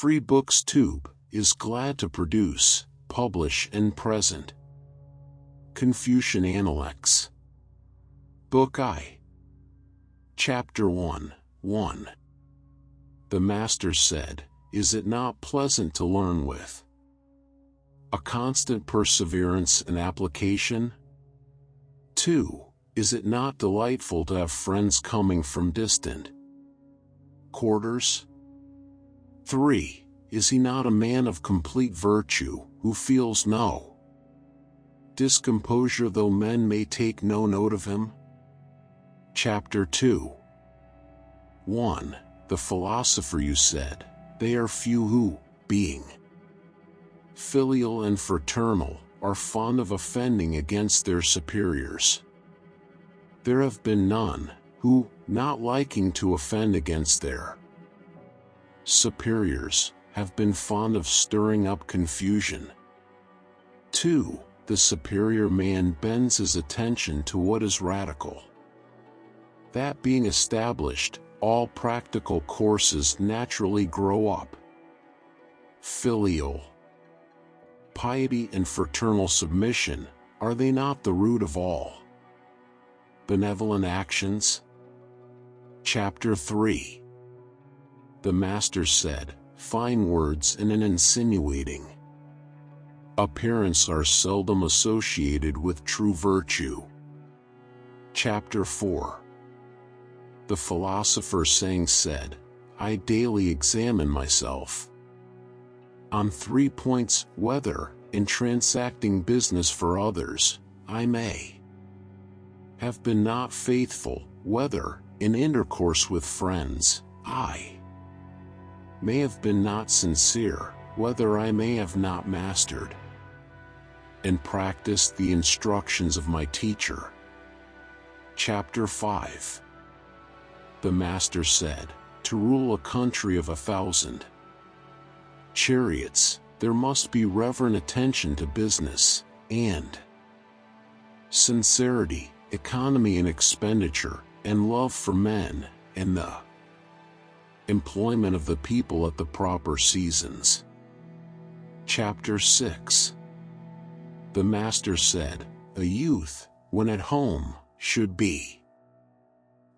FreeBooksTube is glad to produce, publish and present Confucian Analects. Book I. Chapter 1. 1. The Master said, "Is it not pleasant to learn with a constant perseverance and application? 2. Is it not delightful to have friends coming from distant quarters? 3. Is he not a man of complete virtue, who feels no discomposure though men may take no note of him?" Chapter 2. 1. The philosopher you said, "They are few who, being filial and fraternal, are fond of offending against their superiors. There have been none, who, not liking to offend against their superiors, have been fond of stirring up confusion." 2. The superior man bends his attention to what is radical. That being established, all practical courses naturally grow up. Filial piety and fraternal submission, are they not the root of all benevolent actions? Chapter 3. The Master said, "Fine words and an insinuating appearance are seldom associated with true virtue." Chapter 4. The philosopher saying said, "I daily examine myself on 3 points, whether, in transacting business for others, I may have been not faithful, whether, in intercourse with friends, I may have been not sincere, whether I may have not mastered and practiced the instructions of my teacher." Chapter 5. The Master said, "To rule a country of 1,000 chariots, there must be reverent attention to business, and sincerity, economy in expenditure, and love for men, and the employment of the people at the proper seasons." Chapter 6. The Master said, "A youth, when at home, should be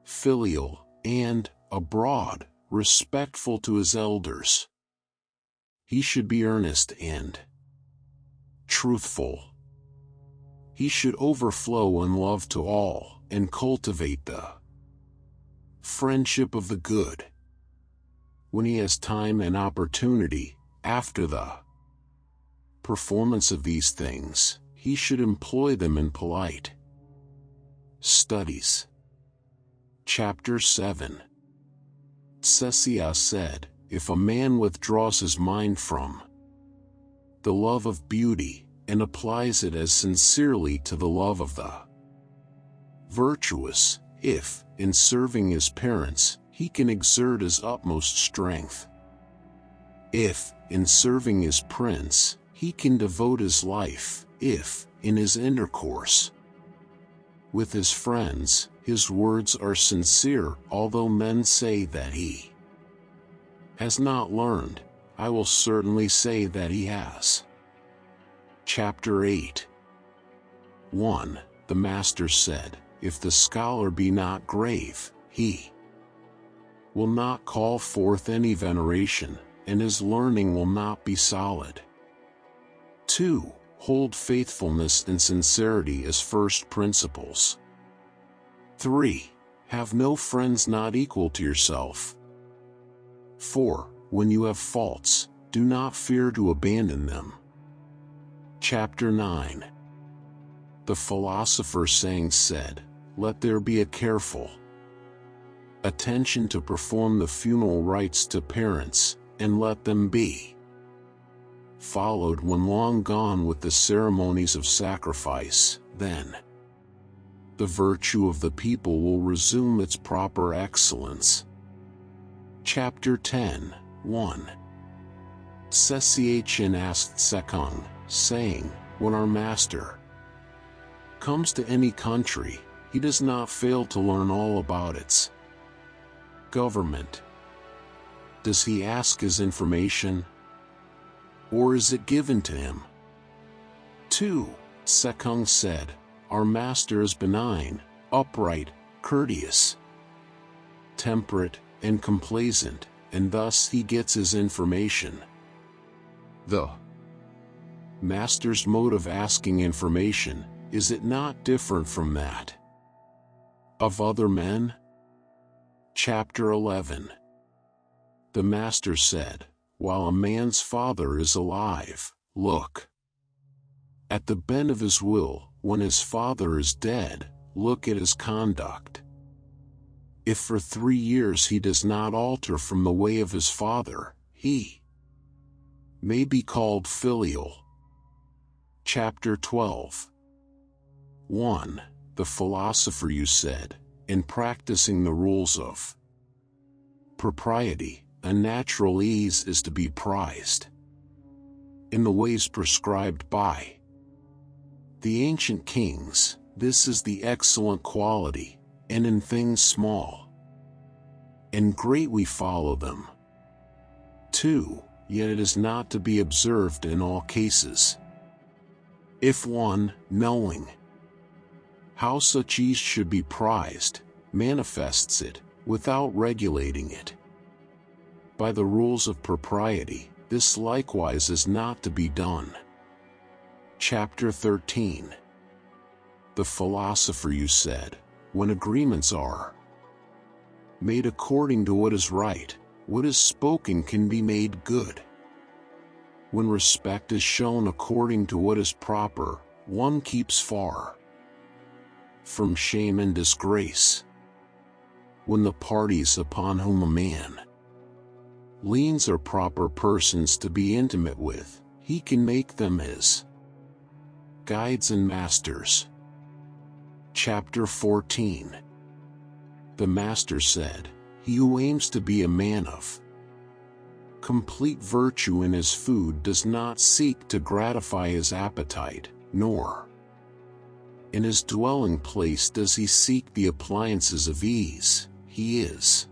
filial, and, abroad, respectful to his elders. He should be earnest and truthful. He should overflow in love to all, and cultivate the friendship of the good. When he has time and opportunity, after the performance of these things, he should employ them in polite studies." Chapter 7. Tse said, "If a man withdraws his mind from the love of beauty, and applies it as sincerely to the love of the virtuous, if, in serving his parents, he can exert his utmost strength, if, in serving his prince, he can devote his life, if, in his intercourse with his friends, his words are sincere, although men say that he has not learned, I will certainly say that he has." Chapter 8. 1. The Master said, "If the scholar be not grave, he will not call forth any veneration, and his learning will not be solid." 2. Hold faithfulness and sincerity as first principles. 3. Have no friends not equal to yourself. 4. When you have faults, do not fear to abandon them. Chapter 9. The philosopher saying said, "Let there be a careful attention to perform the funeral rites to parents, and let them be followed when long gone with the ceremonies of sacrifice, then the virtue of the people will resume its proper excellence." Chapter 10. 1. Tse asked Sekong, saying, "When our Master comes to any country, he does not fail to learn all about its government, Does he ask his information? Or is it given to him? 2. Sekung said, "Our master is benign, upright, courteous, temperate, and complacent, and thus he gets his information." The master's mode of asking information, is it not different from that of other men? Chapter 11. The master said, "While a man's father is alive, look at the bent of his will. When his father is dead, look at his conduct. If for 3 years he does not alter from the way of his father, he may be called filial." Chapter 12. 1. The philosopher you said, in practicing the rules of propriety, a natural ease is to be prized in the ways prescribed by the ancient kings. This is the excellent quality, and in things small and great we follow them. 2. Yet it is not to be observed in all cases. If one, knowing how such ease should be prized, manifests it, without regulating it by the rules of propriety, this likewise is not to be done. Chapter 13. The philosopher you said, when agreements are made according to what is right, what is spoken can be made good. When respect is shown according to what is proper, one keeps far from shame and disgrace. When the parties upon whom a man leans are proper persons to be intimate with, he can make them his guides and masters. Chapter 14. The master said, "He who aims to be a man of complete virtue in his food does not seek to gratify his appetite, nor in his dwelling place does he seek the appliances of ease. He is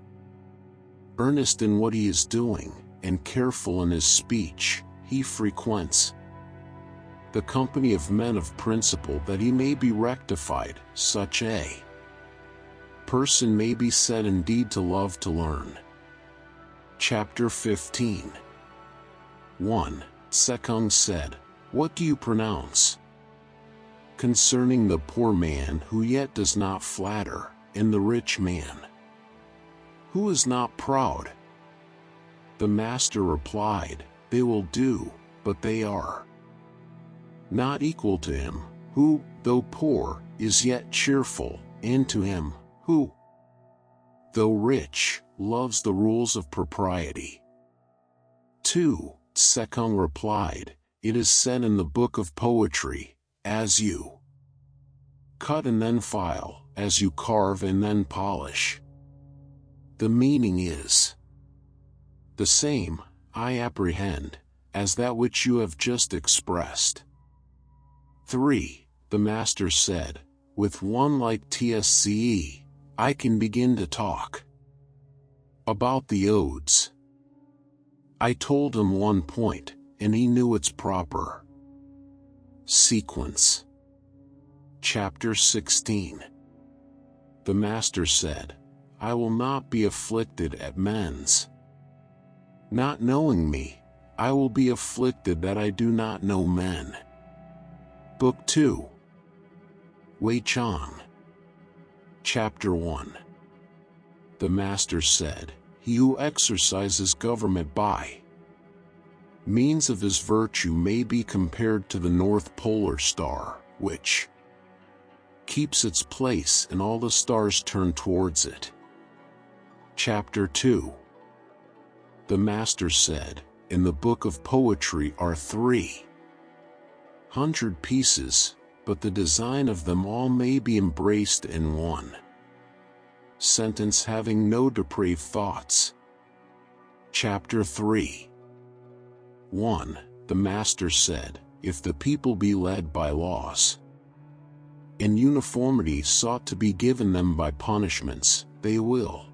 earnest in what he is doing, and careful in his speech. He frequents the company of men of principle that he may be rectified. Such a person may be said indeed to love to learn." Chapter 15. 1. Sekung said, "What do you pronounce concerning the poor man who yet does not flatter, and the rich man who is not proud?" The master replied, "They will do, but they are not equal to him who, though poor, is yet cheerful, and to him who, though rich, loves the rules of propriety." 2. Sekung replied, "It is said in the book of poetry, as you cut and then file, as you carve and then polish." The meaning is the same, I apprehend, as that which you have just expressed. 3. The master said, "With one like TSCE, I can begin to talk about the odes." I told him one point, and he knew its proper sequence. Chapter 16. The master said, "I will not be afflicted at men's not knowing me. I will be afflicted that I do not know men." Book 2. Wei Chang. Chapter 1. The master said, "He who exercises government by means of his virtue may be compared to the North Polar Star, which keeps its place and all the stars turn towards it." Chapter 2. The master said, "In the book of poetry are 300 pieces, but the design of them all may be embraced in one sentence having no depraved thoughts." Chapter 3. 1. The master said, "If the people be led by laws, and uniformity sought to be given them by punishments, they will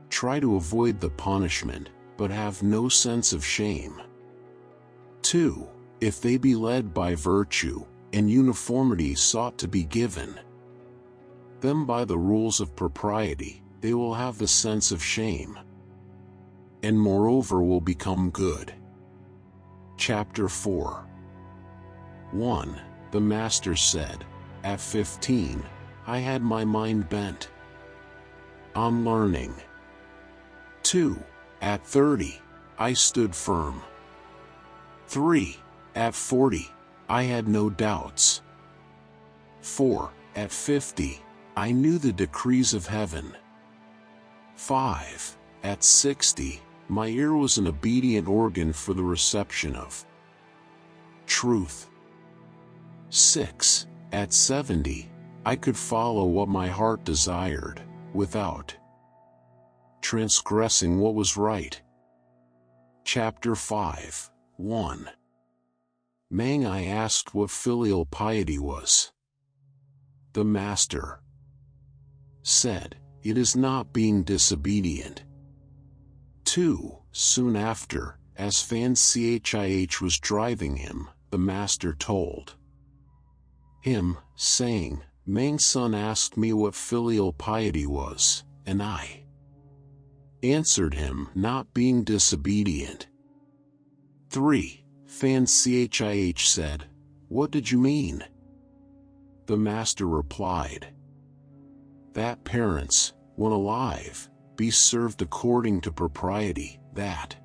try to avoid the punishment, but have no sense of shame. 2. If they be led by virtue, and uniformity sought to be given them by the rules of propriety, they will have the sense of shame, and moreover will become good. Chapter 4. 1. The master said, at 15, I had my mind bent on learning. 2. At 30, I stood firm. 3. At 40, I had no doubts. 4. At 50, I knew the decrees of heaven. 5. At 60, my ear was an obedient organ for the reception of truth. 6. At 70, I could follow what my heart desired, without transgressing what was right. Chapter 5. 1. Mang I asked what filial piety was. The master said, it is not being disobedient. 2. Soon after, as Fan Chih was driving him, the master told him, saying, Mang's son asked me what filial piety was, and I answered him, not being disobedient. 3. Fan Chih said, what did you mean? The master replied, that parents, when alive, be served according to propriety, that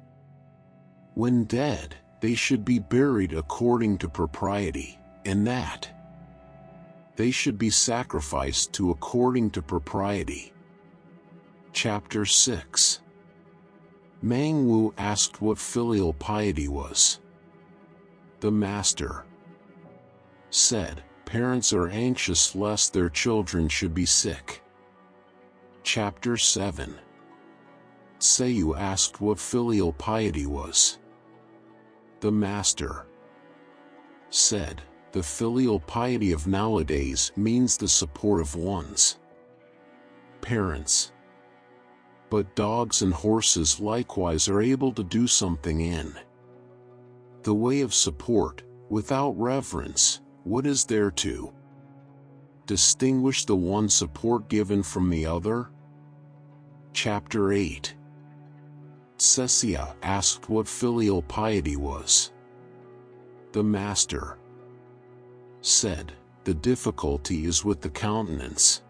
when dead, they should be buried according to propriety, and that they should be sacrificed to according to propriety. Chapter 6. Mang Wu asked what filial piety was. The master said, parents are anxious lest their children should be sick. Chapter 7. Seiyu asked what filial piety was. The master said, the filial piety of nowadays means the support of one's parents. But dogs and horses likewise are able to do something in the way of support, without reverence. What is there to distinguish the one support given from the other? Chapter 8. Tsesia asked what filial piety was. The master said, the difficulty is with the countenance.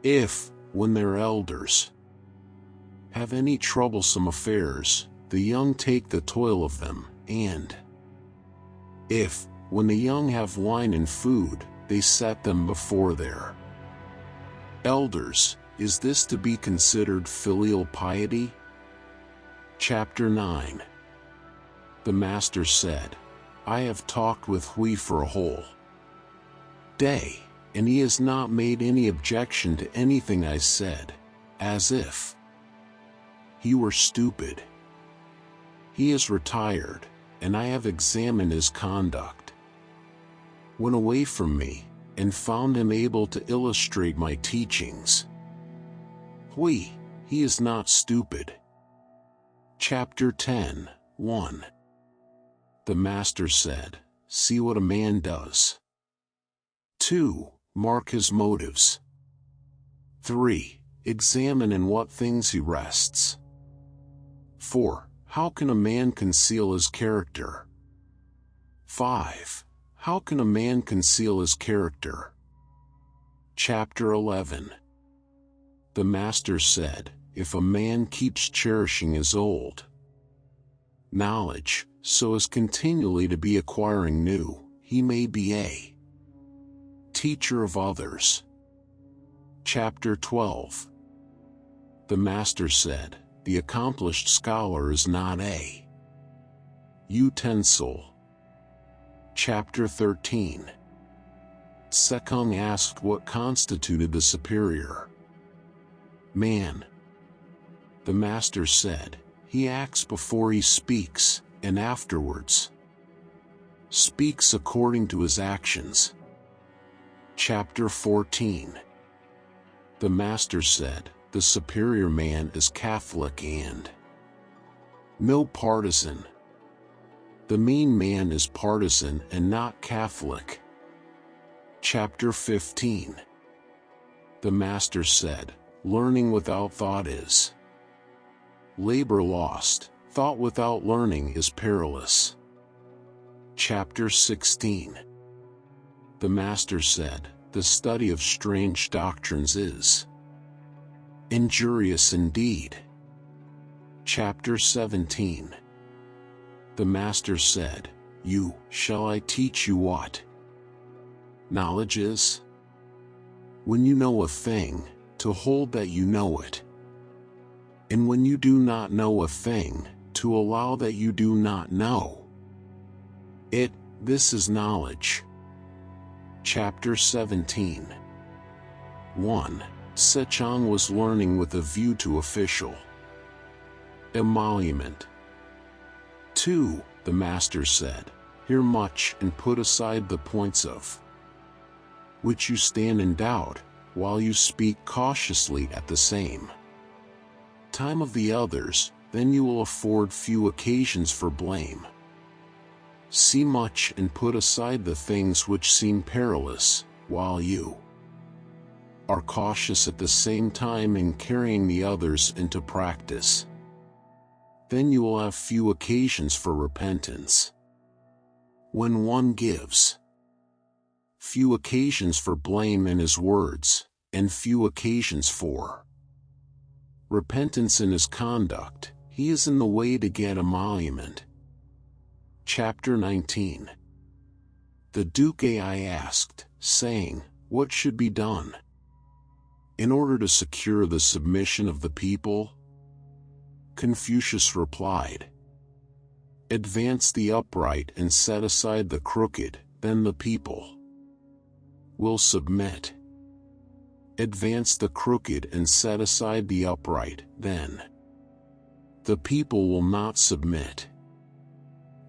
If, when their elders have any troublesome affairs, the young take the toil of them, and if, when the young have wine and food, they set them before their elders, is this to be considered filial piety? Chapter 9. The master said, I have talked with Hui for a whole day, and he has not made any objection to anything I said, as if he were stupid. He is retired, and I have examined his conduct. Went away from me, and found him able to illustrate my teachings. Hui, he is not stupid. Chapter 10. 1. The master said, see what a man does. 2. Mark his motives. 3. Examine in what things he rests. 4. How can a man conceal his character? 5. How can a man conceal his character? Chapter 11. The master said, if a man keeps cherishing his old knowledge, so as continually to be acquiring new, he may be a teacher of others. Chapter 12. The master said, the accomplished scholar is not a utensil. Chapter 13. Sekung asked what constituted the superior man. The master said, he acts before he speaks, and afterwards speaks according to his actions. Chapter 14. The master said, the superior man is Catholic and no partisan. The mean man is partisan and not Catholic. Chapter 15. The Master said, learning without thought is labor lost, thought without learning is perilous. Chapter 16. The Master said, the study of strange doctrines is injurious indeed. Chapter 17. The Master said, shall I teach you what knowledge is? When you know a thing, to hold that you know it. And when you do not know a thing, to allow that you do not know it, this is knowledge. Chapter 17. 1. Sechong was learning with a view to official emolument. 2. The Master said, hear much and put aside the points of which you stand in doubt, while you speak cautiously at the same time of the others, then you will afford few occasions for blame. See much and put aside the things which seem perilous, while you are cautious at the same time in carrying the others into practice. Then you will have few occasions for repentance. When one gives few occasions for blame in his words, and few occasions for repentance in his conduct, he is in the way to get emolument. Chapter 19. The Duke Ai asked, saying, what should be done in order to secure the submission of the people? Confucius replied, advance the upright and set aside the crooked, then the people will submit. Advance the crooked and set aside the upright, then the people will not submit.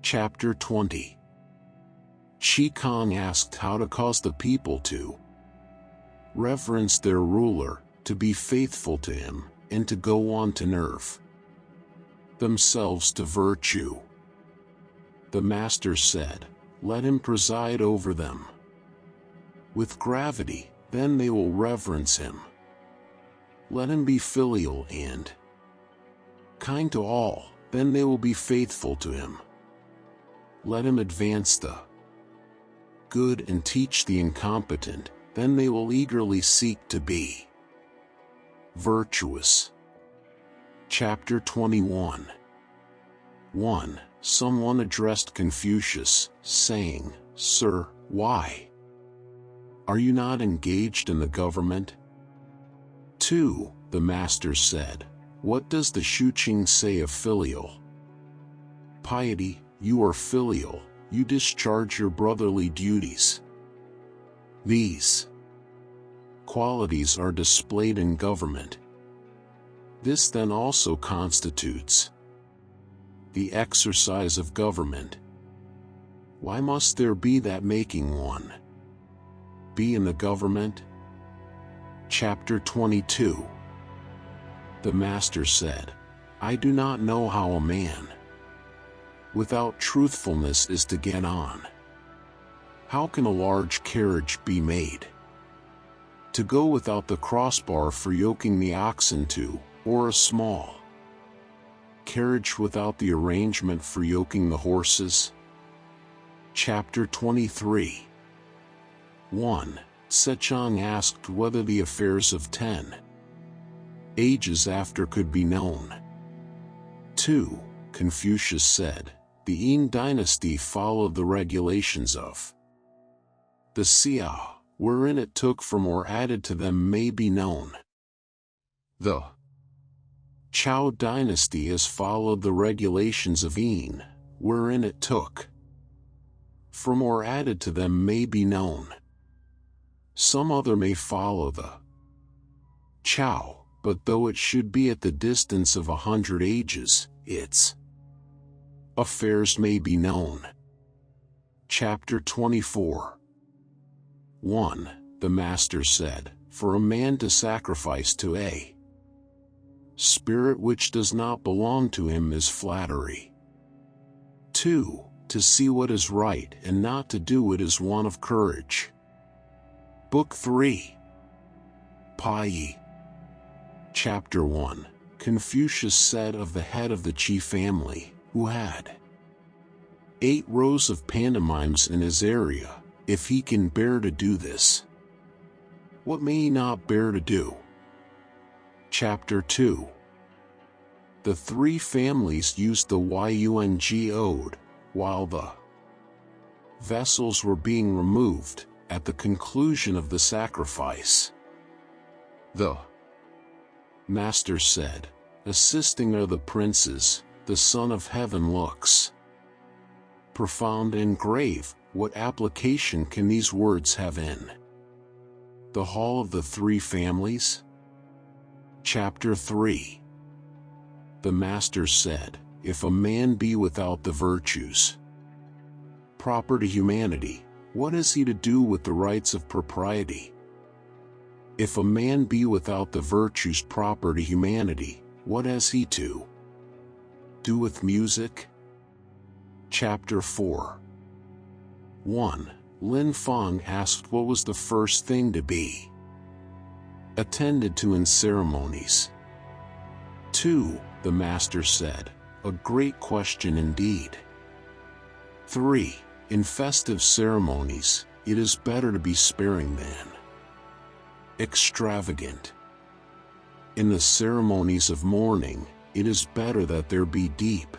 Chapter 20. Chi Kong asked how to cause the people to reverence their ruler, to be faithful to him, and to go on to nerve themselves to virtue. The Master said, let him preside over them with gravity, then they will reverence him. Let him be filial and kind to all, then they will be faithful to him. Let him advance the good and teach the incompetent, then they will eagerly seek to be virtuous. Chapter 21. 1. Someone addressed Confucius, saying, Sir, why are you not engaged in the government? 2. The Master said, what does the Shuqing say of filial piety? You are filial, you discharge your brotherly duties. These qualities are displayed in government. This then also constitutes the exercise of government. Why must there be that making one be in the government? Chapter 22. The Master said, I do not know how a man without truthfulness is to get on. How can a large carriage be made to go without the crossbar for yoking the oxen to, or a small carriage without the arrangement for yoking the horses? Chapter 23. 1. Sechong asked whether the affairs of 10 ages after could be known. 2. Confucius said, the Yin dynasty followed the regulations of the Xia, wherein it took from or added to them may be known. The Zhao dynasty has followed the regulations of Yin, wherein it took from or added to them may be known. Some other may follow the Zhao, but though it should be at the distance of 100 ages, its affairs may be known. Chapter 24. 1. The Master said, for a man to sacrifice to a Spirit which does not belong to him is flattery. 2. To see what is right and not to do it is one of courage. Book 3. Pai. Chapter 1. Confucius said of the head of the chief family, who had 8 rows of pantomimes in his area, if he can bear to do this, what may he not bear to do? Chapter 2. The 3 families used the Yung ode, while the vessels were being removed, at the conclusion of the sacrifice. The master said, assisting are the princes, the Son of Heaven looks profound and grave. What application can these words have in the hall of the 3 families? Chapter 3. The master said, if a man be without the virtues proper to humanity, what has he to do with the rights of propriety? If a man be without the virtues proper to humanity, what has he to do with music? Chapter 4. 1. Lin Feng asked what was the first thing to be attended to in ceremonies. 2. The master said, a great question indeed. 3. In festive ceremonies, it is better to be sparing than extravagant. In the ceremonies of mourning, it is better that there be deep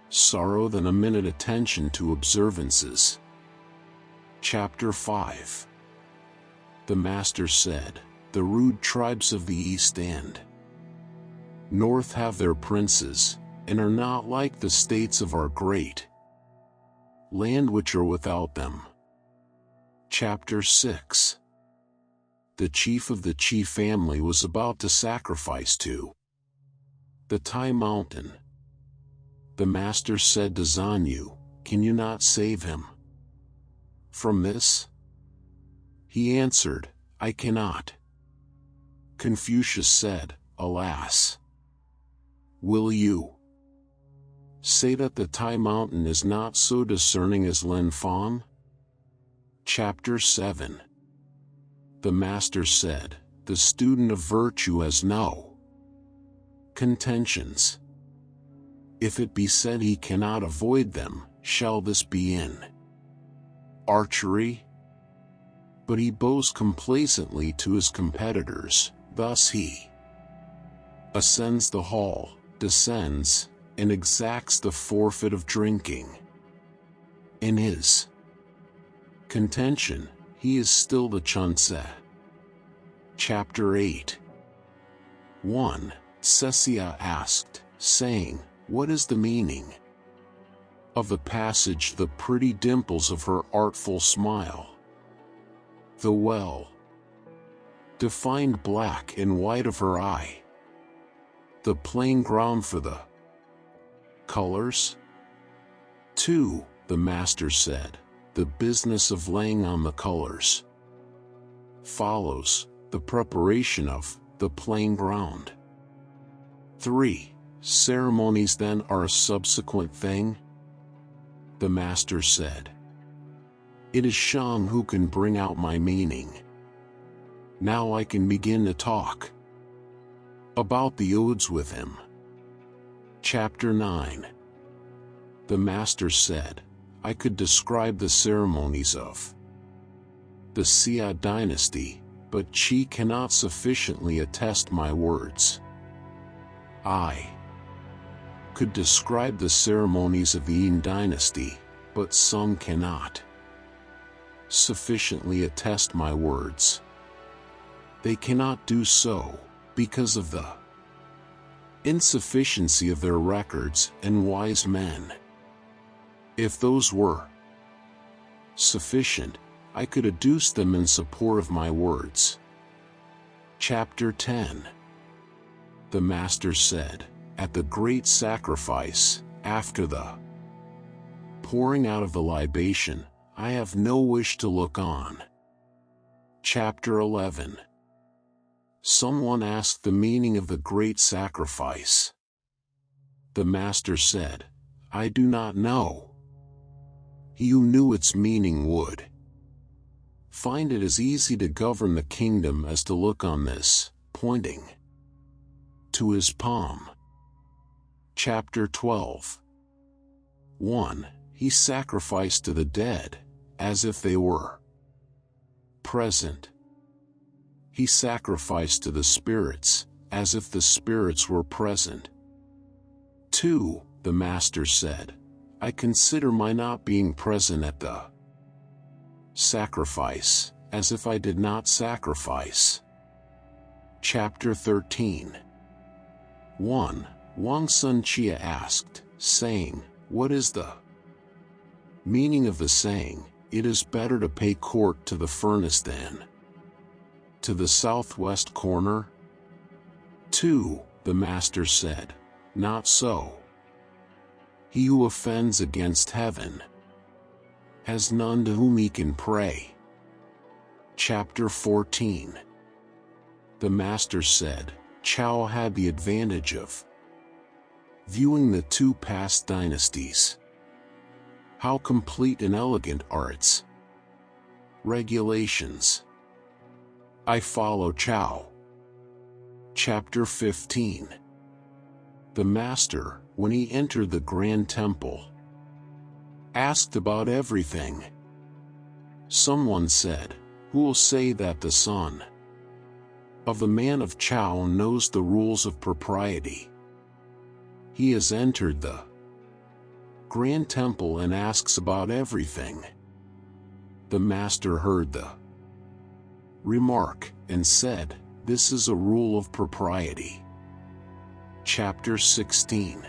sorrow than a minute attention to observances. Chapter 5. The master said, the rude tribes of the East and North have their princes, and are not like the states of our great land which are without them. Chapter 6. The chief of the chief family was about to sacrifice to the Tai mountain. The master said to Zanyu, can you not save him from this? He answered, I cannot. Confucius said, alas. Will you say that the Tai mountain is not so discerning as Lin Feng? Chapter 7. The master said, the student of virtue has no contentions. If it be said he cannot avoid them, shall this be in archery? But he bows complacently to his competitors, thus he ascends the hall, descends, and exacts the forfeit of drinking. In his contention, he is still the Chunse. Chapter 8. 1. Cecilia asked, saying, what is the meaning of the passage, the pretty dimples of her artful smile? The well-defined black and white of her eye? The plain ground for the colors? 2. The master said, the business of laying on the colors follows the preparation of the plain ground. 3. Ceremonies then are a subsequent thing? The master said, it is Shang who can bring out my meaning. Now I can begin to talk about the odes with him. Chapter 9. The master said, I could describe the ceremonies of the Xia dynasty, but she cannot sufficiently attest my words. I could describe the ceremonies of the Yin dynasty, but some cannot sufficiently attest my words. They cannot do so, because of the insufficiency of their records and wise men. If those were sufficient, I could adduce them in support of my words. Chapter 10. The master said, at the great sacrifice, after the pouring out of the libation, I have no wish to look on. Chapter 11. Someone asked the meaning of the great sacrifice. The master said, "I do not know." He who knew its meaning would find it as easy to govern the kingdom as to look on this, pointing to his palm. Chapter 12. 1. He sacrificed to the dead, as if they were present. He sacrificed to the spirits, as if the spirits were present. 2. The master said, "I consider my not being present at the sacrifice, as if I did not sacrifice." Chapter 13. 1. Wang Sun Chia asked, saying, "What is the meaning of the saying, 'It is better to pay court to the furnace than to the southwest corner'?" 2. The master said, "Not so. He who offends against heaven has none to whom he can pray." Chapter 14. The master said, Chao had the advantage of viewing the two past dynasties. How complete and elegant are its regulations. I follow Chao. Chapter 15. The master, when he entered the grand temple, asked about everything. Someone said, "Who will say that the son of the man of Chao knows the rules of propriety? He has entered the grand temple and asks about everything." The master heard the remark and said, "This is a rule of propriety." Chapter 16.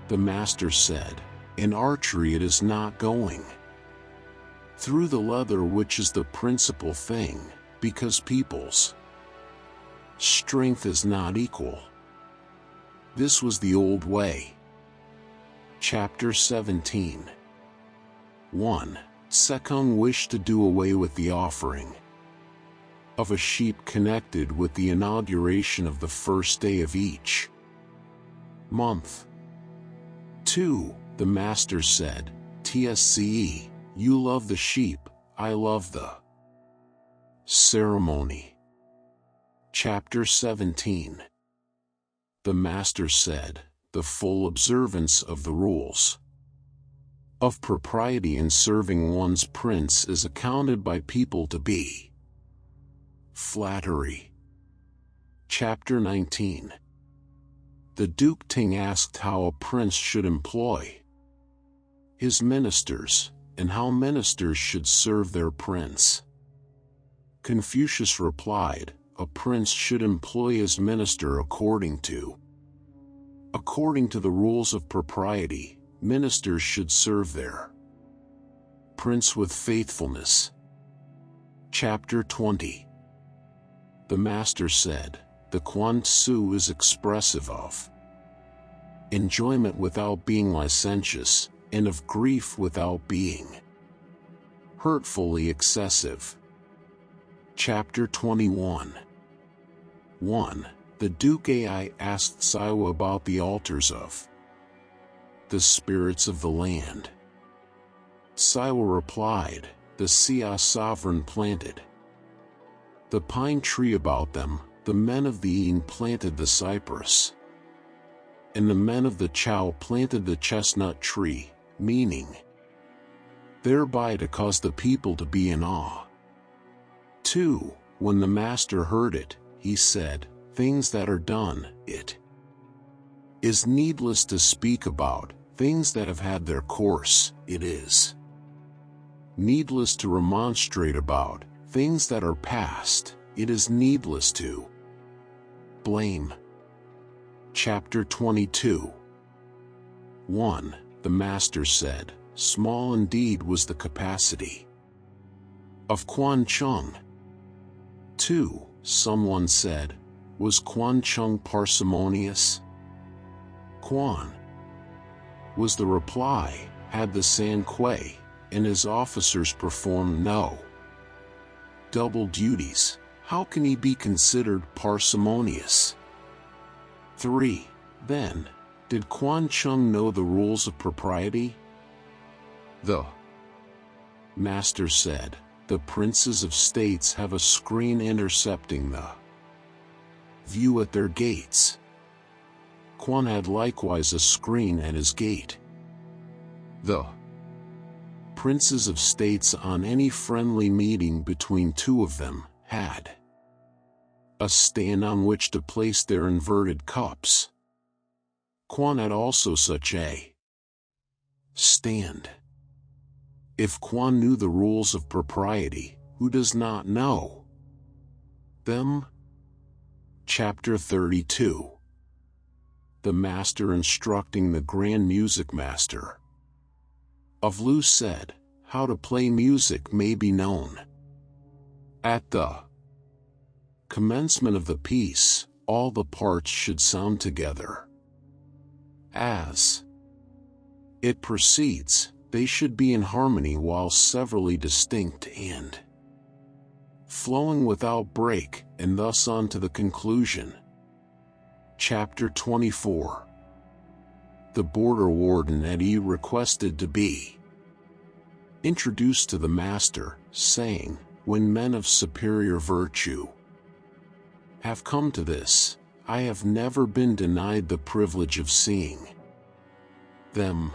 The master said, "In archery it is not going through the leather which is the principal thing, because people's strength is not equal. This was the old way." Chapter 17. 1. Sekung wished to do away with the offering of a sheep connected with the inauguration of the first day of each month. 2. The master said, "Tsce, you love the sheep, I love the ceremony." Chapter 17. The master said, "The full observance of the rules of propriety in serving one's prince is accounted by people to be flattery." Chapter 19. The Duke Ting asked how a prince should employ his ministers, and how ministers should serve their prince. Confucius replied, "A prince should employ his minister according to the rules of propriety. Ministers should serve their prince with faithfulness." Chapter 20. The master said, "The Quan Tzu is expressive of enjoyment without being licentious, and of grief without being hurtfully excessive." Chapter 21. 1. The Duke Ai asked Siwa about the altars of the spirits of the land. Siwa replied, "The Xia sovereign planted the pine tree about them, the men of the Yin planted the cypress, and the men of the Chao planted the chestnut tree," meaning thereby to cause the people to be in awe. 2. When the master heard it, he said, "Things that are done, it is needless to speak about. Things that have had their course, it is needless to remonstrate about. Things that are past, it is needless to blame." Chapter 22. 1. The master said, "Small indeed was the capacity of Quan Chung." 2. Someone said, "Was Quan Chung parsimonious?" Quan was the reply, had the San Kuei and his officers performed no double duties, how can he be considered parsimonious? 3. Then, did Quan Chung know the rules of propriety? The master said, the princes of states have a screen intercepting the view at their gates. Quan had likewise a screen at his gate. The princes of states on any friendly meeting between two of them had a stand on which to place their inverted cups. Quan had also such a stand. If Quan knew the rules of propriety, who does not know them? Chapter 32. The Master Instructing the Grand Music Master. Of Lu said, how to play music may be known. At the commencement of the piece, all the parts should sound together. As it proceeds, they should be in harmony while severally distinct and flowing without break, and thus on to the conclusion. Chapter 24. The border warden at E requested to be introduced to the master, saying, when men of superior virtue have come to this, I have never been denied the privilege of seeing them.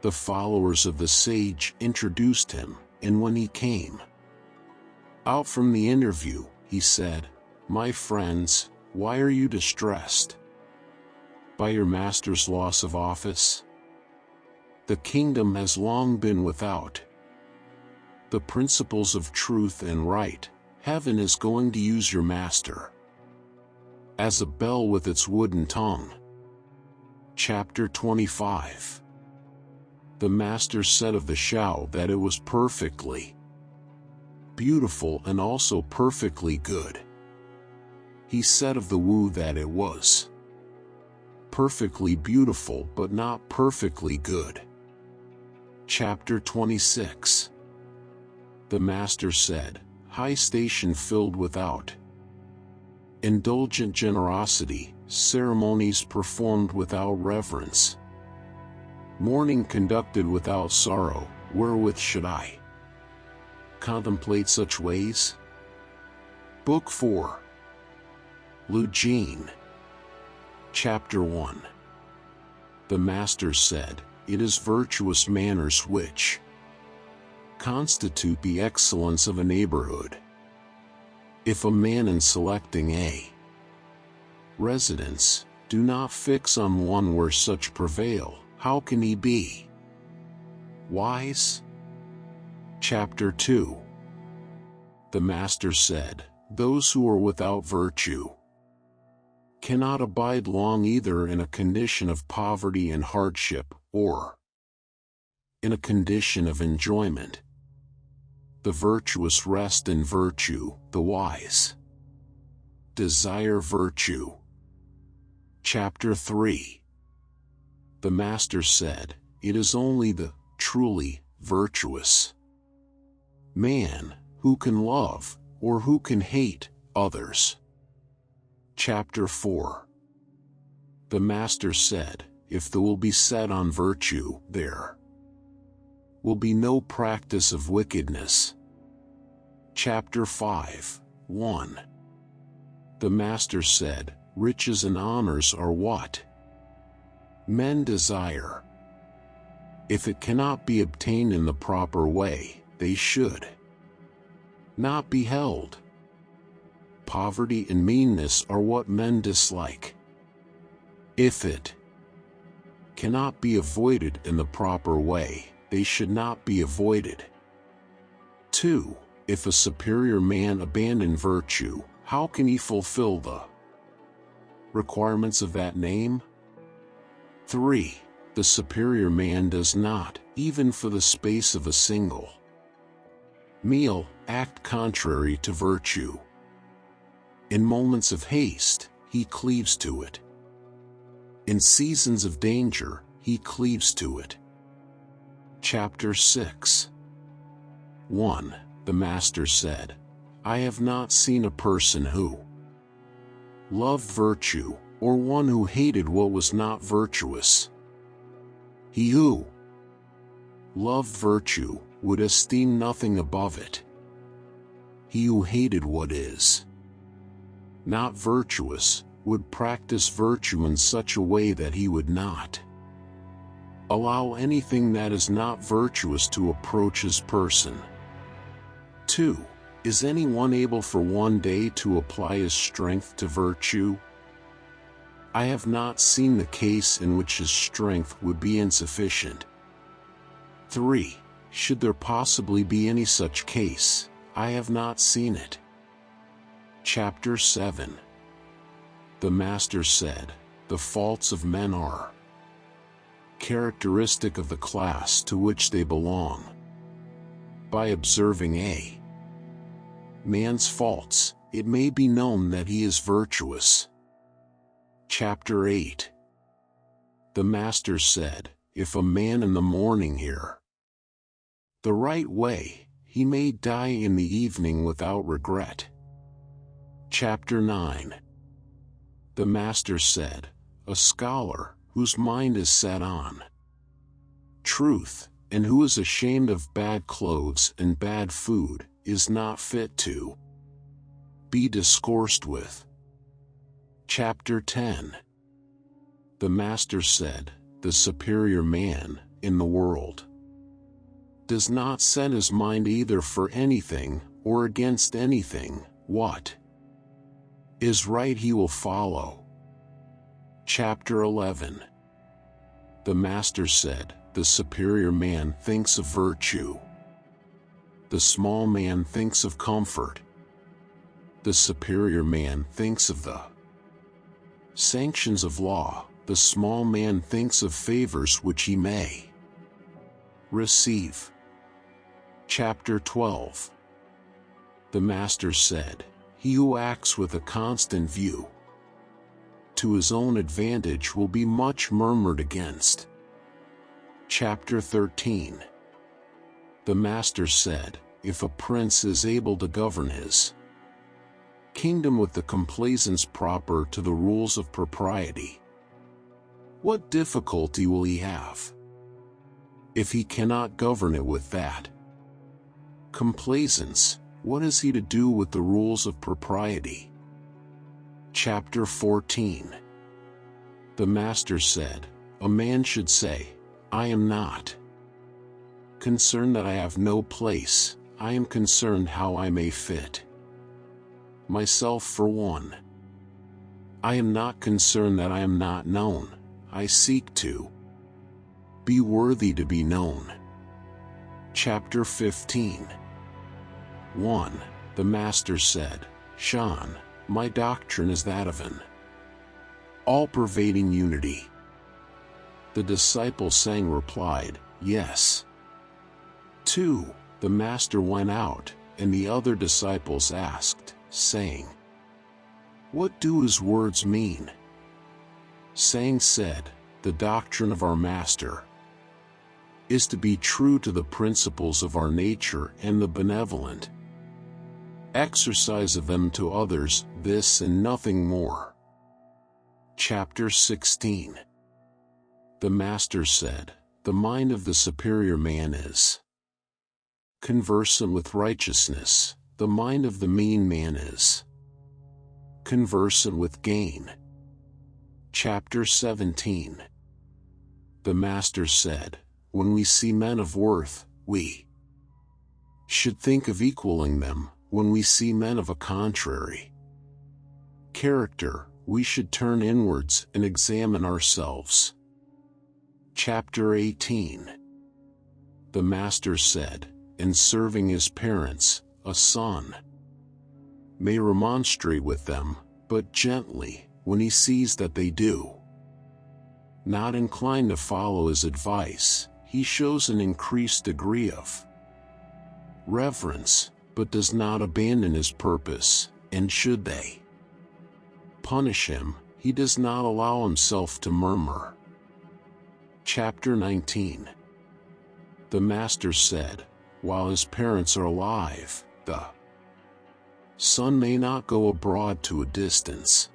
The followers of the sage introduced him, and when he came out from the interview, he said, my friends, why are you distressed by your master's loss of office? The kingdom has long been without the principles of truth and right. Heaven is going to use your master as a bell with its wooden tongue. Chapter 25. The master said of the Shao that it was perfectly beautiful and also perfectly good. He said of the Wu that it was perfectly beautiful but not perfectly good. Chapter 26. The master said, high station filled without indulgent generosity, ceremonies performed without reverence, mourning conducted without sorrow, wherewith should I contemplate such ways? Book 4. Lu Jin. Chapter 1. The master said, it is virtuous manners which constitute the excellence of a neighborhood. If a man in selecting a residence, do not fix on one where such prevail, how can he be wise? Chapter 2. The master said, those who are without virtue cannot abide long either in a condition of poverty and hardship, or in a condition of enjoyment. The virtuous rest in virtue, the wise desire virtue. Chapter 3. The master said, it is only the truly virtuous man who can love, or who can hate, others. Chapter 4. The master said, if there will be said on virtue, there will be no practice of wickedness. Chapter 5. 1. The master said, riches and honors are what men desire. If it cannot be obtained in the proper way, they should not be held. Poverty and meanness are what men dislike. If it cannot be avoided in the proper way, they should not be avoided. 2. If a superior man abandon virtue, how can he fulfill the requirements of that name? 3. The superior man does not, even for the space of a single meal, act contrary to virtue. In moments of haste, he cleaves to it. In seasons of danger, he cleaves to it. Chapter 6. 1. The master said, I have not seen a person who loved virtue, or one who hated what was not virtuous. He who loved virtue would esteem nothing above it. He who hated what is not virtuous would practice virtue in such a way that he would not allow anything that is not virtuous to approach his person. 2. Is anyone able for one day to apply his strength to virtue? I have not seen the case in which his strength would be insufficient. 3. Should there possibly be any such case, I have not seen it. Chapter 7. The Master said, the faults of men are characteristic of the class to which they belong. By observing a man's faults, it may be known that he is virtuous. Chapter 8. The Master said, if a man in the morning hear the right way, he may die in the evening without regret. Chapter 9. The Master said, a scholar whose mind is set on truth, and who is ashamed of bad clothes and bad food, is not fit to be discoursed with. Chapter 10. The Master said, the superior man in the world does not set his mind either for anything or against anything. What is right he will follow. Chapter 11. The Master said, the superior man thinks of virtue. The small man thinks of comfort. The superior man thinks of the sanctions of law. The small man thinks of favors which he may receive. Chapter 12. The Master said, he who acts with a constant view to his own advantage will be much murmured against. Chapter 13. The Master said, if a prince is able to govern his kingdom with the complaisance proper to the rules of propriety, what difficulty will he have if he cannot govern it with that complaisance? What is he to do with the rules of propriety? Chapter 14. The Master said, a man should say, I am not concerned that I have no place, I am concerned how I may fit myself for one. I am not concerned that I am not known, I seek to be worthy to be known. Chapter 15. 1. The Master said, Shan, my doctrine is that of an all-pervading unity. The disciple Sang replied, yes. 2. The Master went out, and the other disciples asked, saying, what do his words mean? Sang said, the doctrine of our Master is to be true to the principles of our nature and the benevolent exercise of them to others, this and nothing more. Chapter 16. The Master said, the mind of the superior man is conversant with righteousness, the mind of the mean man is conversant with gain. Chapter 17. The Master said, when we see men of worth, we should think of equaling them. When we see men of a contrary character, we should turn inwards and examine ourselves. Chapter 18. The Master said, in serving his parents, a son may remonstrate with them, but gently, when he sees that they do not incline to follow his advice, he shows an increased degree of reverence, but does not abandon his purpose, and should they punish him, he does not allow himself to murmur. Chapter 19. The Master said, while his parents are alive, the son may not go abroad to a distance.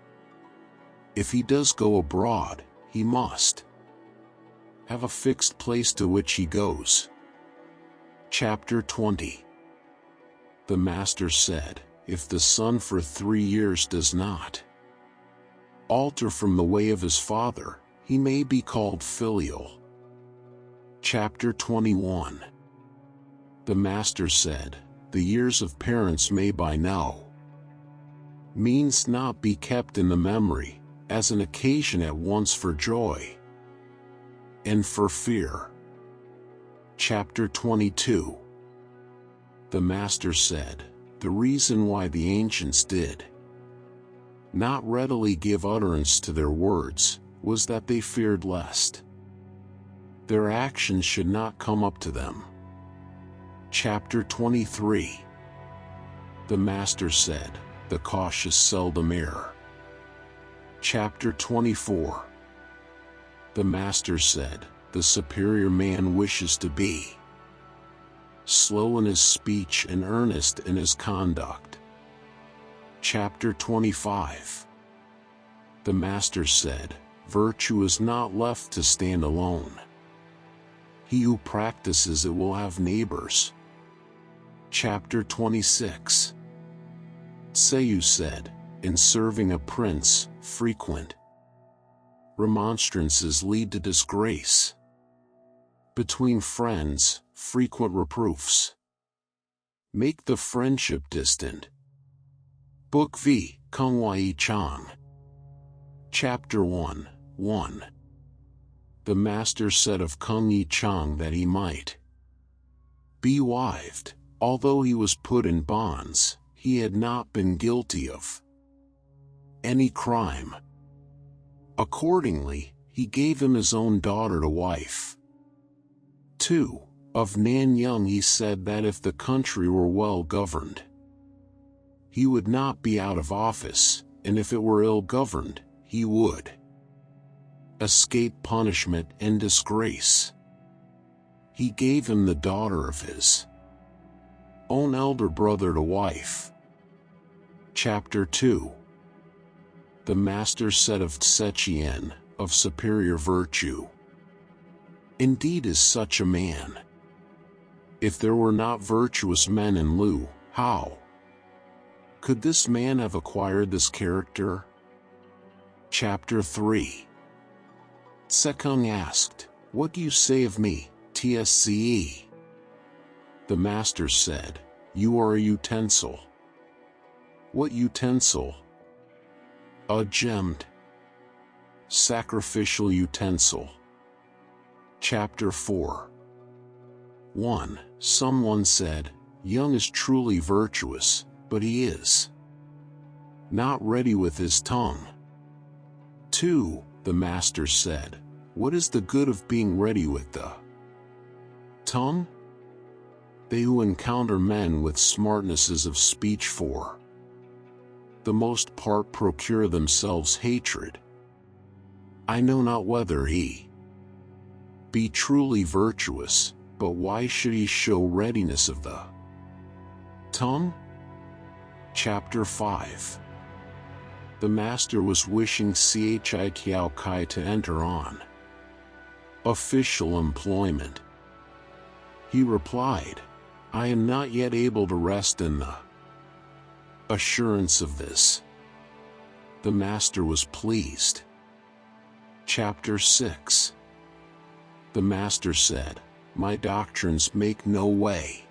If he does go abroad, he must have a fixed place to which he goes. Chapter 20. The master said, if the son for 3 years does not alter from the way of his father, he may be called filial. Chapter 21. The master said, the years of parents may by no means not be kept in the memory, as an occasion at once for joy and for fear. Chapter 22. The master said, the reason why the ancients did not readily give utterance to their words was that they feared lest their actions should not come up to them. Chapter 23. The master said, the cautious seldom err. Chapter 24. The master said, the superior man wishes to be slow in his speech and earnest in his conduct. Chapter 25. The master said, virtue is not left to stand alone. He who practices it will have neighbors. Chapter 26. Tseyu said, in serving a prince, frequent remonstrances lead to disgrace. Between friends, frequent reproofs make the friendship distant. Book V. Kung Wai Chang. Chapter 1. 1. The master said of Kung Yi Chang that he might be wived. Although he was put in bonds, he had not been guilty of any crime. Accordingly, he gave him his own daughter to wife. 2. Of Nanyang he said that if the country were well governed, he would not be out of office, and if it were ill governed, he would escape punishment and disgrace. He gave him the daughter of his own elder brother to wife. Chapter 2. The master said of Tse-Chien, of superior virtue, indeed is such a man. If there were not virtuous men in Lu, how could this man have acquired this character? Chapter 3. Tse-Kung asked, what do you say of me, Tsce? The master said, you are a utensil. What utensil? A gemmed, sacrificial utensil. Chapter 4. 1. Someone said, Young is truly virtuous, but he is not ready with his tongue. 2. The master said, what is the good of being ready with the tongue? They who encounter men with smartnesses of speech for the most part procure themselves hatred. I know not whether he be truly virtuous, but why should he show readiness of the tongue? Chapter 5. The master was wishing Chi Kiao Kai to enter on official employment. He replied, I am not yet able to rest in the assurance of this. The master was pleased. Chapter 6. The master said, my doctrines make no way.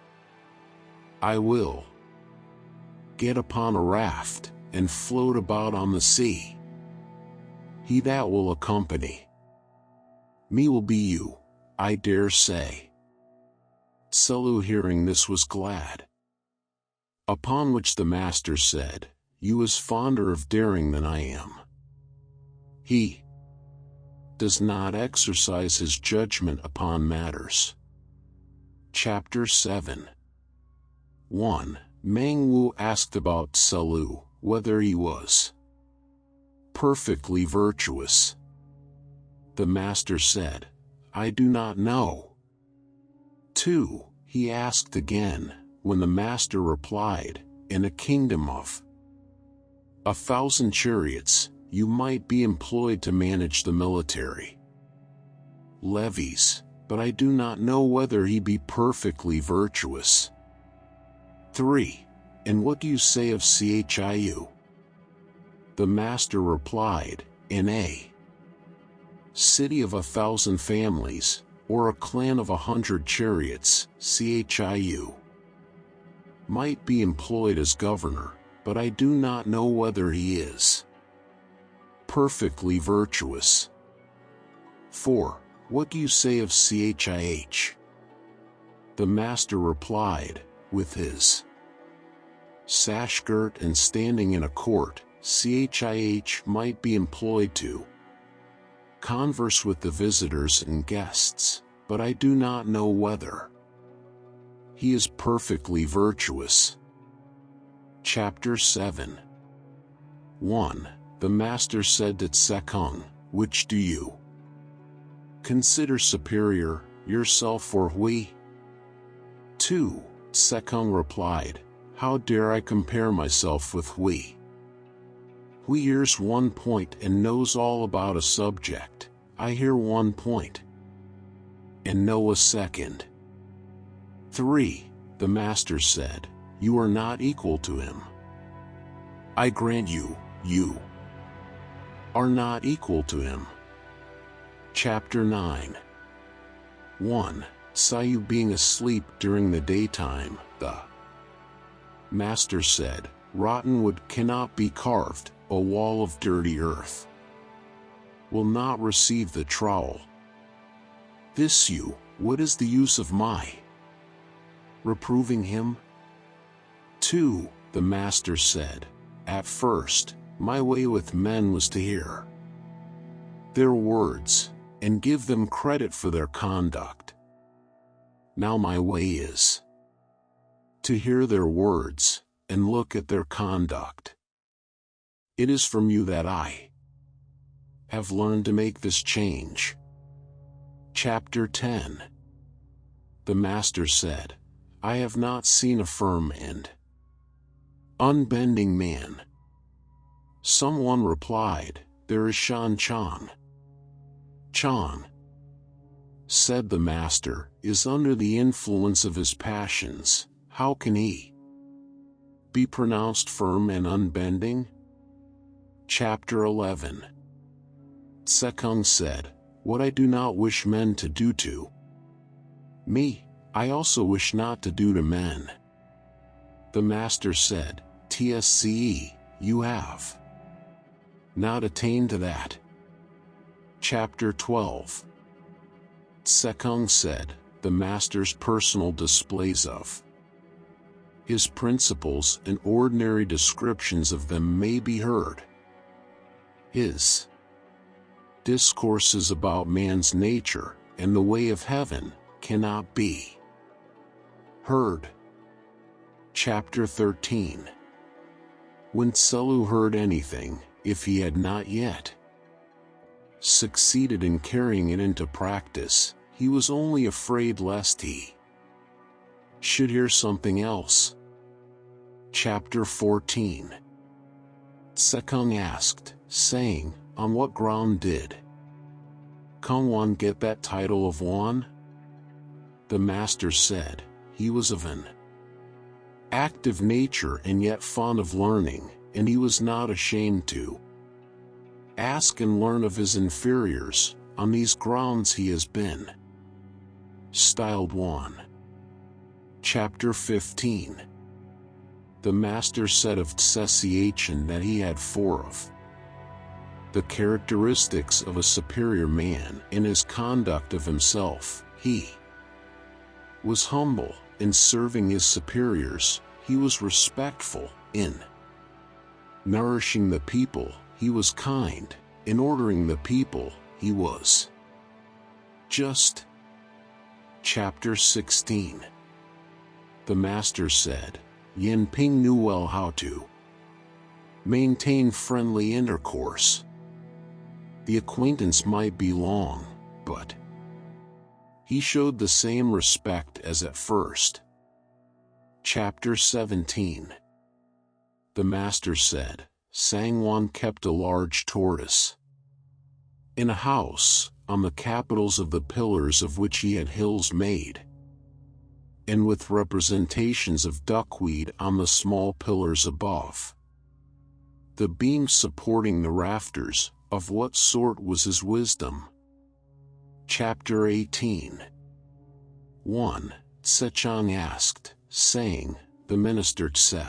I will get upon a raft and float about on the sea. He that will accompany me will be you, I dare say. Selu hearing this was glad. Upon which the master said, you is fonder of daring than I am. He does not exercise his judgment upon matters. Chapter 7. 1. Meng Wu asked about Selu, whether he was perfectly virtuous. The master said, I do not know. 2. He asked again, when the master replied, in a kingdom of 1,000 chariots, you might be employed to manage the military levies, but I do not know whether he be perfectly virtuous. 3. And what do you say of Chiu? The master replied, in a city of 1,000 families, or a clan of 100 chariots, Chiu might be employed as governor, but I do not know whether he is perfectly virtuous. 4. What do you say of Chih? The master replied, with his sash girt and standing in a court, Chih might be employed to converse with the visitors and guests, but I do not know whether he is perfectly virtuous. Chapter 7. 1. The master said to Tsekung, which do you consider superior, yourself or Hui? 2. Tsekung replied, how dare I compare myself with Hui? Hui hears one point and knows all about a subject. I hear one point and know a second. 3. The master said, you are not equal to him. I grant you, you are not equal to him. Chapter 9. 1. Saw you being asleep during the daytime, the master said, rotten wood cannot be carved, a wall of dirty earth will not receive the trowel. This you, what is the use of my reproving him? 2. The master said, at first, my way with men was to hear their words, and give them credit for their conduct. Now my way is to hear their words, and look at their conduct. It is from you that I have learned to make this change. Chapter 10. The master said, I have not seen a firm and unbending man. Someone replied, there is Shan Chan. Chan, said the master, is under the influence of his passions. How can he be pronounced firm and unbending? Chapter 11. Tsekung said, what I do not wish men to do to me, I also wish not to do to men. The master said, Tsce, you have not attained to that. Chapter 12. Tsekung said, the master's personal displays of his principles and ordinary descriptions of them may be heard. His discourses about man's nature and the way of heaven cannot be heard. Chapter 13. When Tselu heard anything, if he had not yet succeeded in carrying it into practice, he was only afraid lest he should hear something else. Chapter 14. Tsekung asked, saying, on what ground did Kung Wan get that title of Wan? The master said, he was of an active nature and yet fond of learning, and he was not ashamed to ask and learn of his inferiors. On these grounds he has been styled Wan. Chapter 15. The master said of Tsessiachin that he had 4 of the characteristics of a superior man. In his conduct of himself, he was humble. In serving his superiors, he was respectful. In nourishing the people, he was kind. In ordering the people, he was just. Chapter 16. The master said, Yin Ping knew well how to maintain friendly intercourse. The acquaintance might be long, but he showed the same respect as at first. Chapter 17. the master said, Sangwon kept a large tortoise in a house, on the capitals of the pillars of which he had hills made, and with representations of duckweed on the small pillars above. The beams supporting the rafters, of what sort was his wisdom? Chapter 18. 1. Sechong asked, saying, the minister Tse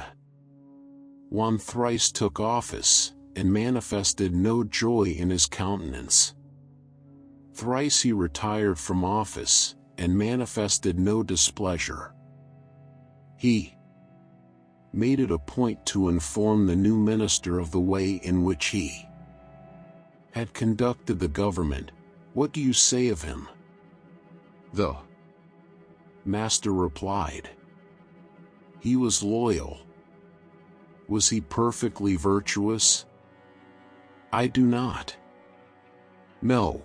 Wan thrice took office, and manifested no joy in his countenance. Thrice he retired from office, and manifested no displeasure. He made it a point to inform the new minister of the way in which he had conducted the government. What do you say of him? The master replied, he was loyal. Was he perfectly virtuous? I do not know.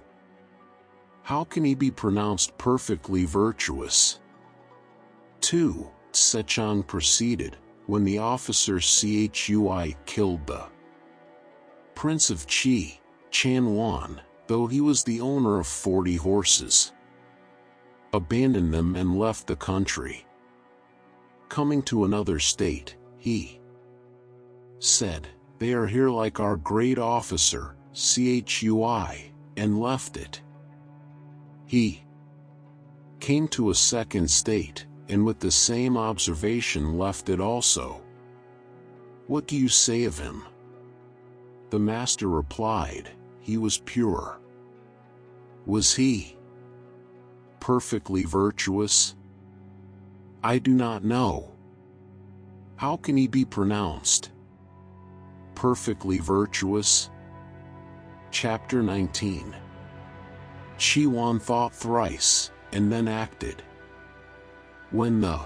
How can he be pronounced perfectly virtuous? 2. Sechong proceeded, when the officer Chui killed the Prince of Qi, Chanwan, though he was the owner of 40 horses, abandoned them and left the country. Coming to another state, he said, they are here like our great officer, Chui, and left it. He came to a second state, and with the same observation left it also. What do you say of him? The master replied, he was pure. Was he perfectly virtuous? I do not know. How can he be pronounced perfectly virtuous? Chapter 19. Chi Wan thought thrice, and then acted. When the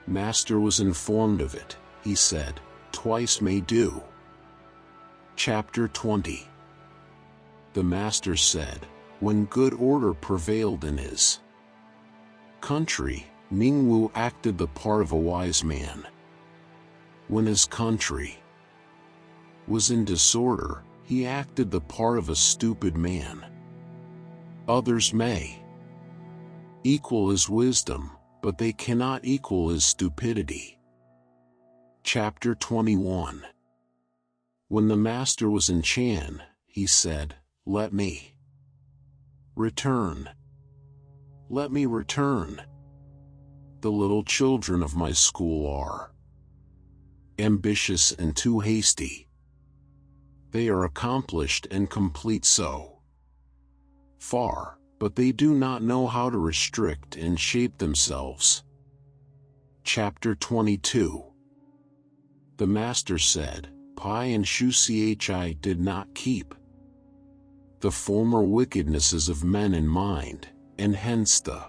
master was informed of it, he said, twice may do. Chapter 20. The master said, when good order prevailed in his country, Ningwu acted the part of a wise man. When his country was in disorder, he acted the part of a stupid man. Others may equal his wisdom, but they cannot equal his stupidity. Chapter 21. When the master was in Chan, he said, let me return. Let me return. The little children of my school are ambitious and too hasty. They are accomplished and complete so far, but they do not know how to restrict and shape themselves. Chapter 22. The master said, Pai and Shu Chi did not keep the former wickednesses of men in mind, and hence the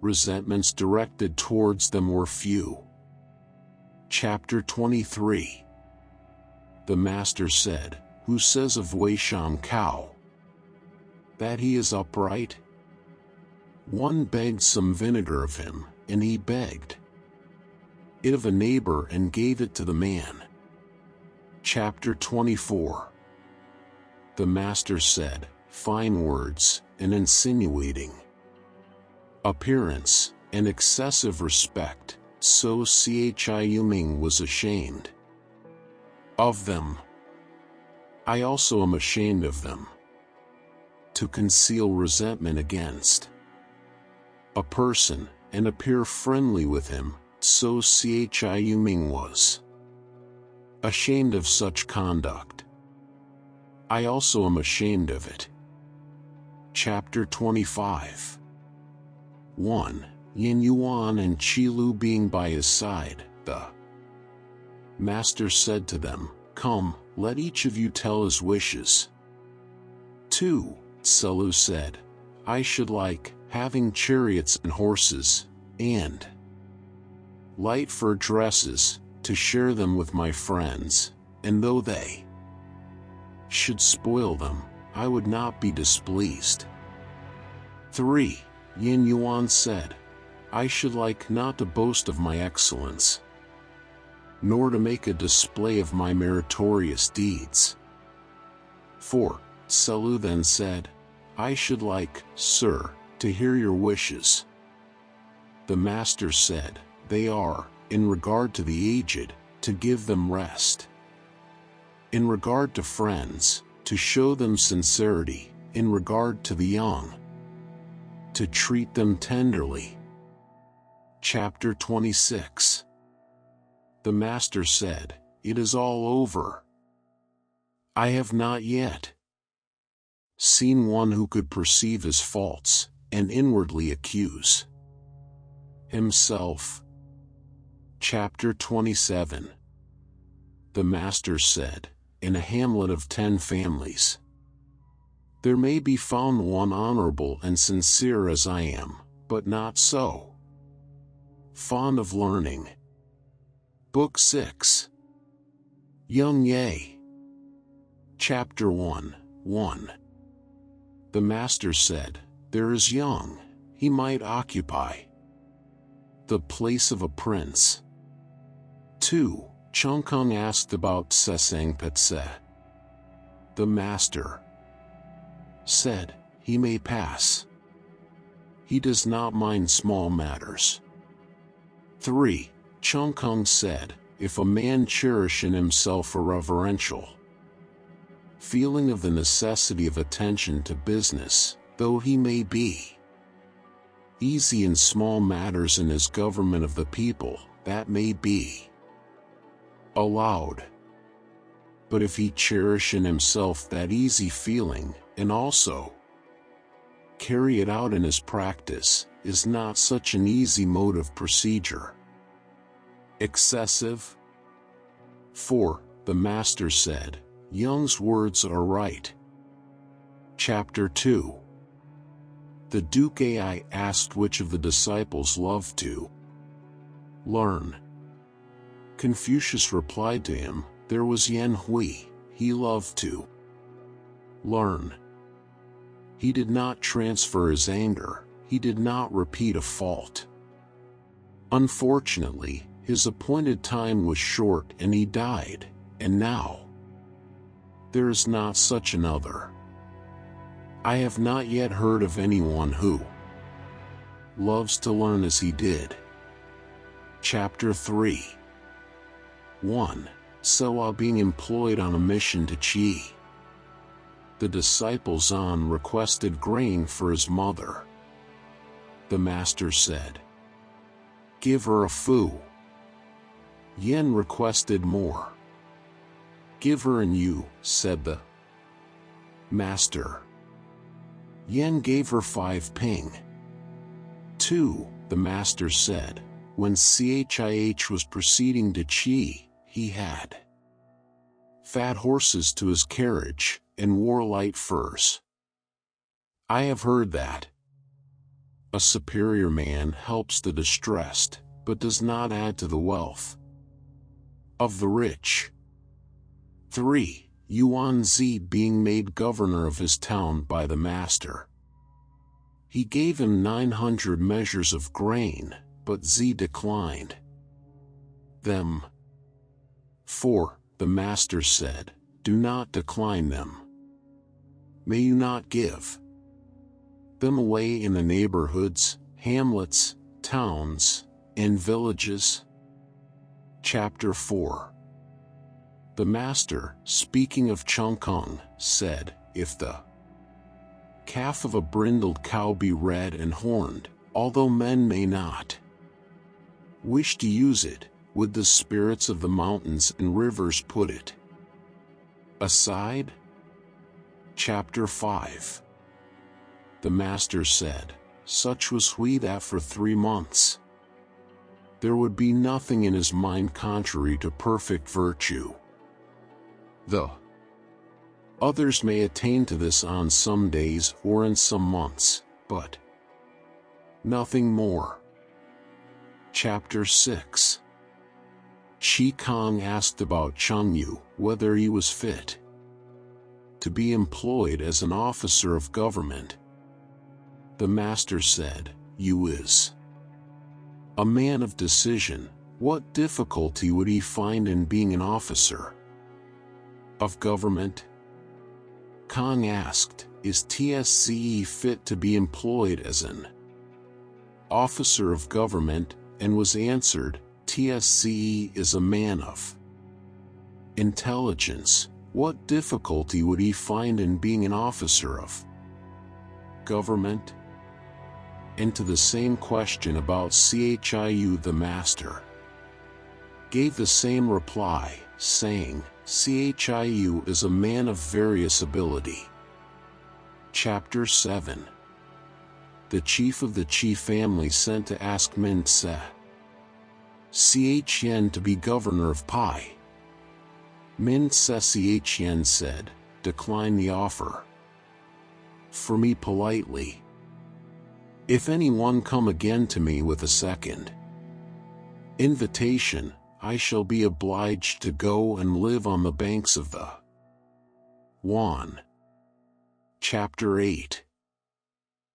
resentments directed towards them were few. Chapter 23. The master said, who says of Wei Sham Kao that he is upright? One begged some vinegar of him, and he begged it of a neighbor and gave it to the man. Chapter 24. The master said, fine words, and insinuating appearance, and excessive respect, so Chi Yuming was ashamed of them. I also am ashamed of them. To conceal resentment against a person, and appear friendly with him, so Chi Yuming was ashamed of such conduct. I also am ashamed of it. Chapter 25. 1. Yin Yuan and Qi Lu being by his side, the master said to them, come, let each of you tell his wishes. 2. Tselu said, I should like, having chariots and horses, and light fur dresses, to share them with my friends, and though they should spoil them, I would not be displeased. 3. Yin Yuan said, I should like not to boast of my excellence, nor to make a display of my meritorious deeds. 4. Tsze then said, I should like, sir, to hear your wishes. The master said, they are, in regard to the aged, to give them rest. In regard to friends, to show them sincerity. In regard to the young, to treat them tenderly. Chapter 26. The master said, it is all over. I have not yet seen one who could perceive his faults, and inwardly accuse himself. Chapter 27. The master said, in a hamlet of 10 families, there may be found one honorable and sincere as I am, but not so fond of learning. Book 6. Young Ye. Chapter 1. 1. The master said, there is young, he might occupy the place of a prince. 2. Chongkung asked about Sesangpetse. The master said, he may pass. He does not mind small matters. 3. Chongkung said, if a man cherish in himself a reverential feeling of the necessity of attention to business, though he may be easy in small matters in his government of the people, that may be allowed. But if he cherish in himself that easy feeling, and also carry it out in his practice, is not such an easy mode of procedure excessive? 4. The master said, Young's words are right. Chapter 2. The Duke Ai asked which of the disciples loved to learn. Confucius replied to him, there was Yan Hui, he loved to learn. He did not transfer his anger, he did not repeat a fault. Unfortunately, his appointed time was short and he died, and now there is not such another. I have not yet heard of anyone who loves to learn as he did. Chapter 3. 1. So while being employed on a mission to Qi, the disciple Zan requested grain for his mother. The master said, give her a fu. Yen requested more. Give her an yu, said the master. Yen gave her 5 ping. 2. The master said, when Chih was proceeding to Qi, he had fat horses to his carriage, and wore light furs. I have heard that a superior man helps the distressed, but does not add to the wealth of the rich. 3. Yuan Zi being made governor of his town by the master, he gave him 900 measures of grain, but Zi declined them. 4. The master said, do not decline them. May you not give them away in the neighborhoods, hamlets, towns, and villages. Chapter 4. The master, speaking of Chongkung, said, if the calf of a brindled cow be red and horned, although men may not wish to use it, would the spirits of the mountains and rivers put it aside? Chapter 5. The master said, such was Hui that for 3 months there would be nothing in his mind contrary to perfect virtue. The others may attain to this on some days or in some months, but nothing more. Chapter 6. Qi Kong asked about Chengyu, whether he was fit to be employed as an officer of government. The master said, Yu is a man of decision, What difficulty would he find in being an officer of government? Kang asked, is TSCE fit to be employed as an officer of government, and was answered, TSCE is a man of intelligence. What difficulty would he find in being an officer of government? And to the same question about Chiu, the master gave the same reply, saying, Chiu is a man of various ability. Chapter 7. The chief of the Qi family sent to ask Min Tse Chen to be governor of Pai. Min Tse Chen said, decline the offer for me politely. If anyone come again to me with a second invitation, I shall be obliged to go and live on the banks of the Wan. Chapter 8.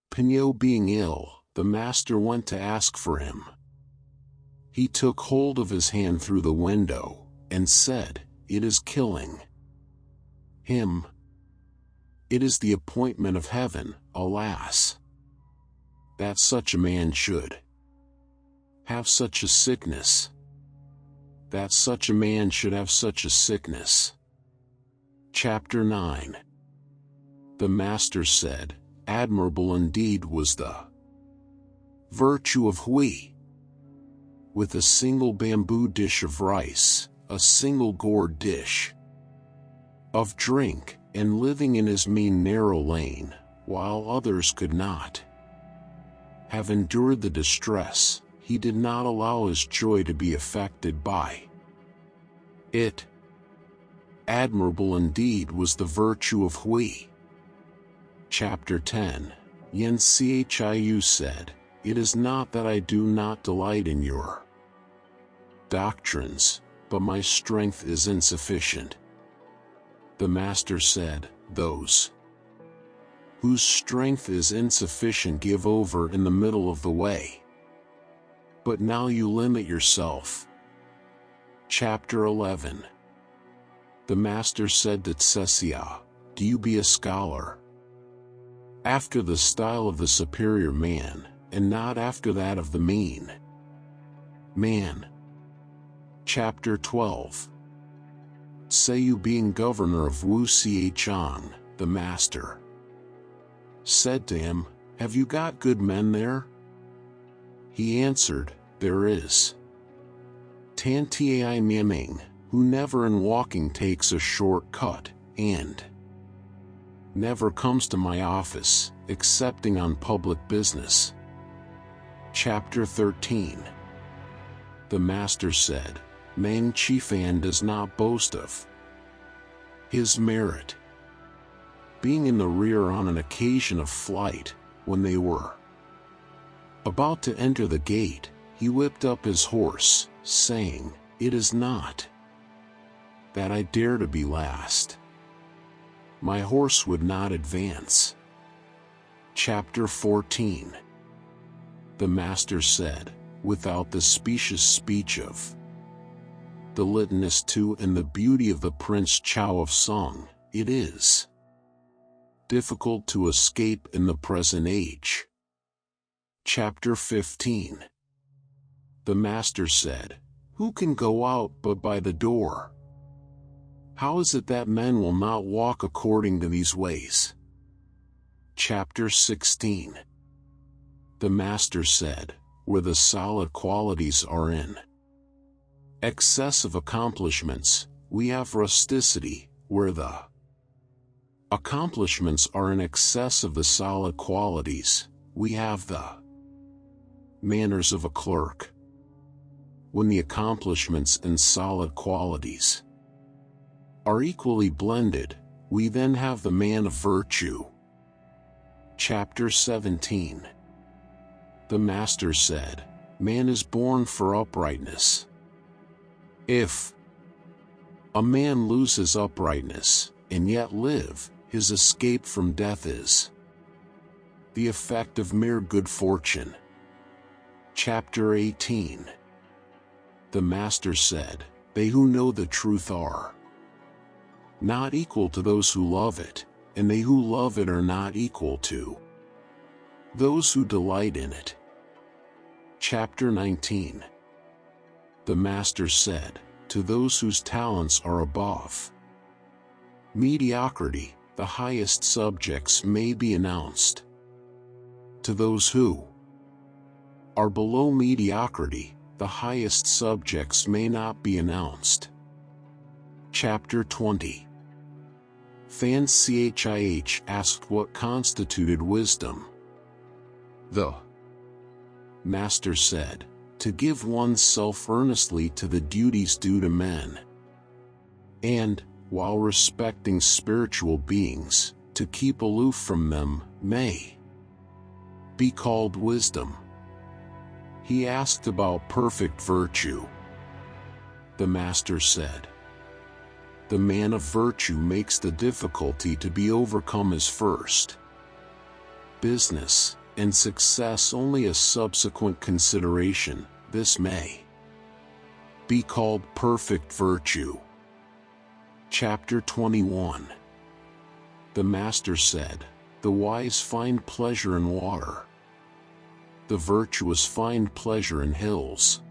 Pinyo being ill, the master went to ask for him. He took hold of his hand through the window, and said, it is killing him. It is the appointment of heaven, alas, that such a man should have such a sickness. That such a man should have such a sickness. Chapter 9. The master said, admirable indeed was the virtue of Hui. With a single bamboo dish of rice, a single gourd dish of drink, and living in his mean narrow lane, while others could not have endured the distress, he did not allow his joy to be affected by it. Admirable indeed was the virtue of Hui. Chapter 10. Yen Chiu said, it is not that I do not delight in your doctrines, but my strength is insufficient. The master said, those whose strength is insufficient give over in the middle of the way. But now you limit yourself. Chapter 11. The master said to Tsesia, do you be a scholar after the style of the superior man, and not after that of the mean man. Chapter 12. Seiyu being governor of Wu Xichang, the master said to him, have you got good men there? He answered, there is Tan Tiai Miaming, who never in walking takes a short cut, and never comes to my office, excepting on public business. Chapter 13. The master said, Meng Qifan does not boast of his merit being in the rear on an occasion of flight. When they were about to enter the gate, he whipped up his horse, saying, it is not that I dare to be last. My horse would not advance. Chapter 14. The master said, without the specious speech of the litanists too and the beauty of the Prince Chao of Song, it is difficult to escape in the present age. Chapter 15. The master said, who can go out but by the door? How is it that men will not walk according to these ways? Chapter 16. The master said, where the solid qualities are in excess of accomplishments, we have rusticity. Where the accomplishments are in excess of the solid qualities, we have the manners of a clerk. When the accomplishments and solid qualities are equally blended, we then have the man of virtue. Chapter 17. The master said, man is born for uprightness. If a man loses uprightness, and yet live, his escape from death is the effect of mere good fortune. Chapter 18. The Master said, "They who know the truth are not equal to those who love it, and they who love it are not equal to those who delight in it." Chapter 19. The Master said, "To those whose talents are above mediocrity, the highest subjects may be announced. To those who are below mediocrity, the highest subjects may not be announced." Chapter 20. Fan Chih asked what constituted wisdom. The Master said, "To give oneself earnestly to the duties due to men, and, while respecting spiritual beings, to keep aloof from them, may be called wisdom." He asked about perfect virtue. The Master said, "The man of virtue makes the difficulty to be overcome as first business, and success only a subsequent consideration. This may be called perfect virtue." Chapter 21. The Master said, "The wise find pleasure in water. The virtuous find pleasure in hills.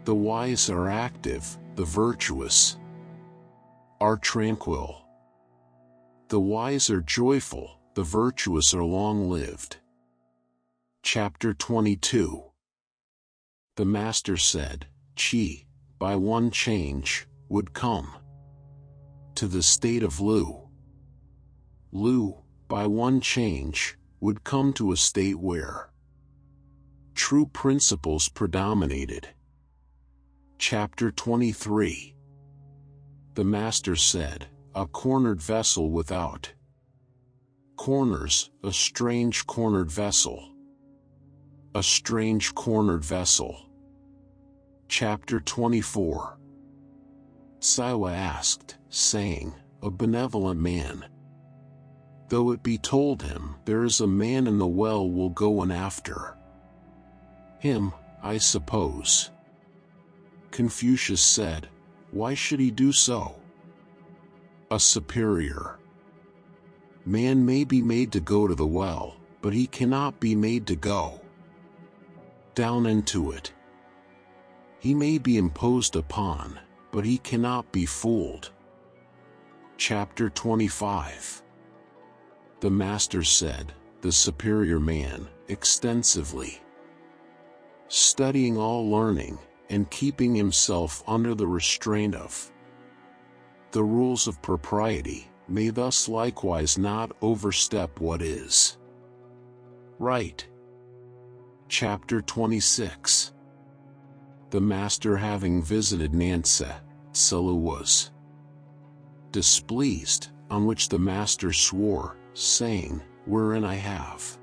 The wise are active, the virtuous are tranquil. The wise are joyful, the virtuous are long-lived." Chapter 22. The Master said, "Chi, by one change, would come to the state of Lu. Lu, by one change, would come to a state where true principles predominated." Chapter 23. The Master said, "A cornered vessel without corners, a strange cornered vessel. A strange cornered vessel." Chapter 24. Siwa asked, saying, "A benevolent man, though it be told him, 'There is a man in the well,' will go and after him, I suppose." Confucius said, "Why should he do so? A superior man may be made to go to the well, but he cannot be made to go down into it. He may be imposed upon, but he cannot be fooled." Chapter 25. The Master said, "The superior man, extensively studying all learning, and keeping himself under the restraint of the rules of propriety, may thus likewise not overstep what is right." Chapter 26. The Master, having visited Nansa, Selu was displeased, on which the Master swore, saying, "Wherein I have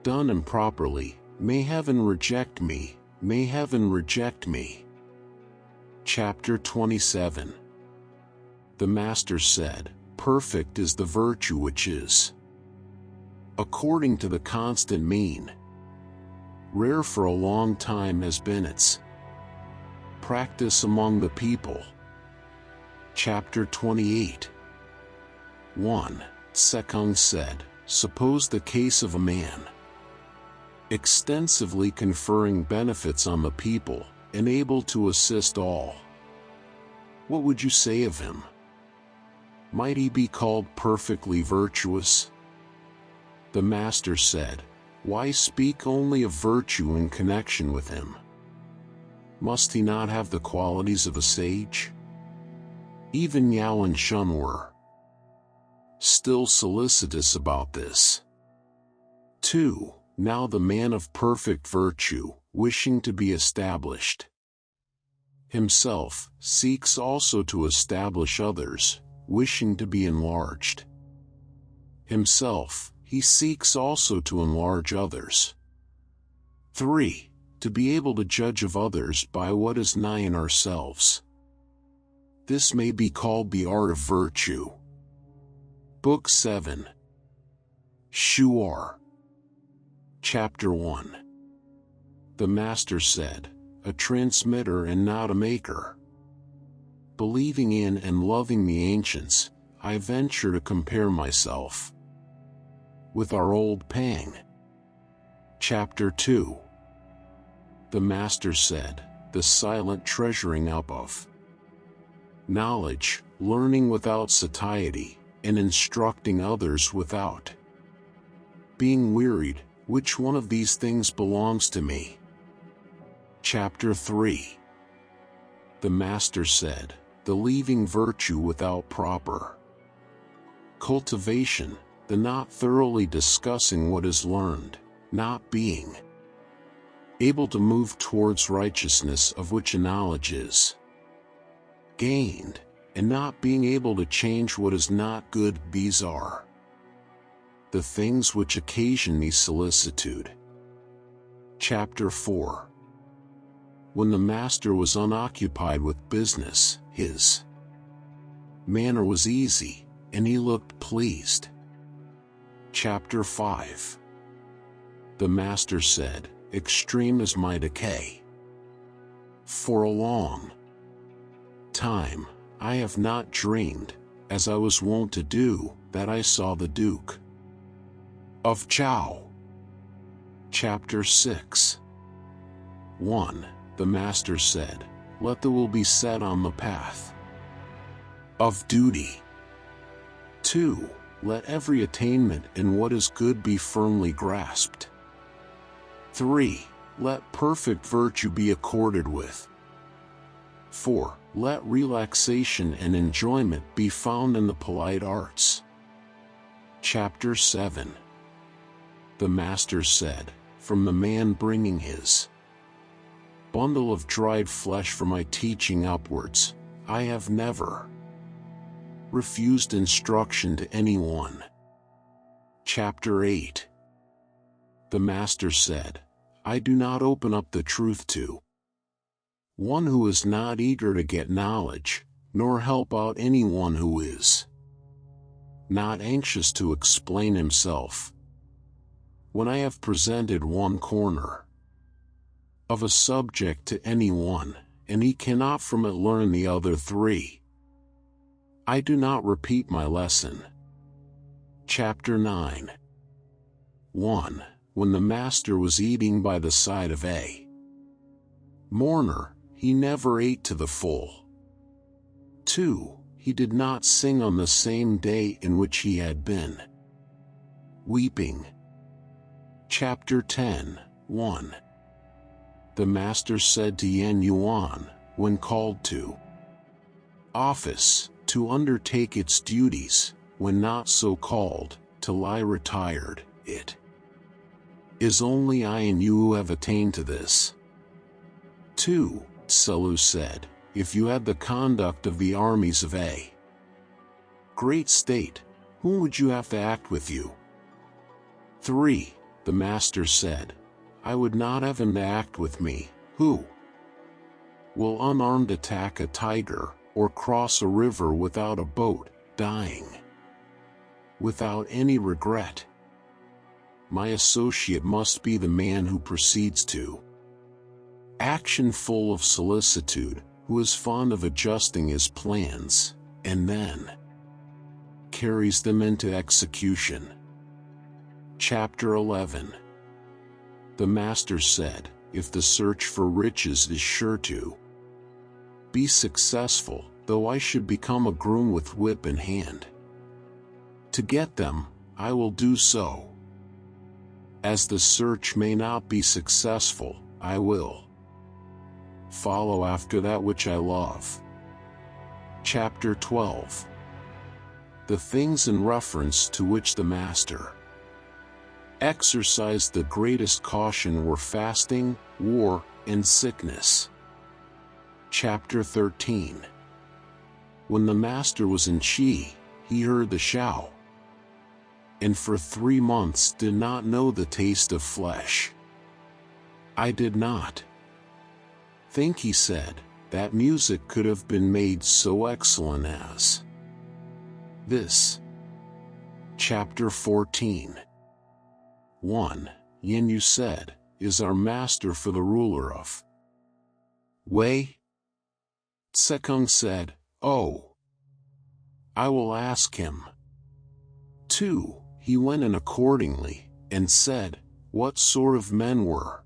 done improperly, may heaven reject me, may heaven reject me." Chapter 27. The Master said, "Perfect is the virtue which is according to the constant mean. Rare for a long time has been its practice among the people." Chapter 28. 1. Sekung said, "Suppose the case of a man extensively conferring benefits on the people, and able to assist all. What would you say of him? Might he be called perfectly virtuous?" The Master said, "Why speak only of virtue in connection with him? Must he not have the qualities of a sage?" Even Yao and Shun were still solicitous about this. 2. Now the man of perfect virtue, wishing to be established himself, seeks also to establish others, wishing to be enlarged himself, he seeks also to enlarge others. 3. To be able to judge of others by what is nigh in ourselves. This may be called the art of virtue. Book 7. Shuar. Chapter 1. The Master said, a transmitter and not a maker. Believing in and loving the ancients, I venture to compare myself with our old Pang. Chapter 2. The Master said, the silent treasuring up of knowledge, learning without satiety, and instructing others without being wearied, which one of these things belongs to me? Chapter 3. The Master said, the leaving virtue without proper cultivation, the not thoroughly discussing what is learned, not being able to move towards righteousness of which a knowledge is gained, and not being able to change what is not good. These are the things which occasion me solicitude. Chapter 4. When the Master was unoccupied with business, his manner was easy, and he looked pleased. Chapter 5. The Master said, extreme is my decay. For a long time, I have not dreamed, as I was wont to do, that I saw the Duke of Chow. Chapter 6. 1. The Master said, let the will be set on the path of duty. 2. Let every attainment in what is good be firmly grasped. 3. Let perfect virtue be accorded with. 4. Let relaxation and enjoyment be found in the polite arts. Chapter 7. The Master said, from the man bringing his bundle of dried flesh for my teaching upwards, I have never refused instruction to anyone. Chapter 8. The Master said, I do not open up the truth to one who is not eager to get knowledge, nor help out anyone who is not anxious to explain himself. When I have presented one corner of a subject to anyone, and he cannot from it learn the other 3, I do not repeat my lesson. Chapter 9. 1. When the Master was eating by the side of a mourner, he never ate to the full. 2. He did not sing on the same day in which he had been weeping. Chapter 10. 1. The Master said to Yen Yuan, when called to office, to undertake its duties, when not so called, to lie retired. It is only I and you who have attained to this. 2. Selu said, if you had the conduct of the armies of a great state, whom would you have to act with you? 3. The Master said, I would not have him to act with me, who will unarmed attack a tiger, or cross a river without a boat, dying without any regret. My associate must be the man who proceeds to action full of solicitude, who is fond of adjusting his plans, and then carries them into execution. Chapter 11. The Master said, if the search for riches is sure to be successful, though I should become a groom with whip in hand to get them, I will do so. As the search may not be successful, I will follow after that which I love. Chapter 12. The things in reference to which the Master exercised the greatest caution were fasting, war, and sickness. Chapter 13. When the Master was in Qi, he heard the Shao, and for 3 months did not know the taste of flesh. I did not think, he said, that music could have been made so excellent as this. Chapter 14. 1. Yin Yu said, is our Master for the ruler of Wei? Sekung said, "Oh, I will ask him." 2. He went in accordingly, and said, "What sort of men were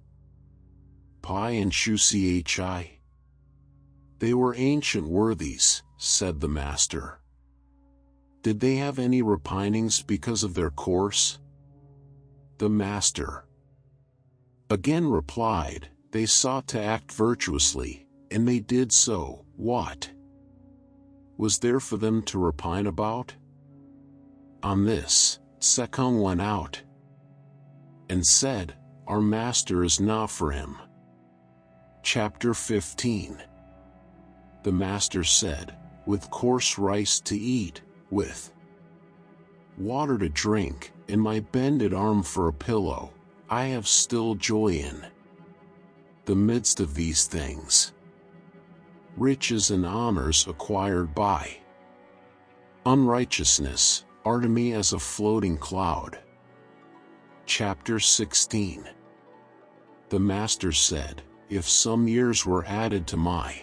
Pai and Shuchi?" "They were ancient worthies," said the master. "Did they have any repinings because of their course?" The master again replied, "They sought to act virtuously, and they did so. What was there for them to repine about?" On this, Sekung went out and said, "Our master is not for him." Chapter 15. The master said, "With coarse rice to eat, with water to drink, and my bended arm for a pillow, I have still joy in the midst of these things. Riches and honors acquired by unrighteousness are to me as a floating cloud." Chapter 16. The master said, "If some years were added to my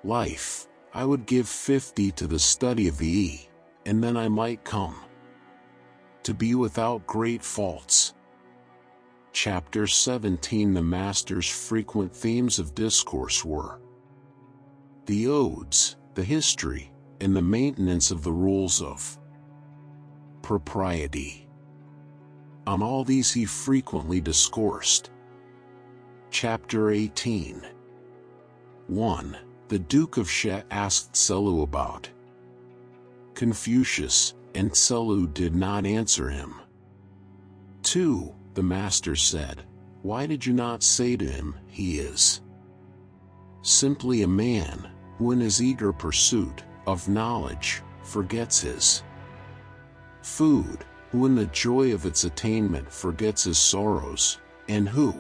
life, I would give 50 to the study of the E, and then I might come to be without great faults." Chapter 17. The master's frequent themes of discourse were the odes, the history, and the maintenance of the rules of propriety. On all these he frequently discoursed. Chapter 18. 1. The Duke of She asked Selu about Confucius, and Selu did not answer him. 2. The master said, "Why did you not say to him, he is simply a man, who in his eager pursuit of knowledge forgets his food, who in the joy of its attainment forgets his sorrows, and who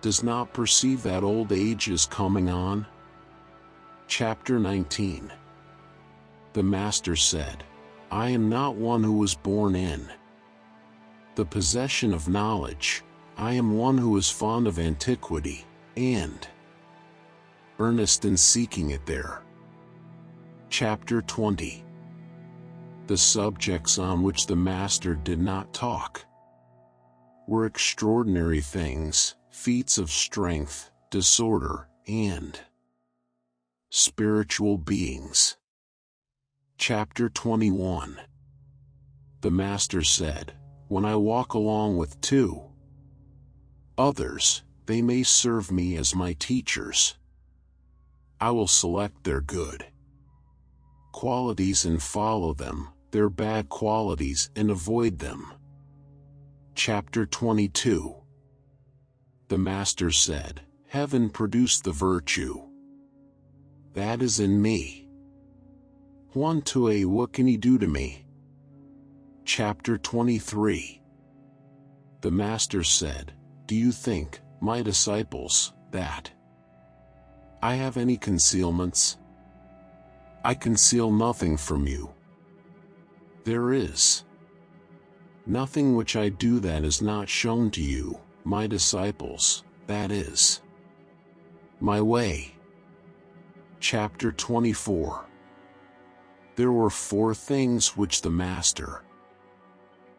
does not perceive that old age is coming on?" Chapter 19. The master said, "I am not one who was born in the possession of knowledge. I am one who is fond of antiquity, and earnest in seeking it there." Chapter 20. The subjects on which the master did not talk were extraordinary things, feats of strength, disorder, and spiritual beings. Chapter 21. The master said, "When I walk along with 2 others, they may serve me as my teachers. I will select their good qualities and follow them, their bad qualities and avoid them." Chapter 22. The master said, "Heaven produced the virtue that is in me. Huan Tue, what can he do to me?" Chapter 23. The master said, "Do you think, my disciples, that I have any concealments? I conceal nothing from you. There is nothing which I do that is not shown to you, my disciples, that is my way." Chapter 24. There were 4 things which the master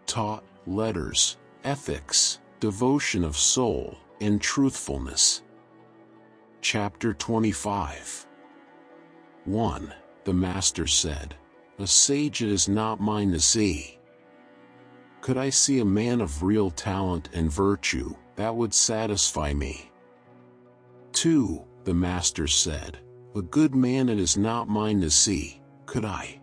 taught: letters, ethics, devotion of soul, and truthfulness. Chapter 25. 1. The master said, "A sage it is not mine to see. Could I see a man of real talent and virtue, that would satisfy me." 2. The master said, "A good man it is not mine to see. Could I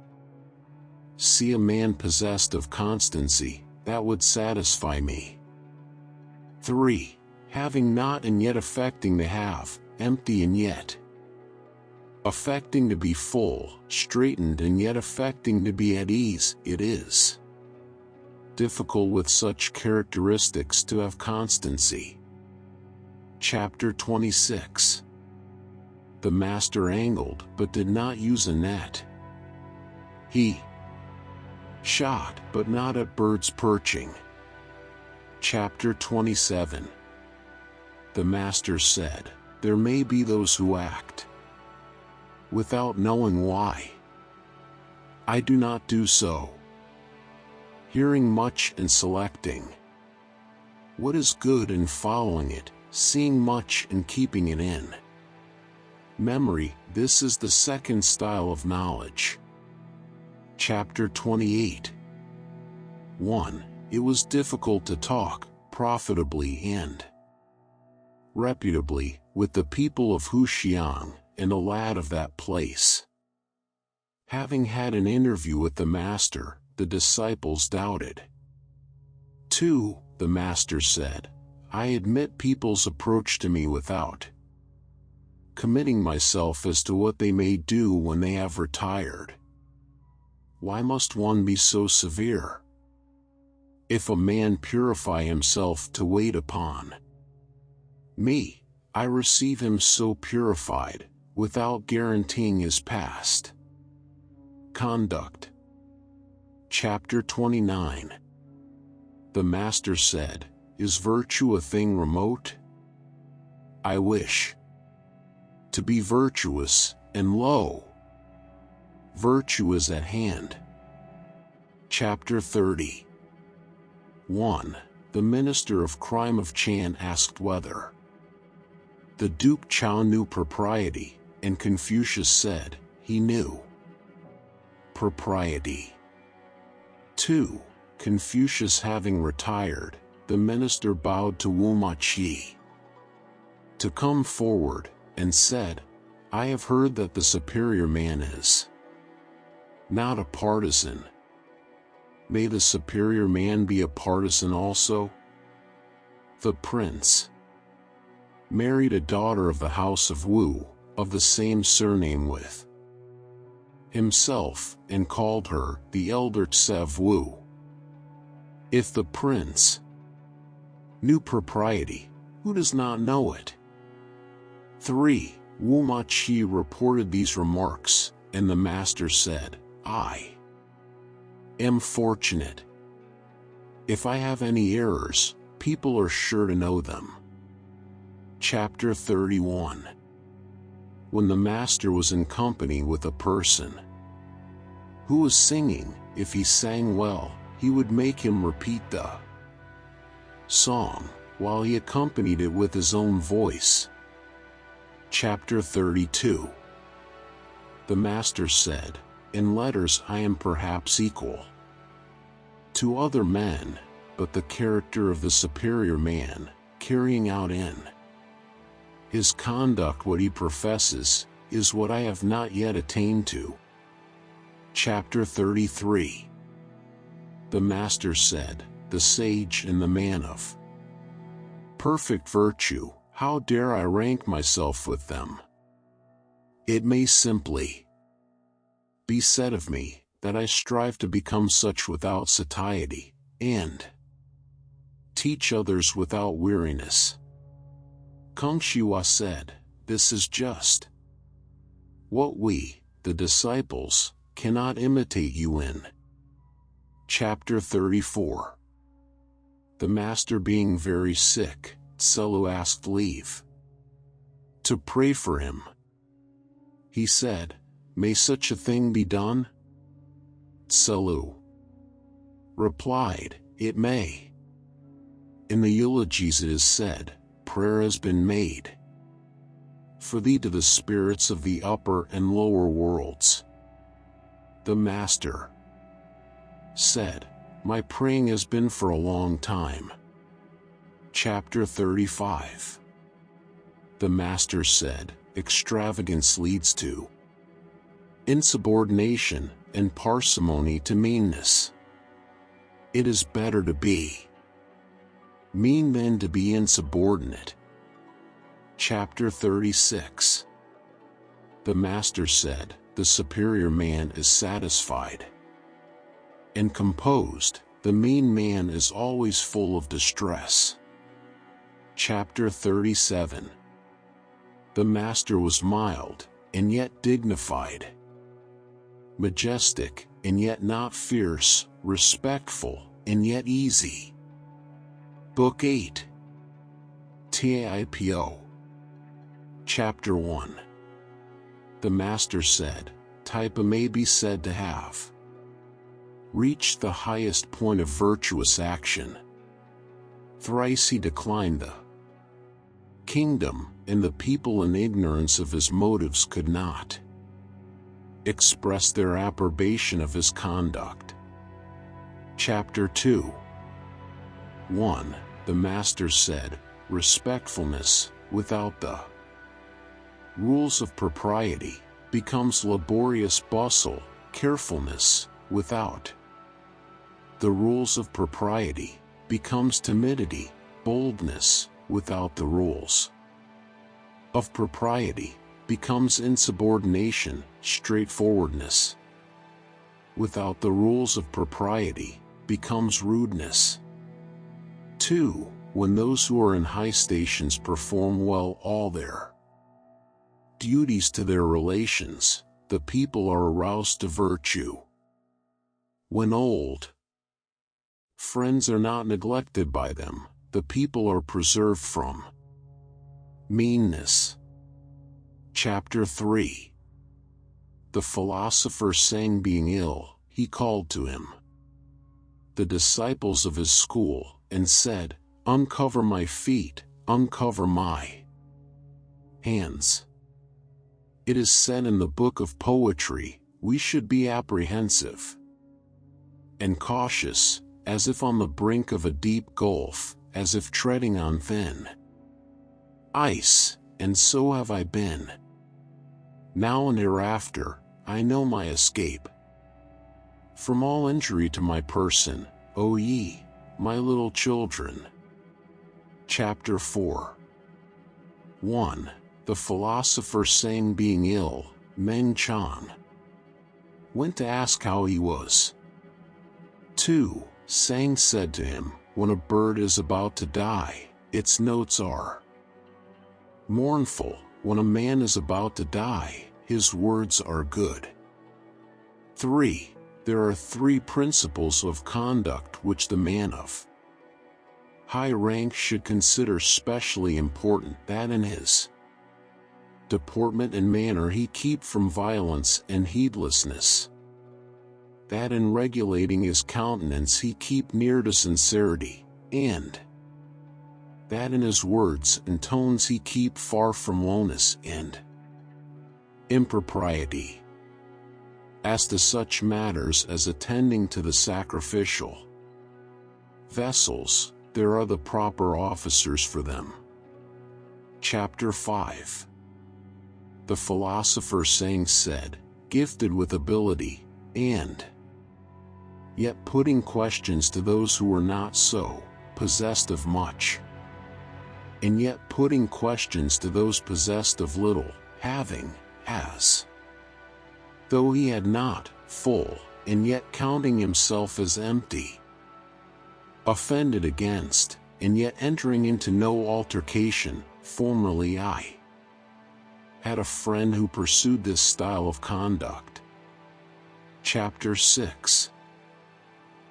see a man possessed of constancy, that would satisfy me." 3. Having not and yet affecting to have, empty and yet affecting to be full, straitened and yet affecting to be at ease, it is difficult with such characteristics to have constancy. Chapter 26. The master angled but did not use a net. He shot but not at birds perching. Chapter 27. The master said, there may be those who act without knowing why. I do not do so. Hearing much and selecting what is good and following it, seeing much and keeping it in. Memory, this is the second style of knowledge. Chapter 28. 1. It was difficult to talk profitably and reputably with the people of Huxiang and a lad of that place. Having had an interview with the master, the disciples doubted. 2. The master said, I admit people's approach to me without committing myself as to what they may do when they have retired. Why must one be so severe? If a man purify himself to wait upon me, I receive him so purified, without guaranteeing his past conduct. Chapter 29. The master said, Is virtue a thing remote? I wish to be virtuous, and lo, virtue is at hand. Chapter 30. 1. The minister of crime of Chan asked whether the Duke Chao knew propriety, and Confucius said, he knew propriety. 2. Confucius having retired, the minister bowed to Wu Ma Chi to come forward, and said, I have heard that the superior man is not a partisan. May the superior man be a partisan also? The prince married a daughter of the house of Wu, of the same surname with himself, and called her the elder Tsev Wu. If the prince knew propriety, who does not know it? 3. Wu Ma Chi reported these remarks, and the master said, I am fortunate. If I have any errors, people are sure to know them. Chapter 31. When the master was in company with a person who was singing, if he sang well, he would make him repeat the song, while he accompanied it with his own voice. Chapter 32. The master said, In letters I am perhaps equal to other men, but the character of the superior man, carrying out in his conduct what he professes, is what I have not yet attained to. Chapter 33. The master said, The sage and the man of perfect virtue, how dare I rank myself with them? It may simply be said of me, that I strive to become such without satiety, and teach others without weariness. Kung Shiwa said, This is just what we, the disciples, cannot imitate you in. Chapter 34. The master being very sick, Tselu asked leave to pray for him. He said, May such a thing be done? Tselu replied, It may. In the eulogies it is said, Prayer has been made for thee to the spirits of the upper and lower worlds. The master said, My praying has been for a long time. Chapter 35. The master said, Extravagance leads to insubordination, and parsimony to meanness. It is better to be mean than to be insubordinate. Chapter 36. The master said, The superior man is satisfied and composed, the mean man is always full of distress. Chapter 37. The master was mild, and yet dignified, majestic, and yet not fierce, respectful, and yet easy. Book 8. TAIPO. Chapter 1. The Master said, Type A may be said to have reached the highest point of virtuous action. Thrice he declined the kingdom, and the people in ignorance of his motives could not express their approbation of his conduct. Chapter 2. 1. The Master said, Respectfulness, without the rules of propriety, becomes laborious bustle. Carefulness, without the rules of propriety, becomes timidity. Boldness, without the rules of propriety, becomes insubordination. Straightforwardness, without the rules of propriety, becomes rudeness. 2. When those who are in high stations perform well all their duties to their relations, the people are aroused to virtue. When old friends are not neglected by them, the people are preserved from meanness. Chapter 3. The philosopher sang being ill, he called to him the disciples of his school, and said, Uncover my feet, uncover my hands. It is said in the book of poetry, we should be apprehensive and cautious, as if on the brink of a deep gulf, as if treading on thin ice, and so have I been. Now and hereafter, I know my escape from all injury to my person, O ye, my little children. Chapter 4. 1. The philosopher sang being ill, Meng Chan went to ask how he was. 2. Sang said to him, When a bird is about to die, its notes are mournful. When a man is about to die, his words are good. 3. There are 3 principles of conduct which the man of high rank should consider specially important, that in his deportment and manner he keep from violence and heedlessness, that in regulating his countenance he keep near to sincerity, and that in his words and tones he keep far from lowness and impropriety. As to such matters as attending to the sacrificial vessels, there are the proper officers for them. Chapter 5. The philosopher saying said, Gifted with ability, and yet putting questions to those who were not so, possessed of much, and yet putting questions to those possessed of little, having, as though he had not, full, and yet counting himself as empty, offended against, and yet entering into no altercation. Formerly I had a friend who pursued this style of conduct. Chapter 6.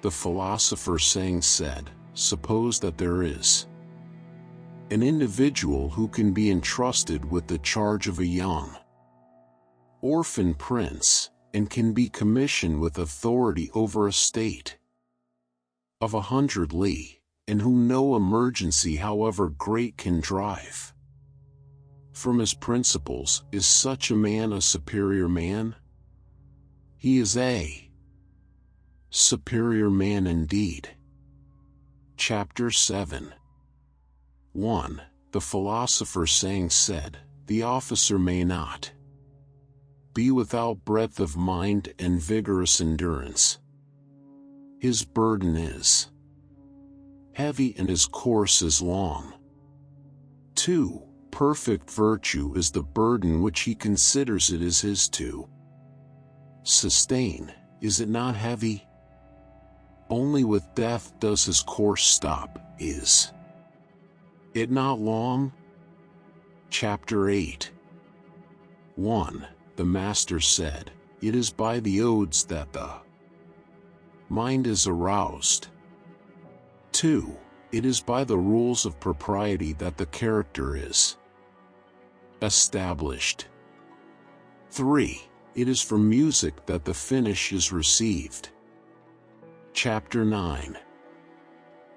The philosopher saying said, Suppose that there is an individual who can be entrusted with the charge of a young orphan prince, and can be commissioned with authority over a state of 100 li, and whom no emergency however great can drive from his principles. Is such a man a superior man? He is a superior man indeed. Chapter 7. 1. The philosopher saying said, The officer may not be without breadth of mind and vigorous endurance. His burden is heavy and his course is long. 2. Perfect virtue is the burden which he considers it is his to sustain. Is it not heavy? Only with death does his course stop. Is it not long? Chapter 8. 1. The Master said, It is by the odes that the mind is aroused. 2. It is by the rules of propriety that the character is established. 3. It is from music that the finish is received. Chapter 9.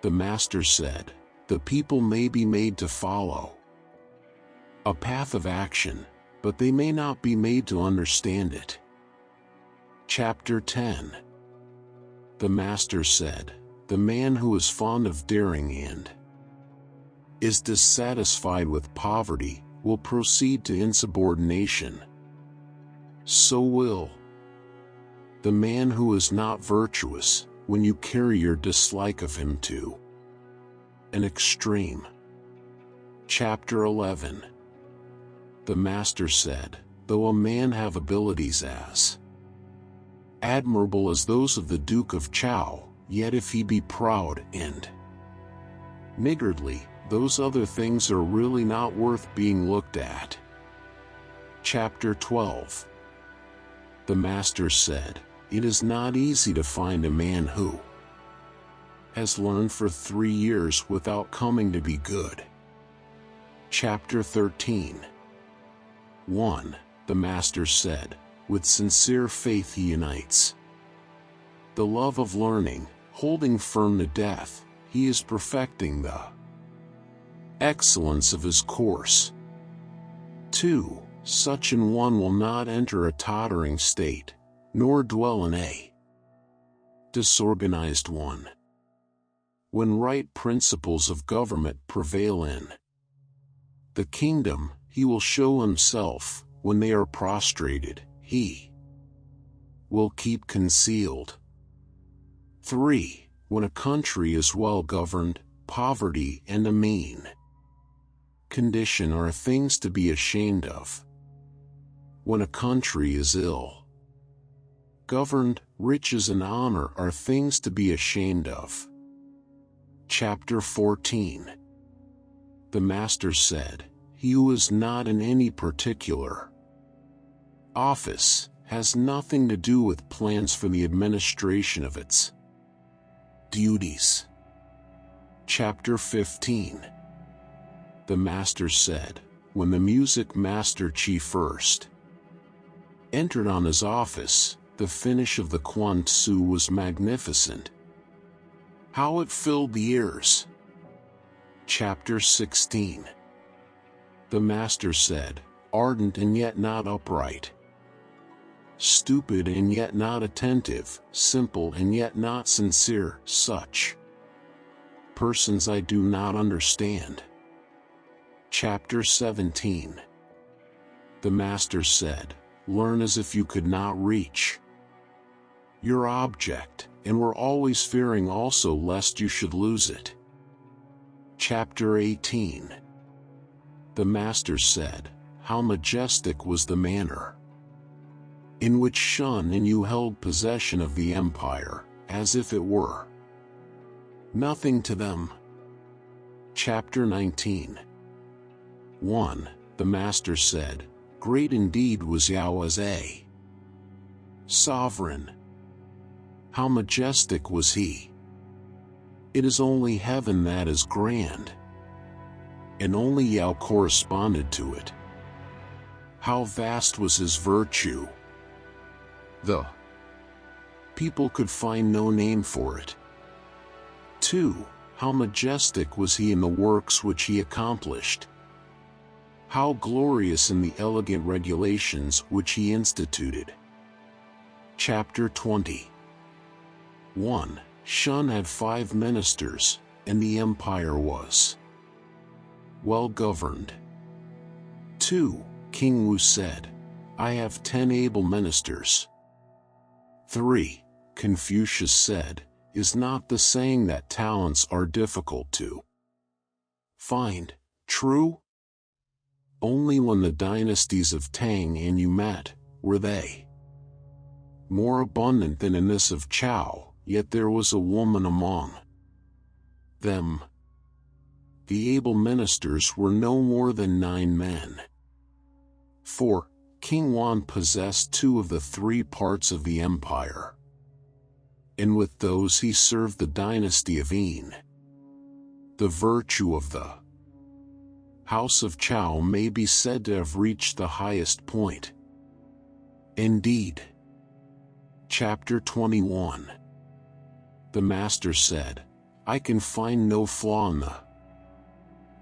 The Master said, the people may be made to follow a path of action, but they may not be made to understand it. Chapter 10. The Master said, the man who is fond of daring and is dissatisfied with poverty will proceed to insubordination. So will the man who is not virtuous when you carry your dislike of him to an extreme. Chapter 11. The Master said, though a man have abilities as admirable as those of the Duke of Chow, yet if he be proud and niggardly, those other things are really not worth being looked at. Chapter 12. The Master said, it is not easy to find a man who has learned for 3 years without coming to be good. Chapter 13. 1. The Master said, with sincere faith he unites the love of learning, holding firm to death, he is perfecting the excellence of his course. 2. Such an one will not enter a tottering state, nor dwell in a disorganized one. When right principles of government prevail in the kingdom, he will show himself. When they are prostrated, he will keep concealed. 3. When a country is well governed, poverty and a mean condition are things to be ashamed of. When a country is ill governed, riches and honor are things to be ashamed of. Chapter 14. The Master said, he who is not in any particular office has nothing to do with plans for the administration of its duties. Chapter 15. The Master said, when the music master chief first entered on his office, the finish of the Quan Tzu was magnificent. How it filled the ears. Chapter 16. The Master said, ardent and yet not upright, stupid and yet not attentive, simple and yet not sincere, such persons I do not understand. Chapter 17. The Master said, learn as if you could not reach your object, and were always fearing also lest you should lose it. Chapter 18. The Master said, how majestic was the manner in which Shun and you held possession of the empire, as if it were nothing to them. Chapter 19. 1. The Master said, great indeed was Yao as a sovereign. How majestic was he! It is only heaven that is grand, and only Yao corresponded to it. How vast was his virtue! The people could find no name for it. 2. How majestic was he in the works which he accomplished! How glorious in the elegant regulations which he instituted! Chapter 20. 1. Shun had 5 ministers, and the empire was well governed. 2. King Wu said, I have 10 able ministers. 3. Confucius said, is not the saying that talents are difficult to find true? Only when the dynasties of Tang and Yu met, were they more abundant than in this of Chow, yet there was a woman among them. The able ministers were no more than 9 men. 4. King Wan possessed 2 of the 3 parts of the empire, and with those he served the dynasty of Yin. The virtue of the House of Chow may be said to have reached the highest point. Indeed. Chapter 21. The Master said, I can find no flaw in the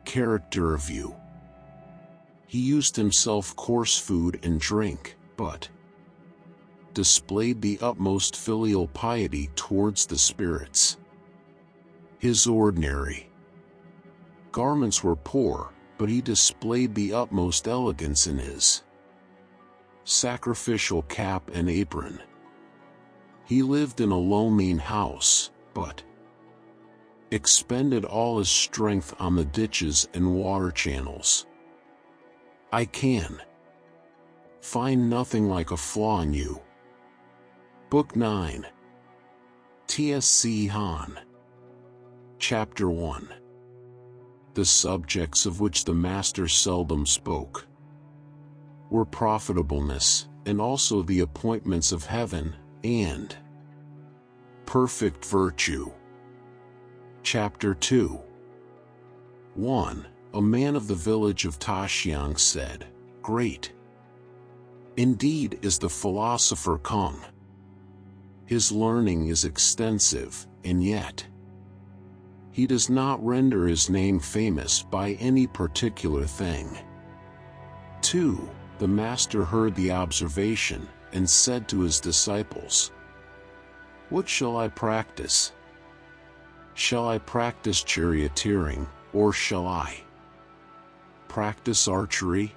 character of you. He used himself coarse food and drink, but displayed the utmost filial piety towards the spirits. His ordinary garments were poor, but he displayed the utmost elegance in his sacrificial cap and apron. He lived in a low mean house, but expended all his strength on the ditches and water channels. I can find nothing like a flaw in you. Book 9. Tsc Han. Chapter 1. The subjects of which the Master seldom spoke were profitableness, and also the appointments of heaven, and perfect virtue. Chapter 2. 1. A man of the village of Taxiang said, Great indeed is the philosopher Kong. His learning is extensive, and yet he does not render his name famous by any particular thing. 2. The Master heard the observation, and said to his disciples, What shall I practice? Shall I practice charioteering, or shall I practice archery?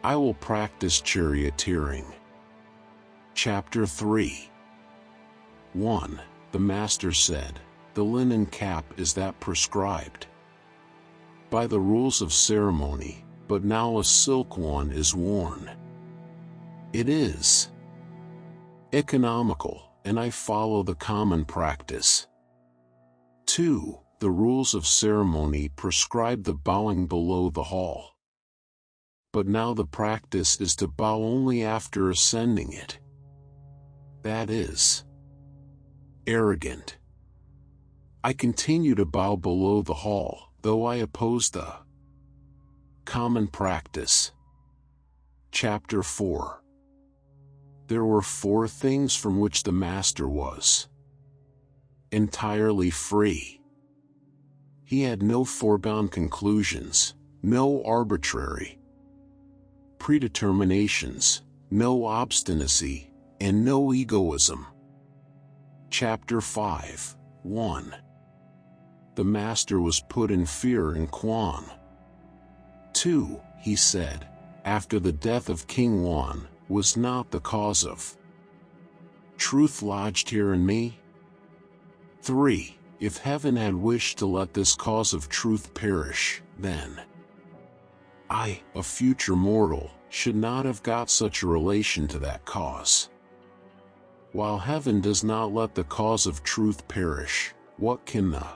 I will practice charioteering. Chapter 3. 1. The Master said, The linen cap is that prescribed by the rules of ceremony, but now a silk one is worn. It is economical, and I follow the common practice. 2. The rules of ceremony prescribe the bowing below the hall, but now the practice is to bow only after ascending it. That is arrogant. I continue to bow below the hall, though I oppose the common practice. Chapter 4. There were 4 things from which the Master was entirely free. He had no foregone conclusions, no arbitrary predeterminations, no obstinacy, and no egoism. Chapter 5. 1. The Master was put in fear in Quan. 2. He said, after the death of King Wan, was not the cause of truth lodged here in me? 3. If heaven had wished to let this cause of truth perish, then I, a future mortal, should not have got such a relation to that cause. While heaven does not let the cause of truth perish, what can the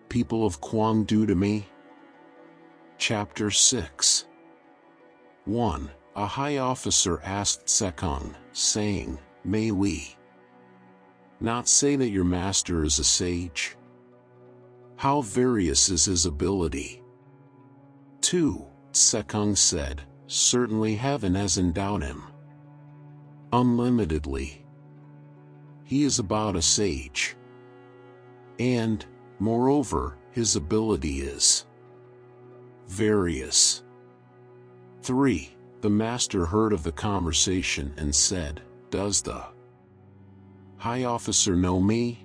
people of Kwang do to me? Chapter 6. 1. A high officer asked Sekong, saying, May we not say that your master is a sage? How various is his ability? 2. Sekong said, Certainly heaven has endowed him unlimitedly. He is about a sage. And, moreover, his ability is various. 3. The Master heard of the conversation and said, Does the high officer know me?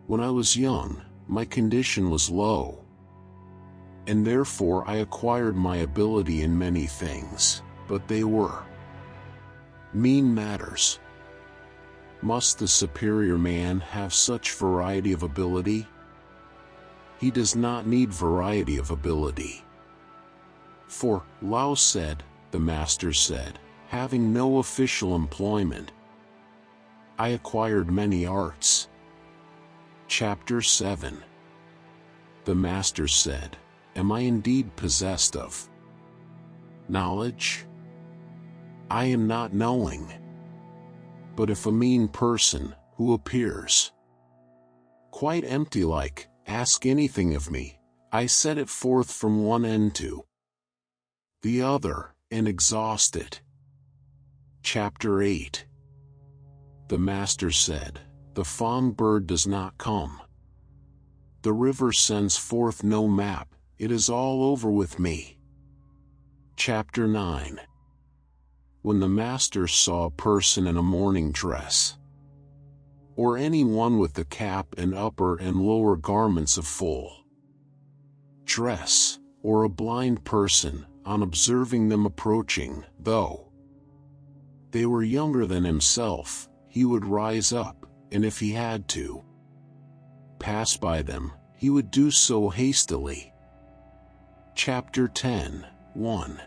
When I was young, my condition was low, and therefore I acquired my ability in many things, but they were mean matters. Must the superior man have such variety of ability? He does not need variety of ability. For, Lao said, the Master said, having no official employment, I acquired many arts. Chapter 7. The Master said, Am I indeed possessed of knowledge? I am not knowing. But if a mean person, who appears quite empty-like, ask anything of me, I set it forth from one end to the other, and exhaust it. Chapter 8. The Master said, the fond bird does not come. The river sends forth no map, it is all over with me. Chapter 9. When the Master saw a person in a mourning dress, or any one with the cap and upper and lower garments of full dress, or a blind person, on observing them approaching, though they were younger than himself, he would rise up, and if he had to pass by them, he would do so hastily. Chapter 10. 1.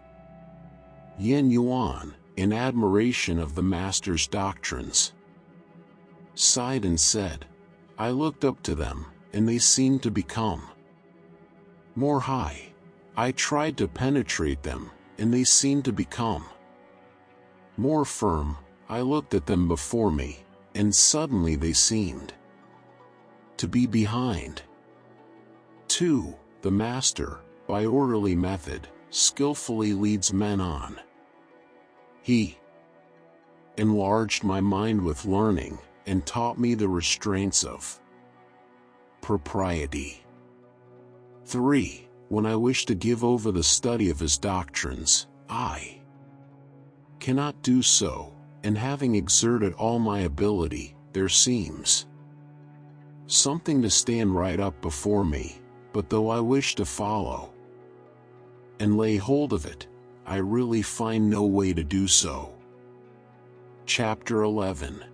Yen Yuan, in admiration of the Master's doctrines, sighed and said, I looked up to them, and they seemed to become more high. I tried to penetrate them, and they seemed to become more firm. I looked at them before me, and suddenly they seemed to be behind. 2. The Master, by orderly method, skillfully leads men on. He enlarged my mind with learning, and taught me the restraints of propriety. 3. When I wish to give over the study of his doctrines, I cannot do so, and having exerted all my ability, there seems something to stand right up before me, but though I wish to follow and lay hold of it, I really find no way to do so. Chapter 11.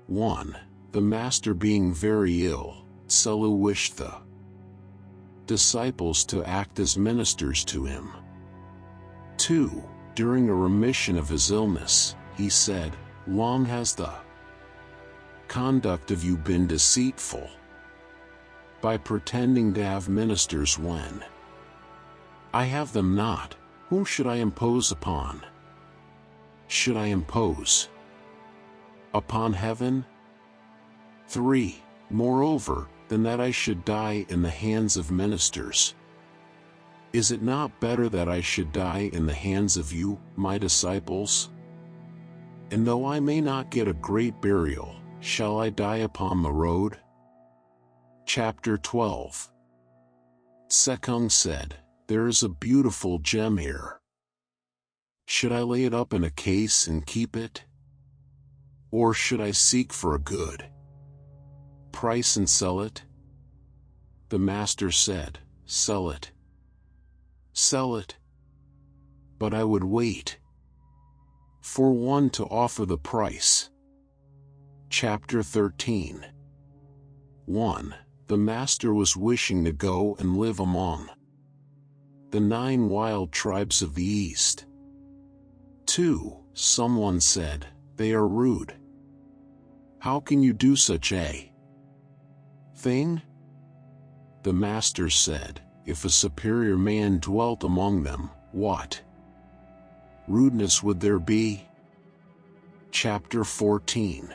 1. The Master being very ill, Selu wished the disciples to act as ministers to him. 2. During a remission of his illness, he said, long has the conduct of you been deceitful, by pretending to have ministers when I have them not. Whom should I impose upon? Should I impose upon heaven? 3. Moreover, than that I should die in the hands of ministers. Is it not better that I should die in the hands of you, my disciples? And though I may not get a great burial, shall I die upon the road? Chapter 12. Sekung said, there is a beautiful gem here. Should I lay it up in a case and keep it? Or should I seek for a good price and sell it? The Master said, sell it. Sell it. But I would wait for one to offer the price. Chapter 13. 1. The Master was wishing to go and live among the 9 wild tribes of the East. 2. Someone said, they are rude. How can you do such a thing? The Master said, if a superior man dwelt among them, what rudeness would there be? Chapter 14.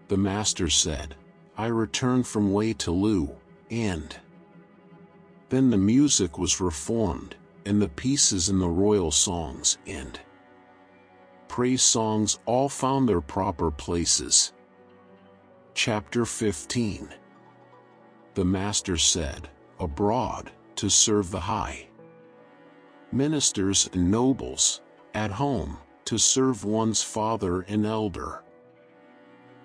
The Master said, I returned from Wei to Lu, and then the music was reformed, and the pieces in the royal songs and praise songs all found their proper places. Chapter 15. The Master said, abroad, to serve the high ministers and nobles, at home, to serve one's father and elder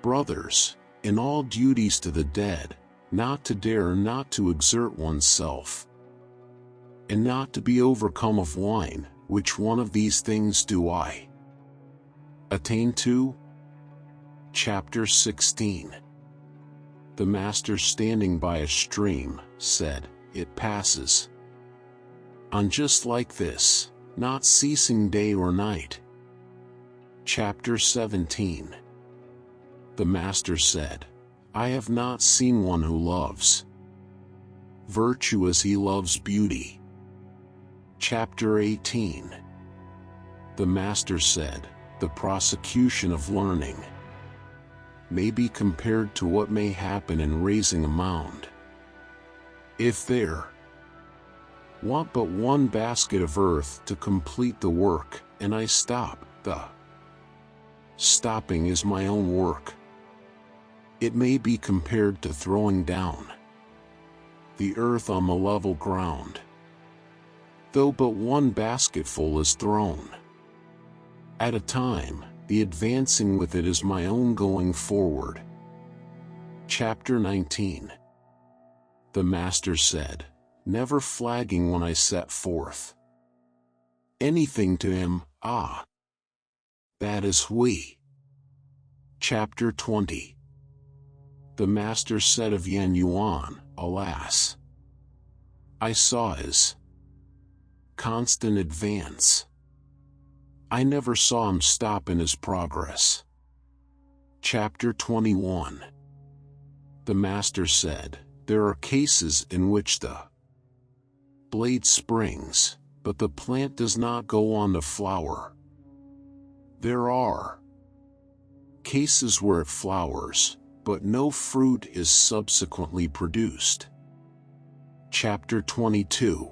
brothers, in all duties to the dead, not to dare not to exert oneself, and not to be overcome of wine. Which one of these things do I attain to? Chapter 16. The Master, standing by a stream, said, it passes on just like this, not ceasing day or night. Chapter 17. The Master said, I have not seen one who loves virtue as he loves beauty. Chapter 18. The Master said, the prosecution of learning may be compared to what may happen in raising a mound. If there want but one basket of earth to complete the work, and I stop, the stopping is my own work. It may be compared to throwing down the earth on the level ground. Though but one basketful is thrown at a time, the advancing with it is my own going forward. Chapter 19. The Master said, never flagging when I set forth anything to him, that is we. Chapter 20. The Master said of Yan Yuan, alas, I saw his constant advance. I never saw him stop in his progress. Chapter 21. The Master said, there are cases in which the blade springs, but the plant does not go on to flower. There are cases where it flowers, but no fruit is subsequently produced. Chapter 22.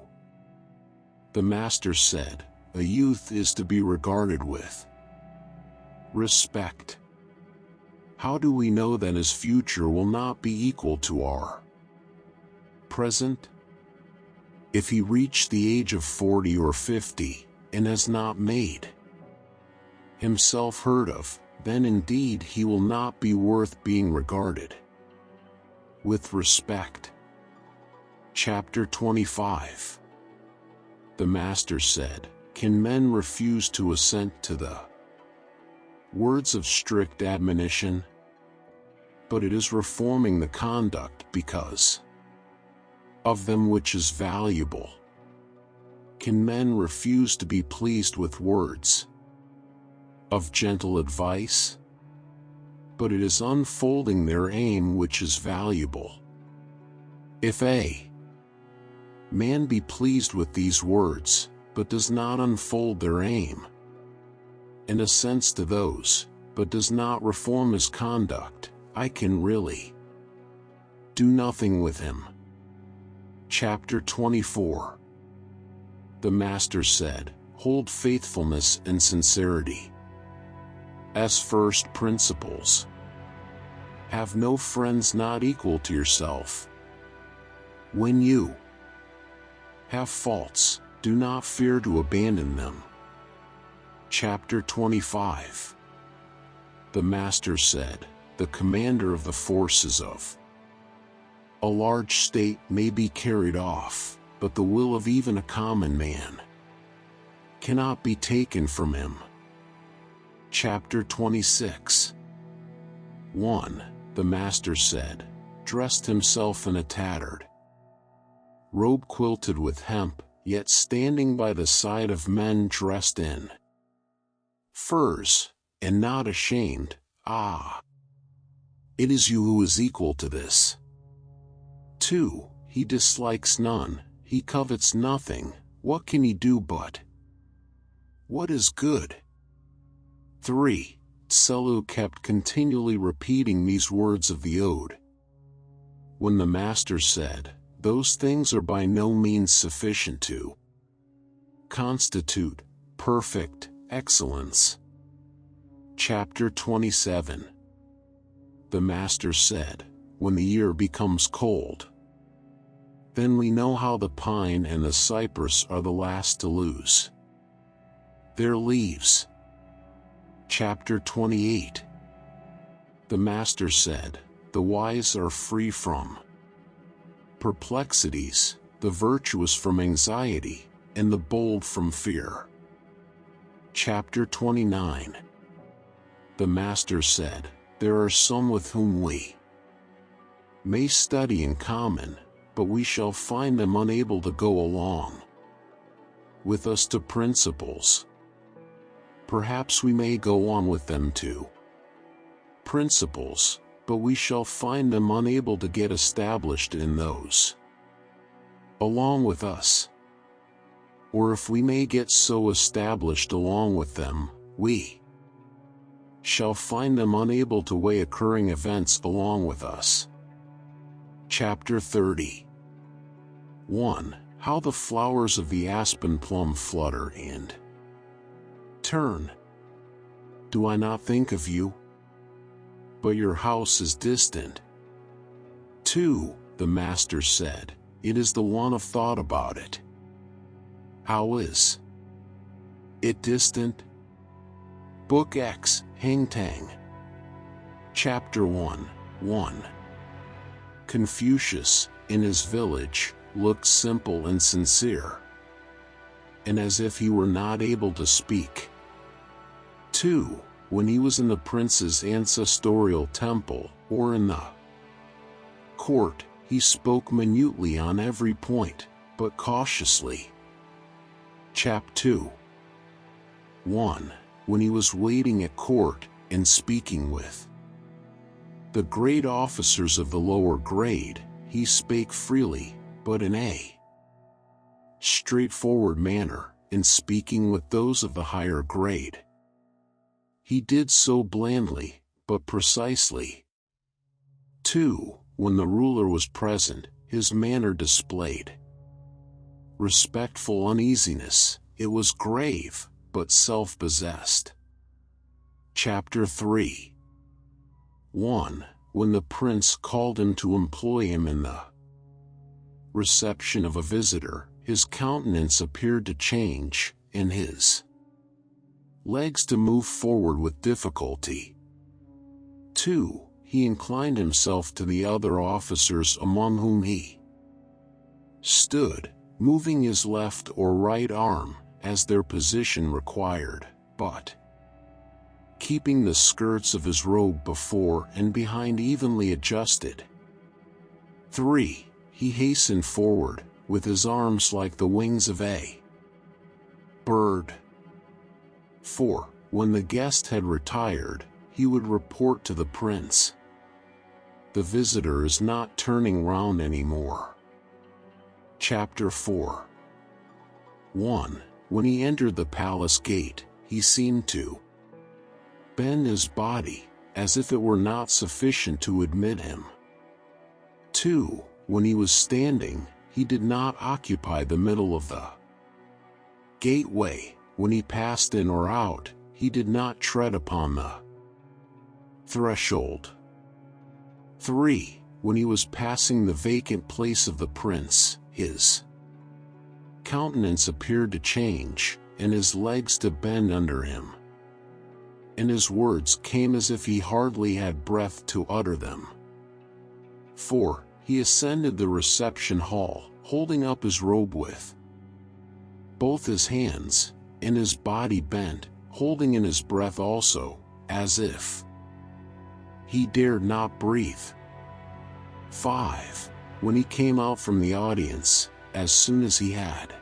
The Master said, a youth is to be regarded with respect. How do we know that his future will not be equal to our present? If he reached the age of 40 or 50, and has not made himself heard of, then indeed he will not be worth being regarded with respect. Chapter 25. The Master said, can men refuse to assent to the words of strict admonition? But it is reforming the conduct because of them which is valuable. Can men refuse to be pleased with words of gentle advice? But it is unfolding their aim which is valuable. If a man be pleased with these words, but does not unfold their aim, and assents to those, but does not reform his conduct, I can really do nothing with him. Chapter 24. The Master said, hold faithfulness and sincerity as first principles. Have no friends not equal to yourself. When you have faults, do not fear to abandon them. Chapter 25. The Master said, the commander of the forces of a large state may be carried off, but the will of even a common man cannot be taken from him. Chapter 26. 1. The Master said, dressed himself in a tattered robe quilted with hemp, yet standing by the side of men dressed in furs, and not ashamed, it is you who is equal to this. 2. He dislikes none, he covets nothing, what can he do but what is good? 3. Tselu kept continually repeating these words of the ode. When the Master said, those things are by no means sufficient to constitute perfect excellence. Chapter 27. The Master said, when the year becomes cold, then we know how the pine and the cypress are the last to lose their leaves. Chapter 28. The Master said, the wise are free from perplexities, the virtuous from anxiety, and the bold from fear. Chapter 29. The Master said, there are some with whom we may study in common, but we shall find them unable to go along with us to principles. Perhaps we may go on with them to principles, but we shall find them unable to get established in those along with us. Or if we may get so established along with them, we shall find them unable to weigh occurring events along with us. Chapter 30. 1. How the flowers of the aspen plum flutter and turn. Do I not think of you? But your house is distant. 2. The master said, it is the want of thought about it. How is it distant? Book X, Hang Tang. Chapter 1, 1. Confucius, in his village, looked simple and sincere, and as if he were not able to speak. 2. When he was in the prince's ancestorial temple, or in the court, he spoke minutely on every point, but cautiously. Chap 2. 1. When he was waiting at court, and speaking with the great officers of the lower grade, he spake freely, but in a straightforward manner, in speaking with those of the higher grade. He did so blandly, but precisely. 2. When the ruler was present, his manner displayed respectful uneasiness. It was grave, but self-possessed. Chapter 3. 1. When the prince called him to employ him in the reception of a visitor, his countenance appeared to change, and his legs to move forward with difficulty. 2. He inclined himself to the other officers among whom he stood, moving his left or right arm, as their position required, but keeping the skirts of his robe before and behind evenly adjusted. 3. He hastened forward, with his arms like the wings of a bird. 4. When the guest had retired, he would report to the prince, the visitor is not turning round anymore. Chapter 4. 1. When he entered the palace gate, he seemed to bend his body, as if it were not sufficient to admit him. 2. When he was standing, he did not occupy the middle of the gateway. When he passed in or out, he did not tread upon the threshold. 3. When he was passing the vacant place of the prince, his countenance appeared to change, and his legs to bend under him, and his words came as if he hardly had breath to utter them. 4. He ascended the reception hall, holding up his robe with both his hands, and his body bent, holding in his breath also, as if he dared not breathe. 5. When he came out from the audience, as soon as he had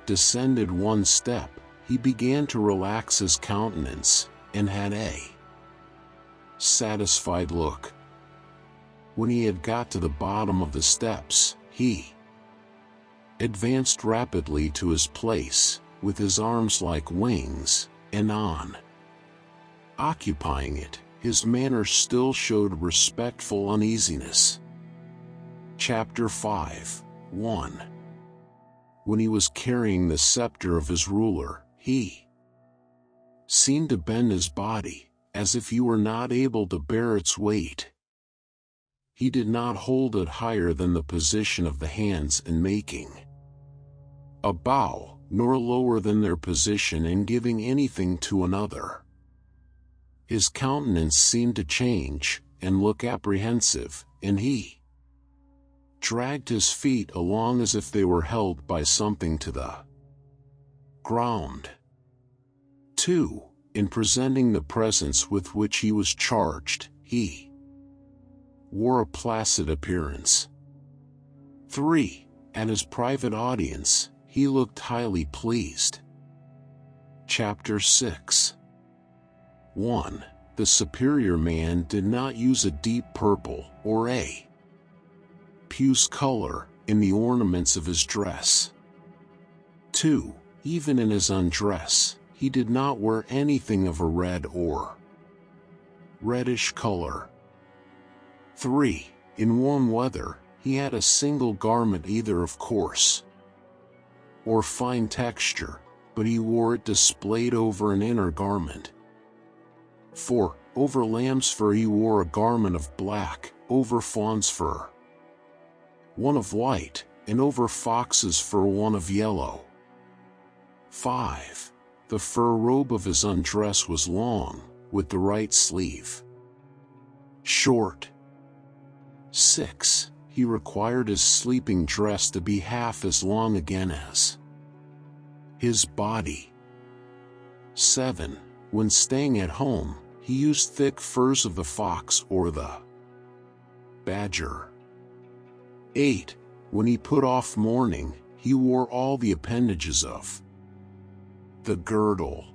descended one step, he began to relax his countenance, and had a satisfied look. When he had got to the bottom of the steps, he advanced rapidly to his place, with his arms like wings, and on occupying it, his manner still showed respectful uneasiness. Chapter 5. 1. When he was carrying the scepter of his ruler, he seemed to bend his body, as if he were not able to bear its weight. He did not hold it higher than the position of the hands in making a bow, nor lower than their position in giving anything to another. His countenance seemed to change, and look apprehensive, and he dragged his feet along as if they were held by something to the ground. 2. In presenting the presents with which he was charged, he wore a placid appearance. 3. At his private audience, he looked highly pleased. Chapter 6. 1. The superior man did not use a deep purple, or a puce color, in the ornaments of his dress. 2. Even in his undress, he did not wear anything of a red or reddish color. 3. In warm weather, he had a single garment either of coarse or fine texture, but he wore it displayed over an inner garment. 4. Over lamb's fur he wore a garment of black, over fawn's fur one of white, and over fox's fur one of yellow. 5. The fur robe of his undress was long, with the right sleeve short. 6. He required his sleeping dress to be half as long again as his body. 7. When staying at home, he used thick furs of the fox or the badger. 8. When he put off mourning, he wore all the appendages of the girdle.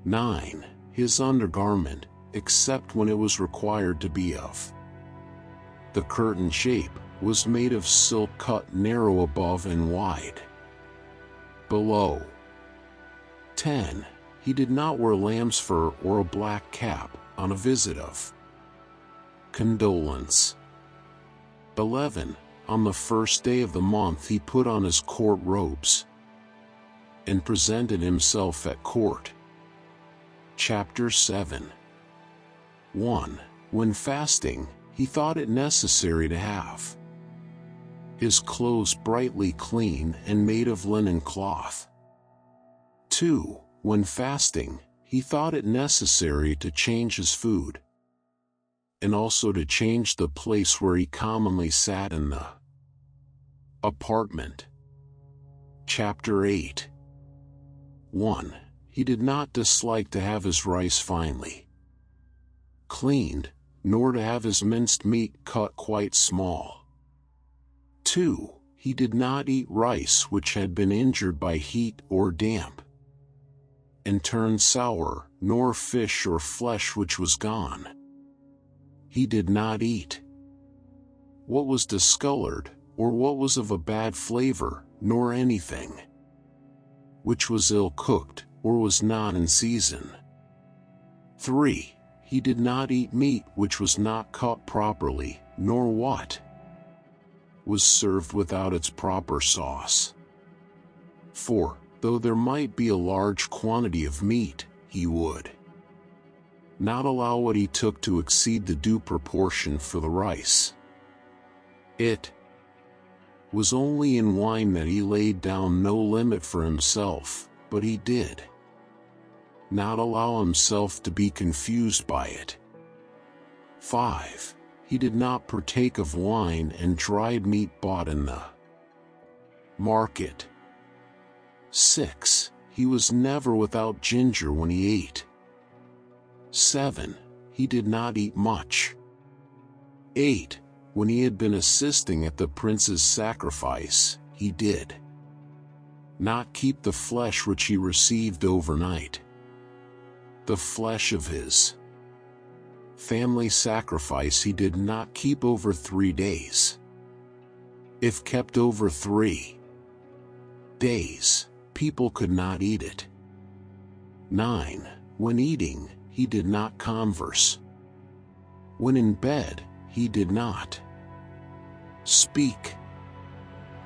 9. His undergarment, except when it was required to be of the curtain shape, was made of silk cut narrow above and wide below. 10. He did not wear lamb's fur or a black cap on a visit of condolence. 11. On the first day of the month he put on his court robes and presented himself at court. Chapter 7. 1. When fasting, he thought it necessary to have his clothes brightly clean and made of linen cloth. 2. When fasting, he thought it necessary to change his food, and also to change the place where he commonly sat in the apartment. Chapter 8. 1. He did not dislike to have his rice finely cleaned, nor to have his minced meat cut quite small. 2. He did not eat rice which had been injured by heat or damp and turned sour, nor fish or flesh which was gone. He did not eat what was discolored, or what was of a bad flavor, nor anything which was ill cooked, or was not in season. 3. He did not eat meat which was not cut properly, nor what was served without its proper sauce. 4. Though there might be a large quantity of meat, he would not allow what he took to exceed the due proportion for the rice. It was only in wine that he laid down no limit for himself, but he did not allow himself to be confused by it. 5. He did not partake of wine and dried meat bought in the market. 6. He was never without ginger when he ate. 7. He did not eat much. 8. When he had been assisting at the prince's sacrifice, he did not keep the flesh which he received overnight. The flesh of his family sacrifice he did not keep over 3 days. If kept over 3 days, people could not eat it. 9. When eating, he did not converse. When in bed, he did not speak.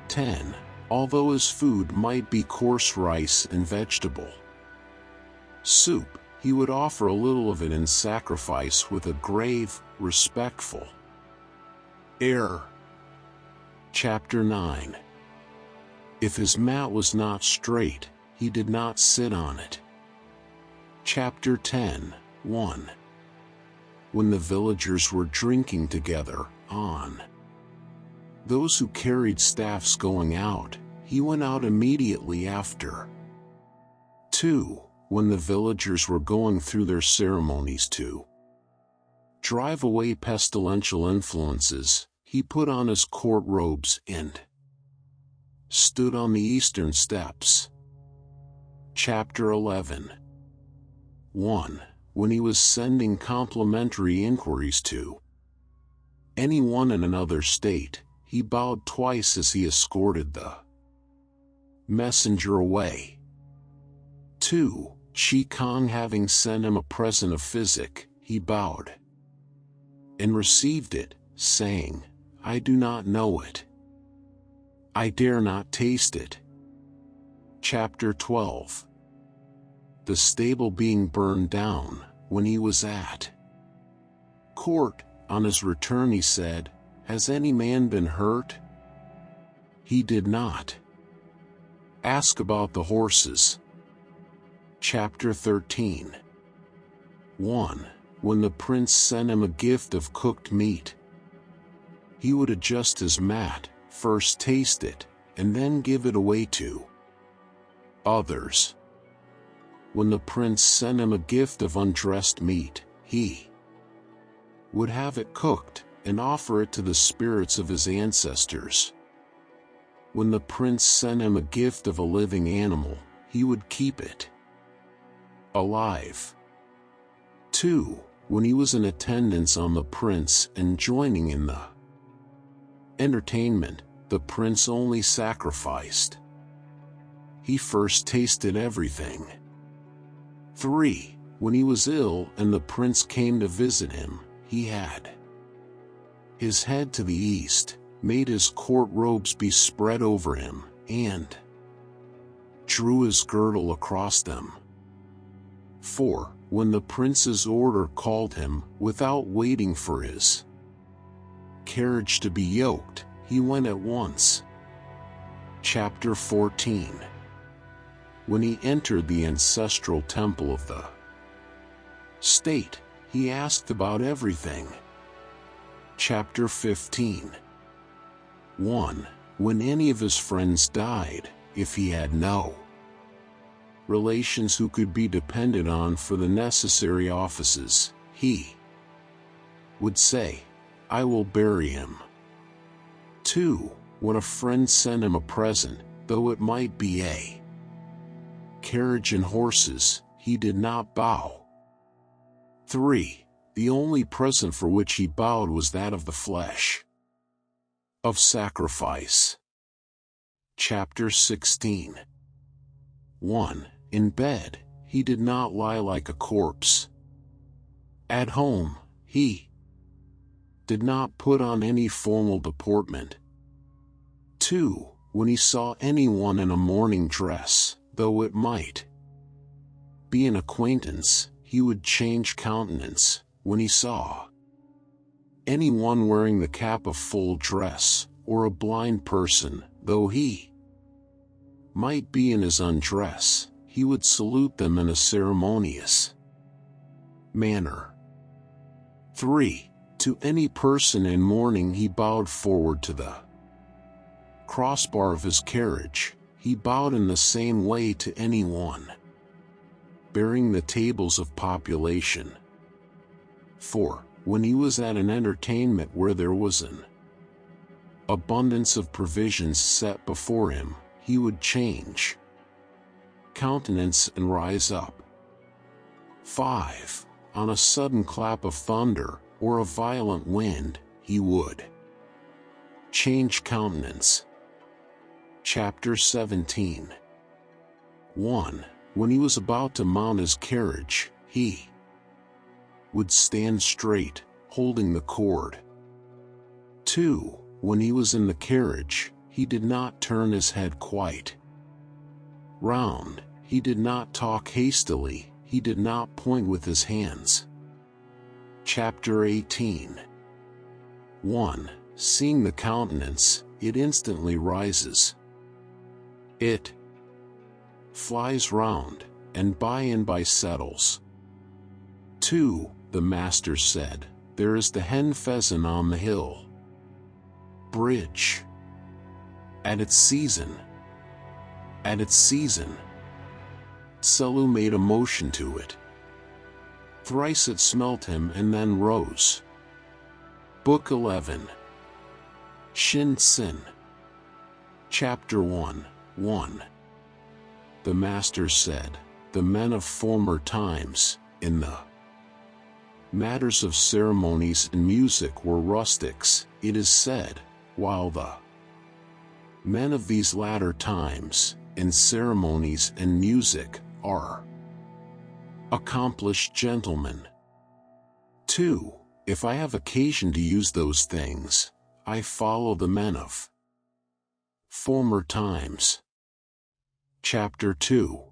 10. Although his food might be coarse rice and vegetable soup, he would offer a little of it in sacrifice with a grave, respectful air. Chapter 9. If his mat was not straight, he did not sit on it. Chapter 10. 1. When the villagers were drinking together, on those who carried staffs going out, he went out immediately after. 2. When the villagers were going through their ceremonies to drive away pestilential influences, he put on his court robes and stood on the eastern steps. Chapter 11. 1. When he was sending complimentary inquiries to anyone in another state, he bowed twice as he escorted the messenger away. 2. Chi Kong having sent him a present of physic, he bowed and received it, saying, I do not know it. I dare not taste it. Chapter 12. The stable being burned down. When he was at court, on his return he said, "Has any man been hurt?" He did not. Ask about the horses. Chapter 13. 1. When the prince sent him a gift of cooked meat, he would adjust his mat, first taste it, and then give it away to others. When the prince sent him a gift of undressed meat, he would have it cooked, and offer it to the spirits of his ancestors. When the prince sent him a gift of a living animal, he would keep it alive. 2. When he was in attendance on the prince and joining in the entertainment, the prince only sacrificed. He first tasted everything. 3. When he was ill and the prince came to visit him, he had his head to the east, made his court robes be spread over him, and drew his girdle across them. 4. When the prince's order called him, without waiting for his carriage to be yoked, he went at once. Chapter 14. When he entered the ancestral temple of the state, he asked about everything. Chapter 15. 1. When any of his friends died, if he had no relations who could be depended on for the necessary offices, he would say, "I will bury him." 2. When a friend sent him a present, though it might be a carriage and horses, he did not bow. 3. The only present for which he bowed was that of the flesh of sacrifice. Chapter 16. 1. In bed, he did not lie like a corpse. At home, he did not put on any formal deportment. 2. When he saw anyone in a morning dress, though it might be an acquaintance, he would change countenance. When he saw anyone wearing the cap of full dress, or a blind person, though he might be in his undress, he would salute them in a ceremonious manner. 3. To any person in mourning he bowed forward to the crossbar of his carriage. He bowed in the same way to anyone bearing the tables of population. 4. When he was at an entertainment where there was an abundance of provisions set before him, he would change countenance and rise up. 5. On a sudden clap of thunder, or a violent wind, he would change countenance. Chapter 17. 1. When he was about to mount his carriage, he would stand straight, holding the cord. 2. When he was in the carriage, he did not turn his head quite round, he did not talk hastily, he did not point with his hands. Chapter 18. 1. Seeing the countenance, it instantly rises. It flies round, and by settles. 2. The master said, "There is the hen pheasant on the hill bridge. At its season. At its season." Selu made a motion to it. Thrice it smelt him and then rose. Book 11. Shin Sin. Chapter 1. 1. The master said, "The men of former times, in the matters of ceremonies and music were rustics, it is said, while the men of these latter times, in ceremonies and music, are accomplished gentlemen." 2. If I have occasion to use those things, I follow the men of former times. Chapter 2.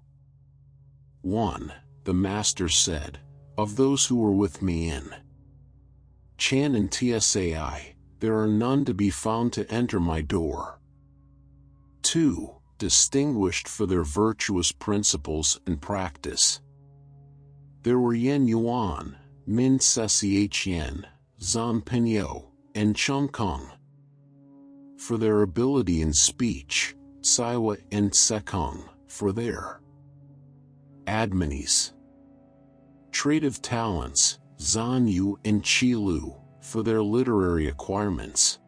1. The Master said, of those who were with me in Chan and Tsai, there are none to be found to enter my door. 2. Distinguished for their virtuous principles and practice. There were Yen Yuan, Min Yen, Zan Pinyo, and Chung Kong. For their ability in speech, Saiwa and Sekong, for their admonies. Trade of talents, Zan Yu and Qi Lu, for their literary acquirements.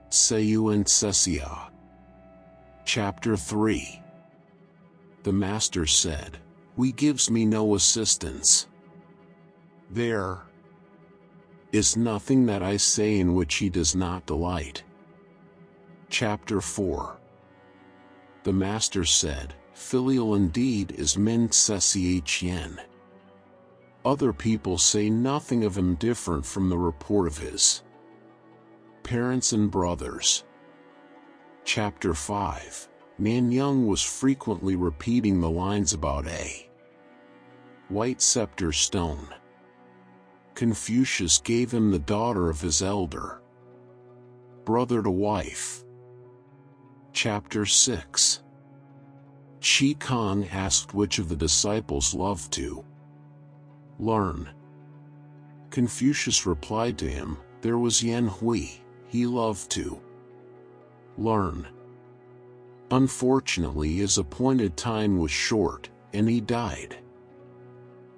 Seiyu and Sesia. Chapter 3. The Master said, "He gives me no assistance. There is nothing that I say in which he does not delight." Chapter 4. The Master said, "Filial indeed is Min Yen. Other people say nothing of him different from the report of his parents and brothers." Chapter 5. Nan Young was frequently repeating the lines about a white scepter stone. Confucius gave him the daughter of his elder brother to wife. Chapter 6. Chi Kong asked which of the disciples loved to learn. Confucius replied to him, there was Yan Hui, he loved to learn. Unfortunately his appointed time was short, and he died.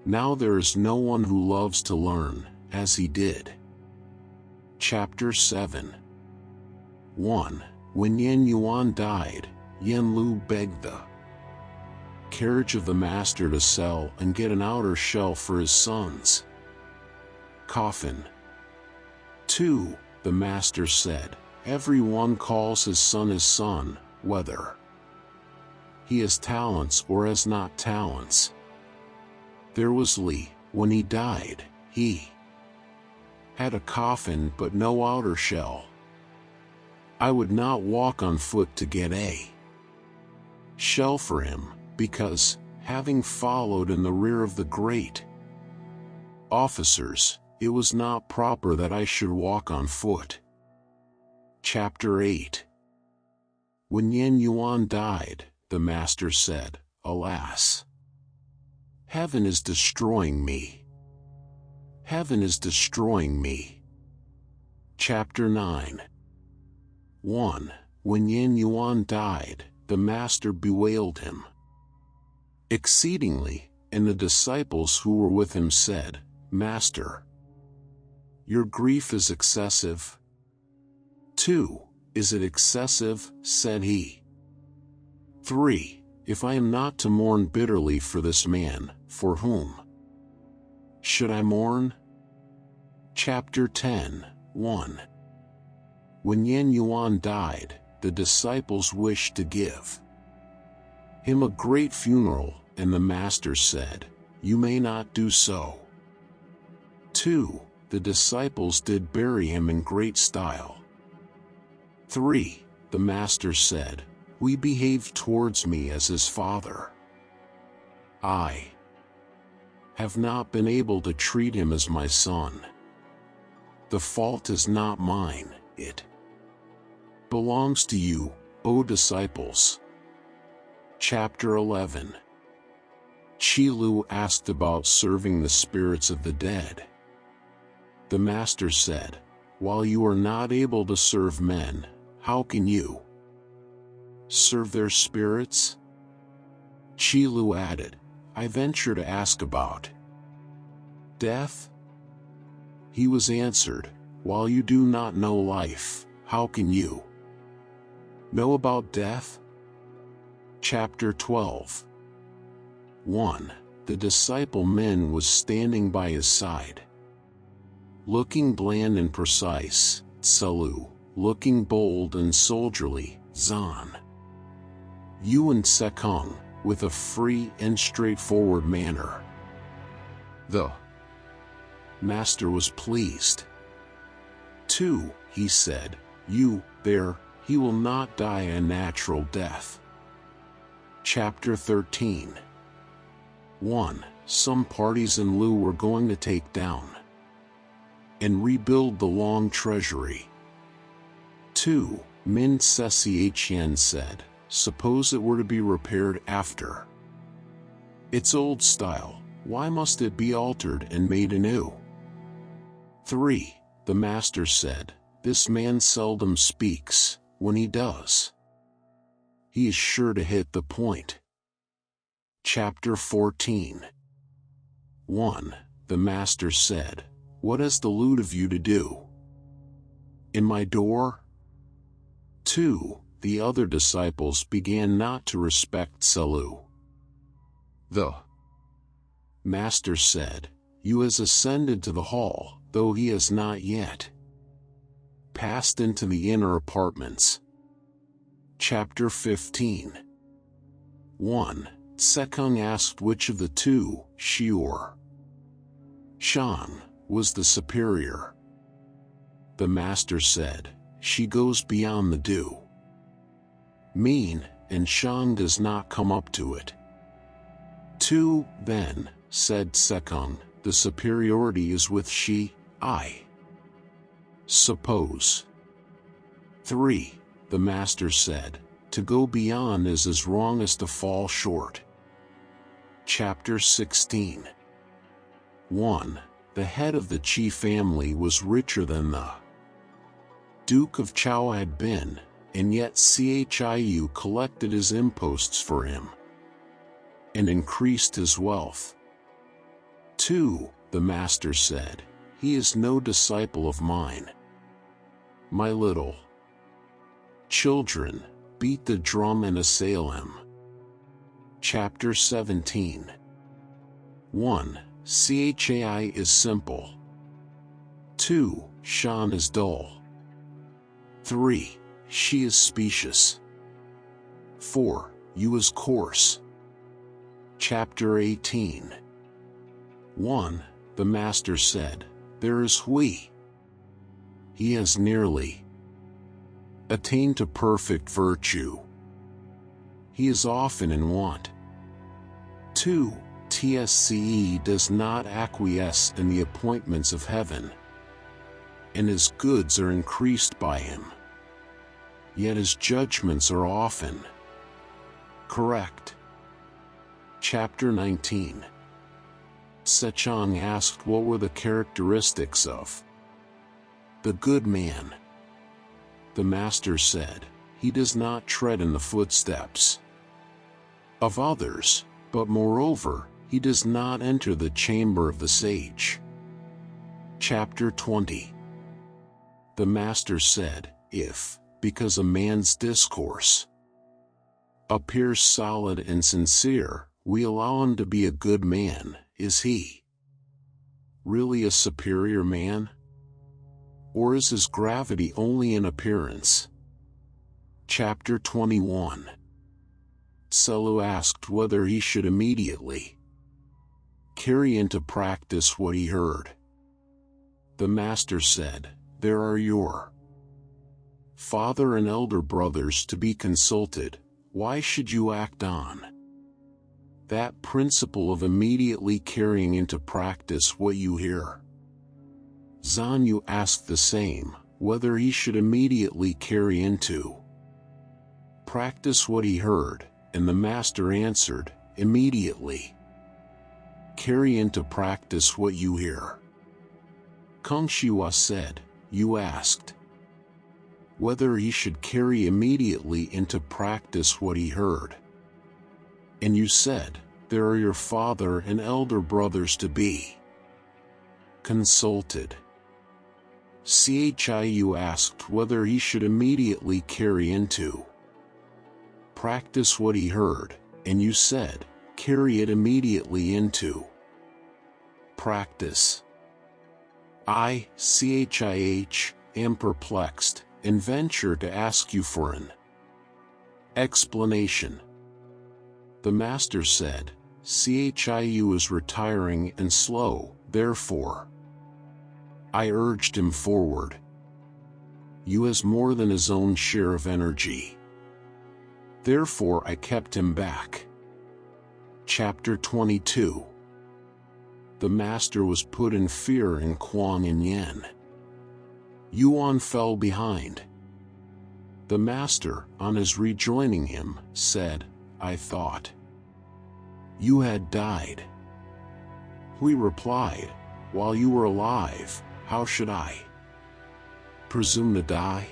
Now there is no one who loves to learn, as he did. Chapter 7. 1. When Yen Yuan died, Yen Lu begged the carriage of the Master to sell and get an outer shell for his son's coffin. 2. The Master said, everyone calls his son, whether he has talents or has not talents. There was Li, when he died, he had a coffin but no outer shell. I would not walk on foot to get a shell for him, because, having followed in the rear of the great officers, it was not proper that I should walk on foot. Chapter 8. When Yen Yuan died, the Master said, alas! Heaven is destroying me. Heaven is destroying me. Chapter 9. 1. When Yen Yuan died, the Master bewailed him exceedingly, and the disciples who were with him said, Master, your grief is excessive. 2. Is it excessive? Said he. 3. If I am not to mourn bitterly for this man, for whom should I mourn? Chapter 10. 1. When Yen Yuan died, the disciples wished to give him a great funeral, and the Master said, you may not do so. 2. The disciples did bury him in great style. 3. The Master said, he behaved towards me as his father. I have not been able to treat him as my son. The fault is not mine, it belongs to you, O disciples. Chapter 11. Qi Lu asked about serving the spirits of the dead. The Master said, while you are not able to serve men, how can you serve their spirits? Qi Lu added, I venture to ask about death. He was answered, while you do not know life, how can you know about death? Chapter 12. 1. The disciple Min was standing by his side, looking bland and precise, Tsalu, looking bold and soldierly, Zan Yu and Sekong, with a free and straightforward manner. The Master was pleased. 2. he said, he will not die a natural death. Chapter 13. 1. Some parties in Lu were going to take down and rebuild the Long Treasury. 2. Min Sessian said, suppose it were to be repaired after its old style, why must it be altered and made anew? 3. The master said, this man seldom speaks, when he does, he is sure to hit the point. Chapter 14. 1. The master said, what has the lute of you to do in my door? 2. The other disciples began not to respect Selu. The master said, you has ascended to the hall, though he has not yet passed into the inner apartments. Chapter 15. 1. Sekung asked which of the two, she or Shan, was the superior. The master said, she goes beyond the do mean, and Shan does not come up to it. 2. Then, said Sekung, the superiority is with she, I suppose. 3. The master said, to go beyond is as wrong as to fall short. Chapter 16. 1. The head of the Qi family was richer than the Duke of Chao had been, and yet Chiu collected his imposts for him and increased his wealth. 2. The master said, he is no disciple of mine. My little children, beat the drum and assail him. Chapter 17. 1. Chai is simple. 2. Shan is dull. 3. She is specious. 4. You is coarse. Chapter 18. 1. The master said, there is Hui. He has nearly attained to perfect virtue. He is often in want. 2. Tsce does not acquiesce in the appointments of heaven, and his goods are increased by him. Yet his judgments are often correct. Chapter 19. Sechong asked what were the characteristics of the good man. The master said, he does not tread in the footsteps of others, but moreover, he does not enter the chamber of the sage. Chapter 20. The master said, if, because a man's discourse appears solid and sincere, we allow him to be a good man, is he really a superior man? Or is his gravity only an appearance? Chapter 21. Selu asked whether he should immediately carry into practice what he heard. The master said, there are your father and elder brothers to be consulted, why should you act on that principle of immediately carrying into practice what you hear? Zanyu asked the same, whether he should immediately carry into practice what he heard, and the master answered, immediately carry into practice what you hear. Kung Shiwa said, you asked whether he should carry immediately into practice what he heard, and you said, there are your father and elder brothers to be consulted. Chiu asked whether he should immediately carry into practice what he heard, and you said, carry it immediately into practice. I, Chih, am perplexed, and venture to ask you for an explanation. The master said, Chiu is retiring and slow, therefore I urged him forward. you has more than his own share of energy. Therefore I kept him back. Chapter 22. The master was put in fear in Kuang and Yen. Yuan fell behind. The master, on his rejoining him, said, I thought you had died. Hui replied, while you were alive, how should I presume to die?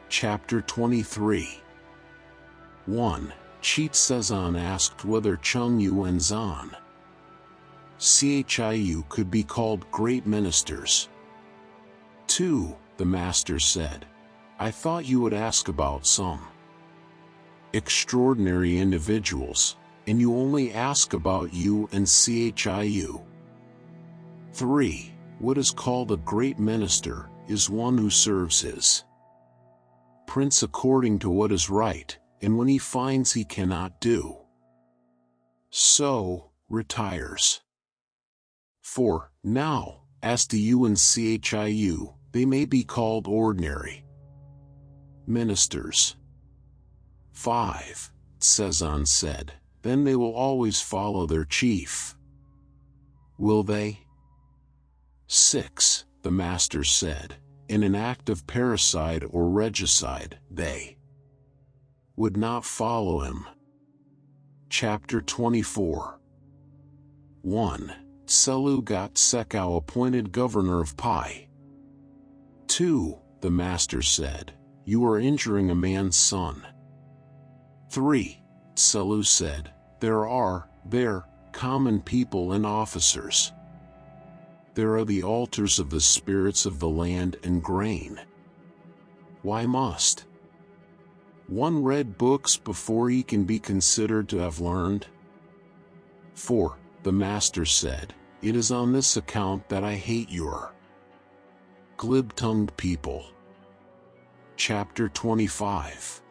Chapter 23. 1. Cheat Sezon asked whether Chung Yu and Zan Chiu could be called great ministers. 2. The master said, I thought you would ask about some extraordinary individuals, and you only ask about you and Chiu. 3. What is called a great minister is one who serves his prince according to what is right, and when he finds he cannot do so, retires. 4. Now, as to you and Chiu, they may be called ordinary ministers. 5. Sezon said, then they will always follow their chief. Will they? 6. The master said, in an act of parricide or regicide, they would not follow him. Chapter 24. 1. Selu got Sekao appointed governor of Pai. 2. The master said, you are injuring a man's son. 3. Selu said, there are common people and officers. There are the altars of the spirits of the land and grain. Why must one read books before he can be considered to have learned? 4. The master said, it is on this account that I hate your glib-tongued people. Chapter 25.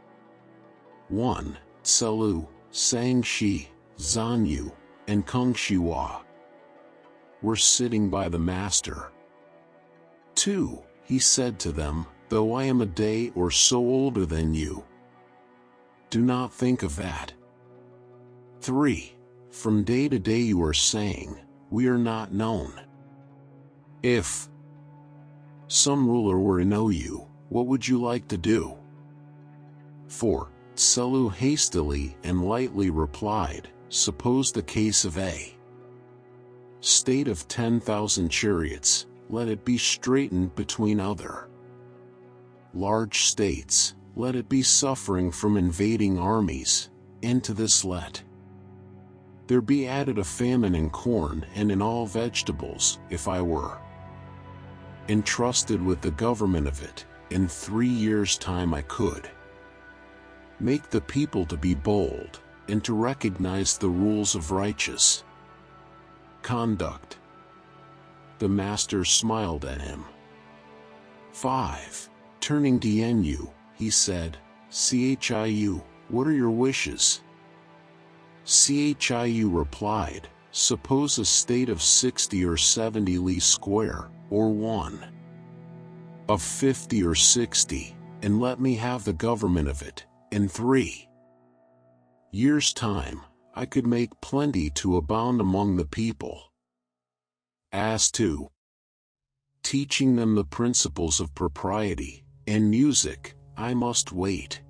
1. Selu, Sangshi, Zanyu, and Kung Shiwa were sitting by the master. 2. He said to them, though I am a day or so older than you, do not think of that. 3. From day to day you are saying, we are not known. If some ruler were to know you, what would you like to do? 4. Selu hastily and lightly replied, suppose the case of a state of 10,000 chariots, let it be straightened between other large states, let it be suffering from invading armies, and to this let there be added a famine in corn and in all vegetables. If I were entrusted with the government of it, in 3 years' time I could make the people to be bold, and to recognize the rules of righteous conduct. The master smiled at him. 5. Turning to Yenyu, he said, Chiu, what are your wishes? Chiu replied, suppose a state of 60 or 70 li square, or one of 50 or 60, and let me have the government of it. In 3 years' time, I could make plenty to abound among the people. As to teaching them the principles of propriety and music, I must wait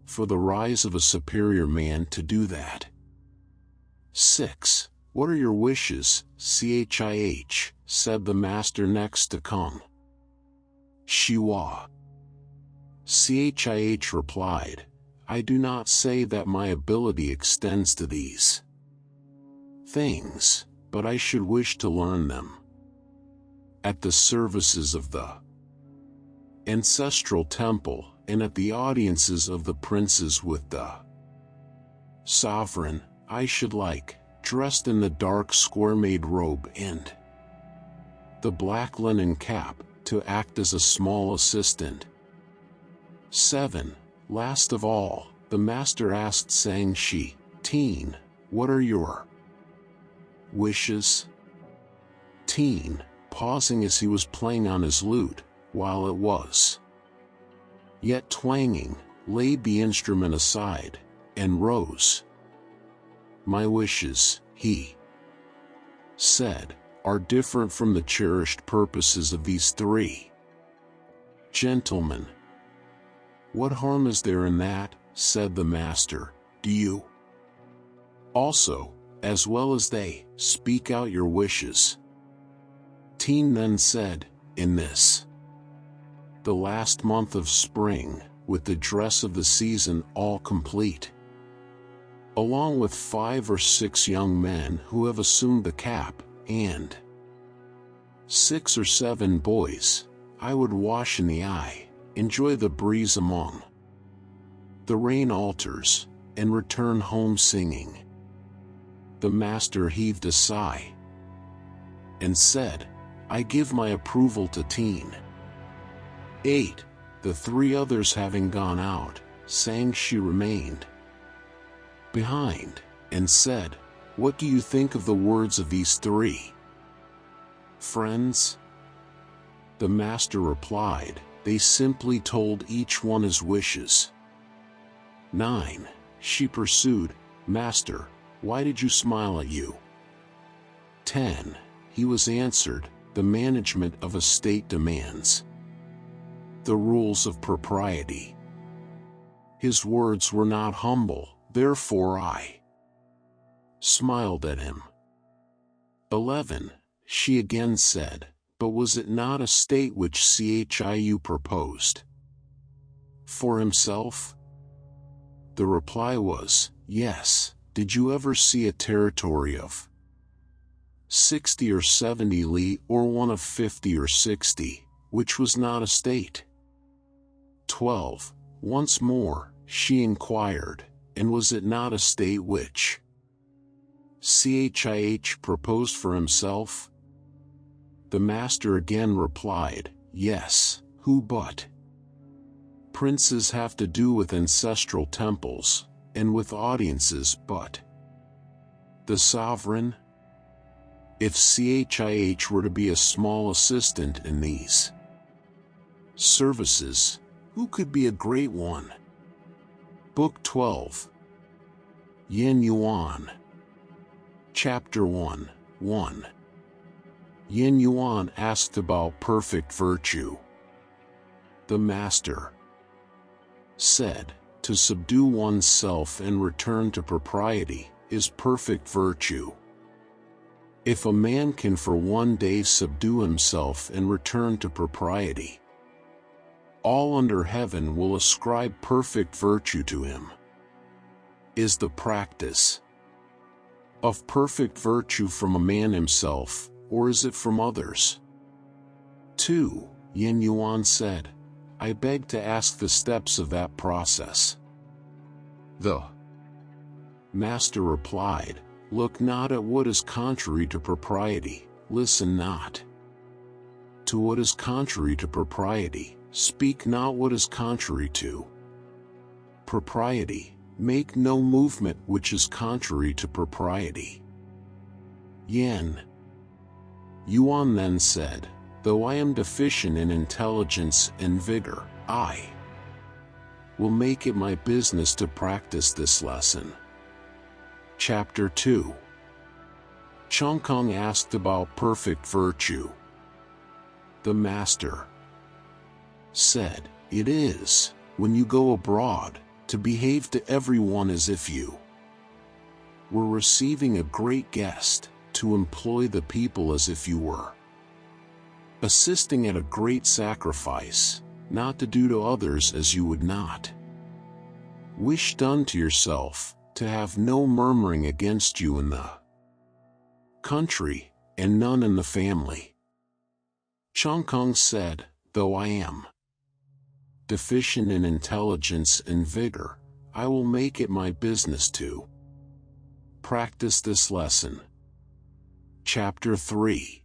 for the rise of a superior man to do that. 6. What are your wishes, Chih? Said the master next to Kung Shiwa. Chih replied, I do not say that my ability extends to these things, but I should wish to learn them at the services of the ancestral temple, and at the audiences of the princes with the sovereign. I should like, dressed in the dark square-made robe and the black linen cap, to act as a small assistant. 7. Last of all, the master asked Sangshi, Teen, what are your wishes? Teen, pausing as he was playing on his lute, while it was yet twanging, laid the instrument aside, and rose. "My wishes," he said, "are different from the cherished purposes of these three gentlemen." "What harm is there in that?" said the master. "Do you also, as well as they, speak out your wishes?" Teen then said, "In this, the last month of spring, with the dress of the season all complete, along with 5 or 6 young men who have assumed the cap, and 6 or 7 boys, I would wash in the eye, enjoy the breeze among the rain altars, and return home singing." The master heaved a sigh and said, "I give my approval to Teen." 8. The 3 others having gone out, sang she remained behind, and said, "What do you think of the words of these 3 friends?" The master replied, "They simply told each one his wishes." 9. She pursued, "Master, why did you smile at you?" 10. He was answered, "The management of a state demands the rules of propriety." His words were not humble, therefore I smiled at him. 11. She again said, "But was it not a state which Chiu proposed for himself?" The reply was, "Yes. Did you ever see a territory of 60 or 70 li, or one of 50 or 60, which was not a state?" 12. Once more, she inquired, "And was it not a state which Chih proposed for himself?" The master again replied, "Yes. Who but princes have to do with ancestral temples, and with audiences but the sovereign? If Chih were to be a small assistant in these services, who could be a great one?" Book 12. Yin Yuan. Chapter 1. 1. Yin Yuan asked about perfect virtue. The master said, "To subdue one's self and return to propriety is perfect virtue. If a man can for one day subdue himself and return to propriety, all under heaven will ascribe perfect virtue to him." Is the practice of perfect virtue from a man himself, or is it from others? 2. Yin Yuan said, "I beg to ask the steps of that process." The master replied, "Look not at what is contrary to propriety, listen not to what is contrary to propriety, speak not what is contrary to propriety, make no movement which is contrary to propriety." Yin Yuan then said, "Though I am deficient in intelligence and vigor, I will make it my business to practice this lesson." Chapter 2. Chongkong asked about perfect virtue. The master said, "It is, when you go abroad, to behave to everyone as if you were receiving a great guest, to employ the people as if you were assisting at a great sacrifice, not to do to others as you would not wish done to yourself, to have no murmuring against you in the country, and none in the family." Chongkong said, "Though I am deficient in intelligence and vigor, I will make it my business to practice this lesson." Chapter 3.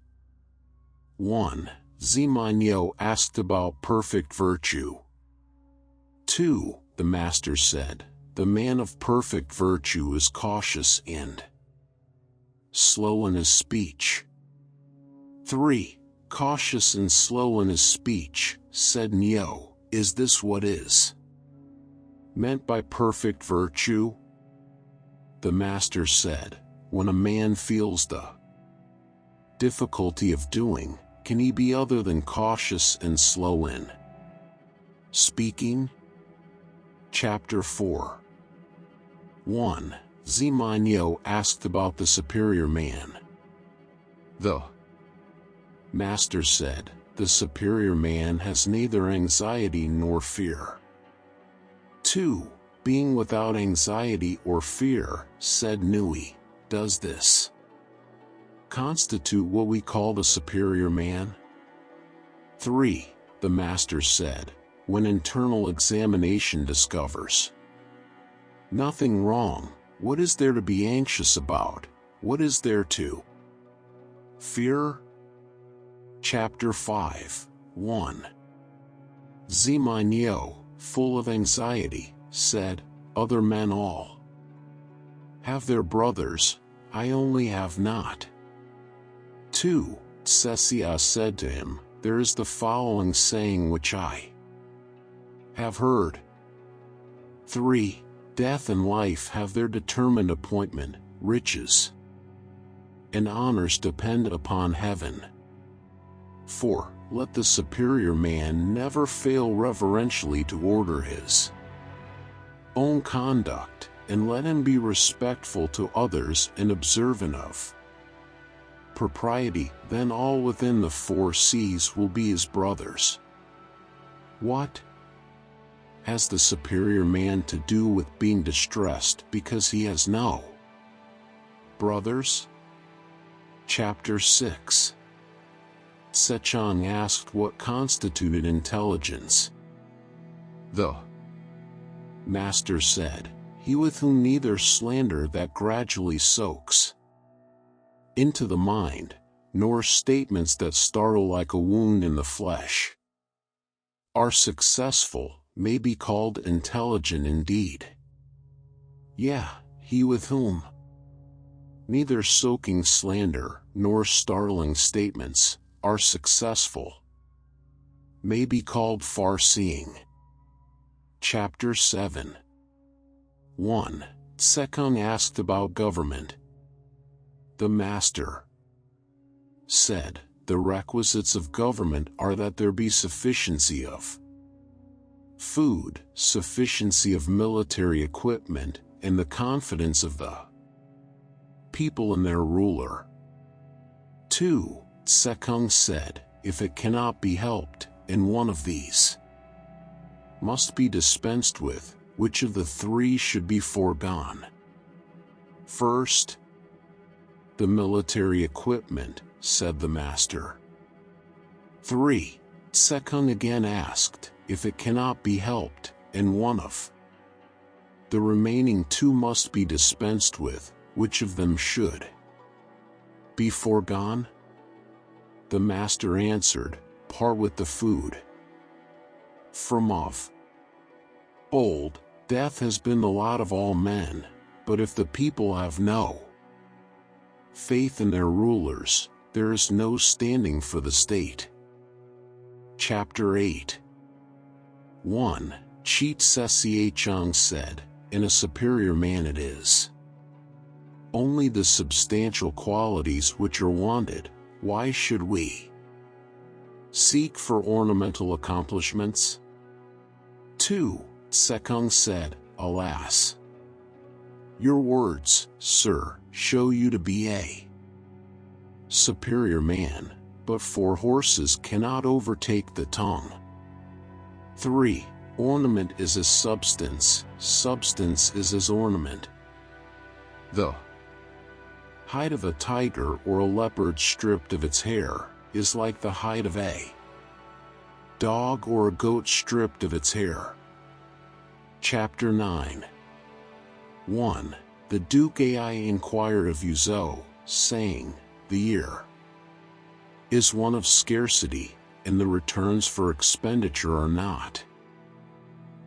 1. Zimanyo asked about perfect virtue. 2. The master said, "The man of perfect virtue is cautious and slow in his speech." 3. Cautious and slow in his speech, said Neo, is this what is meant by perfect virtue? The master said, when a man feels the difficulty of doing, can he be other than cautious and slow in speaking? Chapter 4. 1. Zimanyo asked about the superior man. The master said, the superior man has neither anxiety nor fear. 2. Being without anxiety or fear, said Nui, does this constitute what we call the superior man? 3. The master said, when internal examination discovers nothing wrong, what is there to be anxious about? What is there to fear? Chapter 5. 1. Zimanyo, full of anxiety, said, other men all have their brothers, I only have not. 2. Tsesia said to him, there is the following saying which I have heard. 3. Death and life have their determined appointment, riches and honors depend upon heaven. 4. Let the superior man never fail reverentially to order his own conduct, and let him be respectful to others and observant of propriety, then all within the 4 seas will be his brothers. What has the superior man to do with being distressed because he has no brothers? Chapter 6. Sechong asked what constituted intelligence. The master said, he with whom neither slander that gradually soaks into the mind, nor statements that startle like a wound in the flesh, are successful, may be called intelligent indeed. Yeah, he with whom neither soaking slander, nor startling statements, are successful, may be called far-seeing. Chapter 7. 1. Sekung asked about government. The master said, the requisites of government are that there be sufficiency of food, sufficiency of military equipment, and the confidence of the people in their ruler. 2. Sekung said, if it cannot be helped, and one of these must be dispensed with, which of the 3 should be foregone? First, the military equipment, said the master. 3. Sekung again asked, if it cannot be helped, and one of the remaining 2 must be dispensed with, which of them should be foregone? The master answered, part with the food. From of old, death has been the lot of all men, but if the people have no faith in their rulers, there is no standing for the state. Chapter 8. 1. Cheat Sesiachang said, in a superior man it is only the substantial qualities which are wanted. Why should we seek for ornamental accomplishments? 2. Sekung said, alas, your words, sir, show you to be a superior man, but 4 horses cannot overtake the tongue. 3. Ornament is as substance, substance is as ornament. The hide of a tiger or a leopard stripped of its hair is like the hide of a dog or a goat stripped of its hair. Chapter 9. 1. The Duke Ai inquired of Yuzo, saying, the year is one of scarcity, and the returns for expenditure are not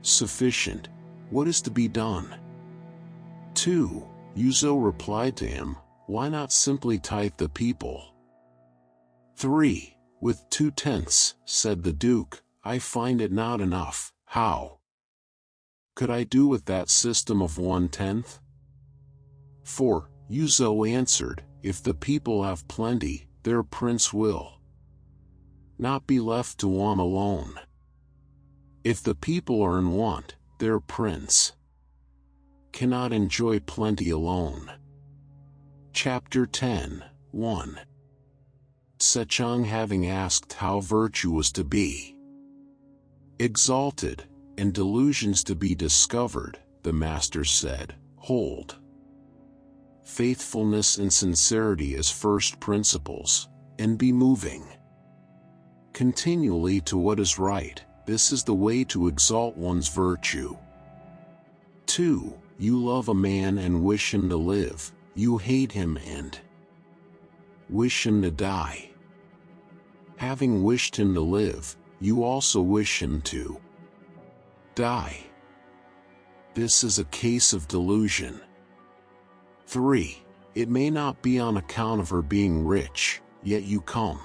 sufficient. What is to be done? 2. Yuzo replied to him, why not simply tithe the people? 3. With 2/10, said the Duke, I find it not enough. How could I do with that system of 1/10? 4. Yuzo answered, if the people have plenty, their prince will not be left to want alone. If the people are in want, their prince cannot enjoy plenty alone. Chapter 10, 1. Sechong having asked how virtue was to be exalted, and delusions to be discovered, the master said, hold faithfulness and sincerity as first principles, and be moving continually to what is right. This is the way to exalt one's virtue. 2. You love a man and wish him to live, you hate him and wish him to die. Having wished him to live, you also wish him to die. This is a case of delusion. 3. It may not be on account of her being rich, yet you come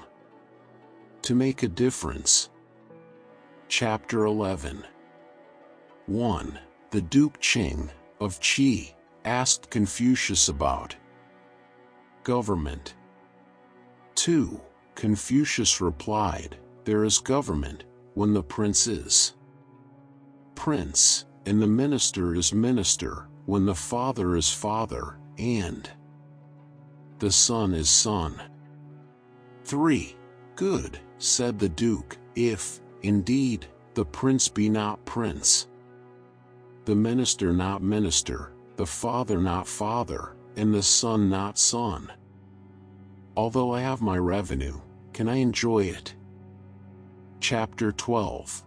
to make a difference. Chapter 11. 1. The Duke Qing, of Qi, asked Confucius about government. 2. Confucius replied, there is government, when the prince is prince, and the minister is minister, when the father is father, and the son is son. 3. Good, said the Duke, if, indeed, the prince be not prince, the minister not minister, the father not father, and the son not son. Although I have my revenue, can I enjoy it? Chapter 12.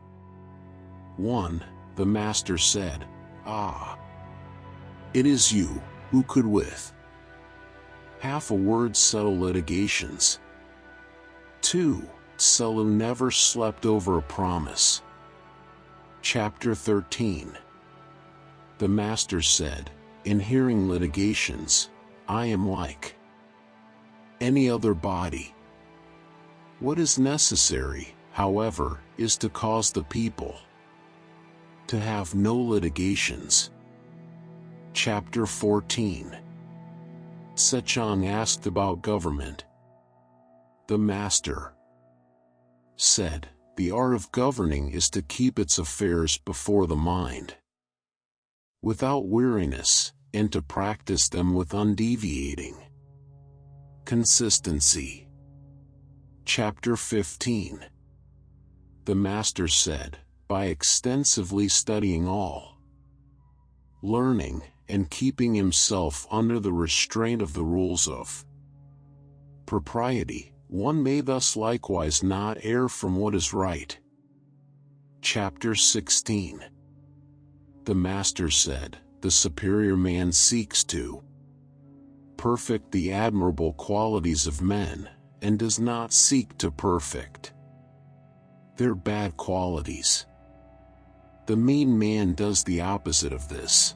1. The master said, ah, it is you, who could with half a word settle litigations. 2. Selu never slept over a promise. Chapter 13. The master said, in hearing litigations, I am like any other body. What is necessary, however, is to cause the people to have no litigations. Chapter 14. Sechong asked about government. The master said, the art of governing is to keep its affairs before the mind without weariness, and to practice them with undeviating consistency. Chapter 15. The master said, by extensively studying all, learning, and keeping himself under the restraint of the rules of propriety, one may thus likewise not err from what is right. Chapter 16. The master said, the superior man seeks to perfect the admirable qualities of men, and does not seek to perfect their bad qualities. The mean man does the opposite of this.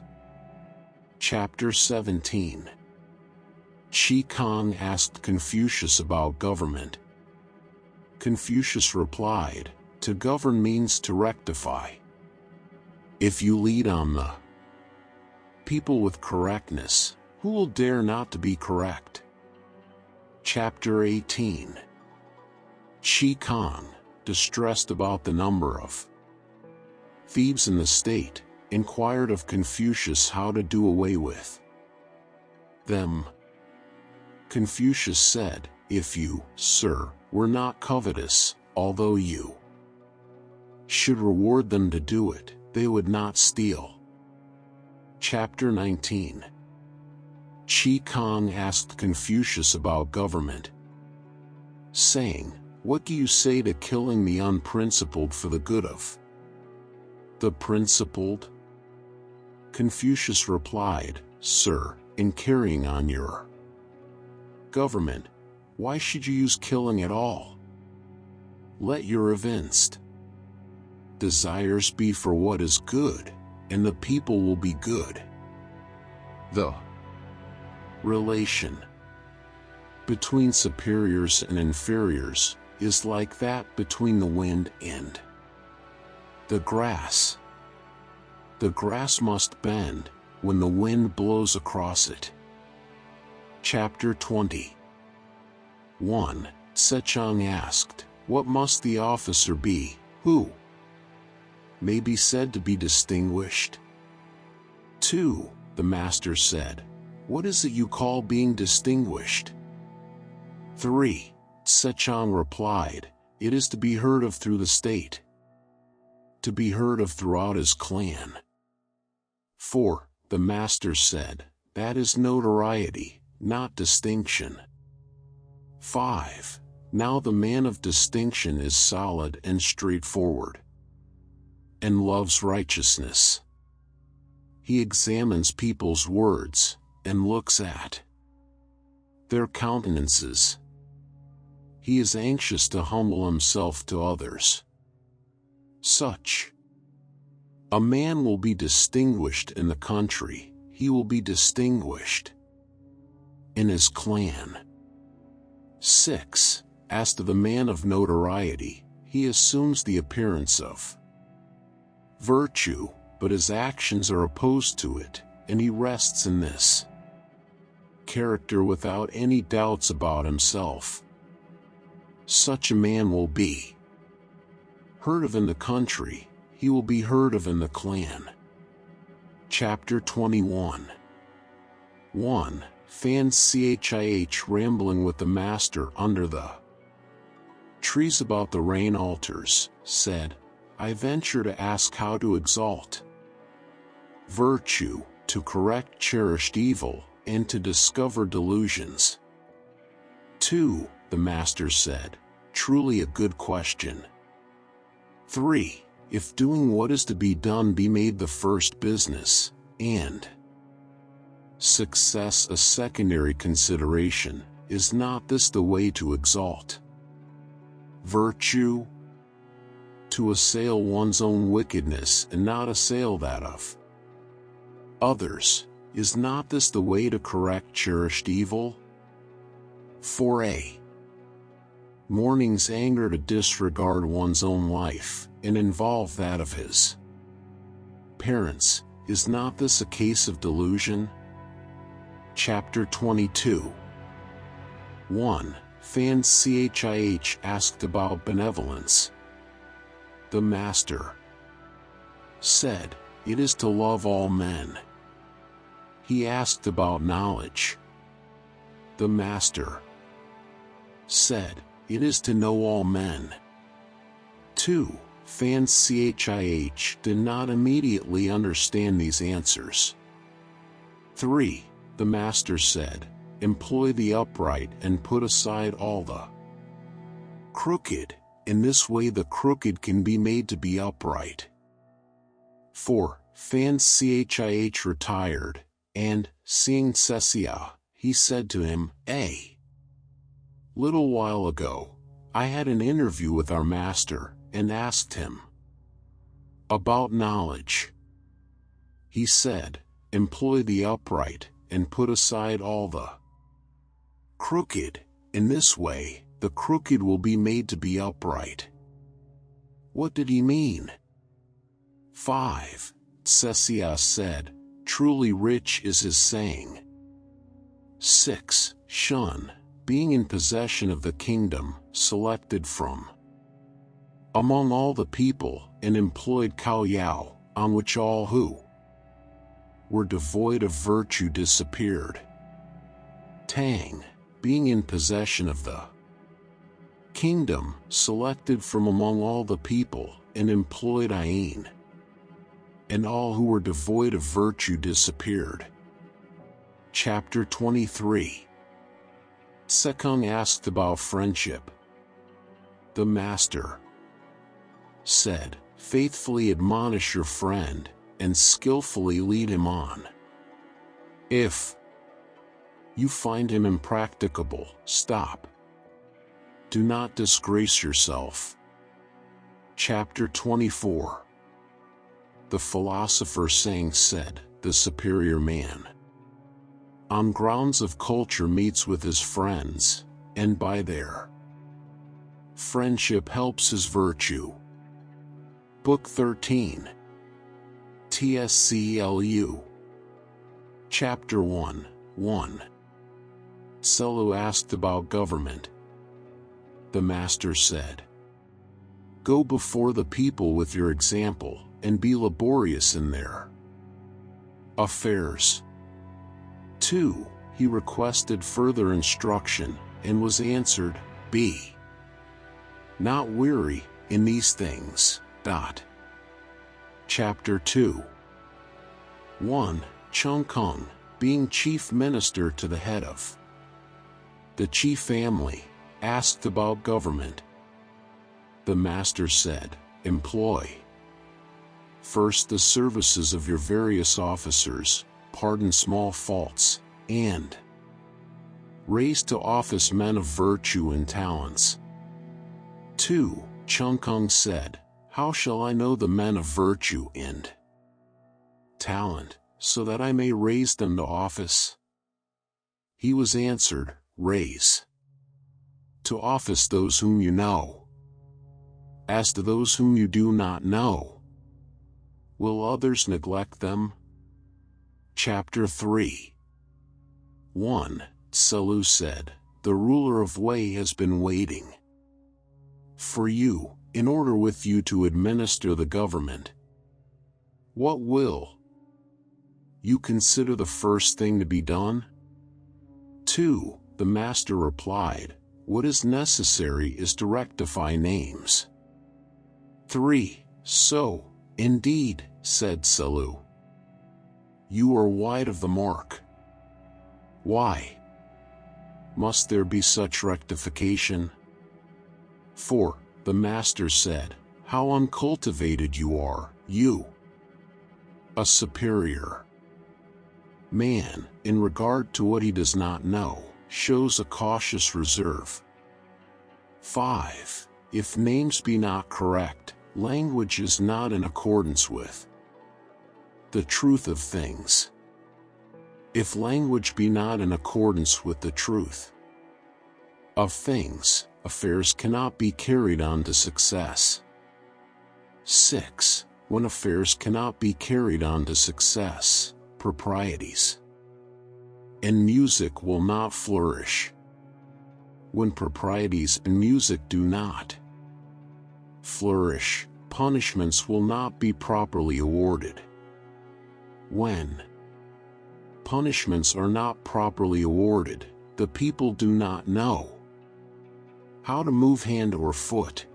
Chapter 17. Qi Kong asked Confucius about government. Confucius replied, to govern means to rectify. If you lead on the people with correctness, who will dare not to be correct? Chapter 18. Qi Kong, distressed about the number of thieves in the state, inquired of Confucius how to do away with them. Confucius said, if you, sir, were not covetous, although you should reward them to do it, they would not steal. Chapter 19. Qi Kong asked Confucius about government, saying, what do you say to killing the unprincipled for the good of the principled? Confucius replied, sir, in carrying on your government, why should you use killing at all? Let your evinced desires be for what is good, and the people will be good. The relation between superiors and inferiors, is like that between the wind and the grass. The grass must bend when the wind blows across it. Chapter 20. 1. Sechong asked, "What must the officer be, who may be said to be distinguished?" 2. The master said, "What is it you call being distinguished?" 3. Sechong replied, "It is to be heard of through the state, to be heard of throughout his clan." 4. The master said, "That is notoriety, not distinction." 5. Now the man of distinction is solid and straightforward, and loves righteousness. He examines people's words, and looks at their countenances. He is anxious to humble himself to others. Such a man will be distinguished in the country, he will be distinguished in his clan. 6. As to the man of notoriety, he assumes the appearance of virtue, but his actions are opposed to it, and he rests in this character without any doubts about himself. Such a man will be heard of in the country, he will be heard of in the clan. Chapter 21. 1. Fan Chih rambling with the master under the trees about the rain altars, said, "I venture to ask how to exalt virtue, to correct cherished evil, and to discover delusions." 2. The master said, "Truly a good question." 3. If doing what is to be done be made the first business, and success a secondary consideration, is not this the way to exalt virtue? To assail one's own wickedness and not assail that of others, is not this the way to correct cherished evil? 4a. Mourning's anger to disregard one's own life, and involve that of his parents, is not this a case of delusion? Chapter 22. 1. Fan Chih asked about benevolence. The master said, "It is to love all men." He asked about knowledge. The master said, "It is to know all men." 2. Fan Chih did not immediately understand these answers. 3. The master said, "Employ the upright and put aside all the crooked. In this way the crooked can be made to be upright." 4. Fan Chih retired, and, seeing Sesia, he said to him, "A little while ago, I had an interview with our master, and asked him about knowledge. He said, 'Employ the upright, and put aside all the crooked. In this way, the crooked will be made to be upright.'" What did he mean? 5. Sesia said, "Truly rich is his saying." 6. Shun, being in possession of the kingdom, selected from among all the people, and employed Cao Yao, on which all who were devoid of virtue disappeared. Tang, being in possession of the kingdom, selected from among all the people, and employed Ain, and all who were devoid of virtue disappeared. Chapter 23. Sekung asked about friendship. The master said, "Faithfully admonish your friend, and skillfully lead him on. If you find him impracticable, stop. Do not disgrace yourself." Chapter 24. The philosopher Sang said, "The superior man, on grounds of culture, meets with his friends, and by their Friendship helps his virtue. Book 13. TSCLU. Chapter 1. 1. Selu asked about government. The master said, "Go before the people with your example, and be laborious in their affairs." 2. He requested further instruction, and was answered, "Be not weary in these things." Chapter 2. 1. Chung Kung, being chief minister to the head of the chief family, asked about government. The master said, "Employ first the services of your various officers, pardon small faults, and raise to office men of virtue and talents." 2. Chung Kung said, "How shall I know the men of virtue and talent, so that I may raise them to office?" He was answered, "Raise to office those whom you know. As to those whom you do not know, will others neglect them?" Chapter 3. 1. Selu said, "The ruler of Wei has been waiting for you, in order with you to administer the government. What will you consider the first thing to be done?" 2. The master replied, "What is necessary is to rectify names." 3. "So, indeed," said Selu, "you are wide of the mark. Why must there be such rectification?" 4. The master said, "How uncultivated you are, you, a superior man, in regard to what he does not know, shows a cautious reserve." 5. If names be not correct, language is not in accordance with the truth of things. If language be not in accordance with the truth of things, affairs cannot be carried on to success. 6. When affairs cannot be carried on to success, proprieties and music will not flourish. When proprieties and music do not flourish, punishments will not be properly awarded. When punishments are not properly awarded, the people do not know how to move hand or foot.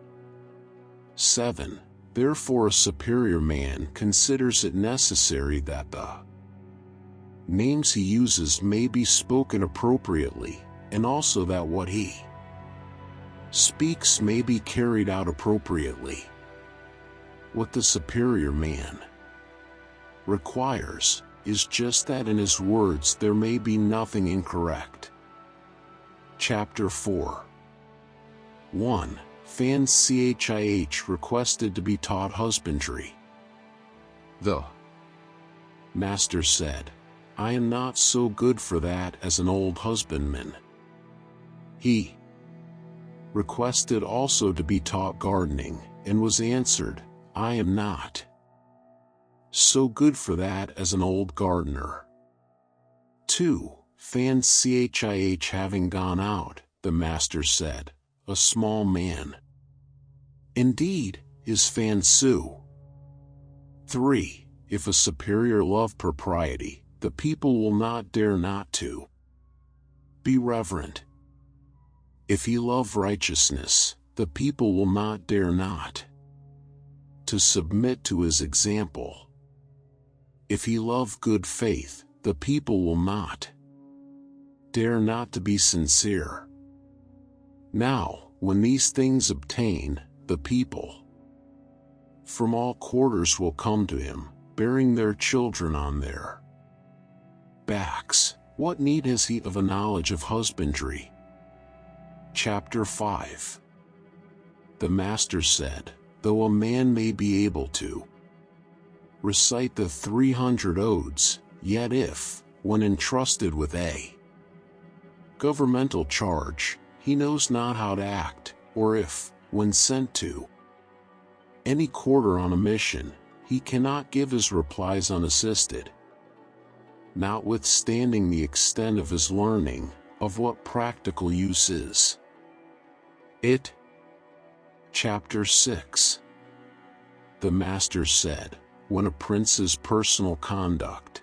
7. Therefore a superior man considers it necessary that the names he uses may be spoken appropriately, and also that what he speaks may be carried out appropriately. What the superior man requires is just that in his words there may be nothing incorrect. Chapter 4. 1. Fan Chih requested to be taught husbandry. The master said, "I am not so good for that as an old husbandman." He requested also to be taught gardening, and was answered, "I am not so good for that as an old gardener." 2. Fan Chih having gone out, the master said, "A small man indeed is Fan Su." 3. If a superior love propriety, the people will not dare not to be reverent. If he love righteousness, the people will not dare not to submit to his example. If he love good faith, the people will not dare not to be sincere. Now, when these things obtain, the people from all quarters will come to him, bearing their children on their backs. What need has he of a knowledge of husbandry? Chapter 5. The master said, "Though a man may be able to recite the 300 odes, yet if, when entrusted with a governmental charge, he knows not how to act, or if, when sent to any quarter on a mission, he cannot give his replies unassisted. Notwithstanding the extent of his learning, of what practical use is it? Chapter 6. The Master said, when a prince's personal conduct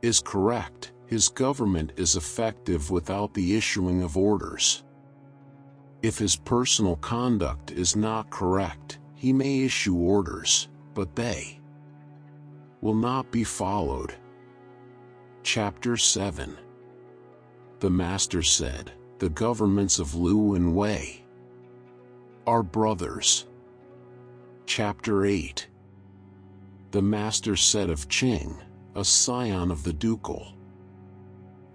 is correct, his government is effective without the issuing of orders. If his personal conduct is not correct, he may issue orders, but they will not be followed. Chapter 7. The Master said, the governments of Lu and Wei are brothers. Chapter 8. The Master said of Qing, a scion of the ducal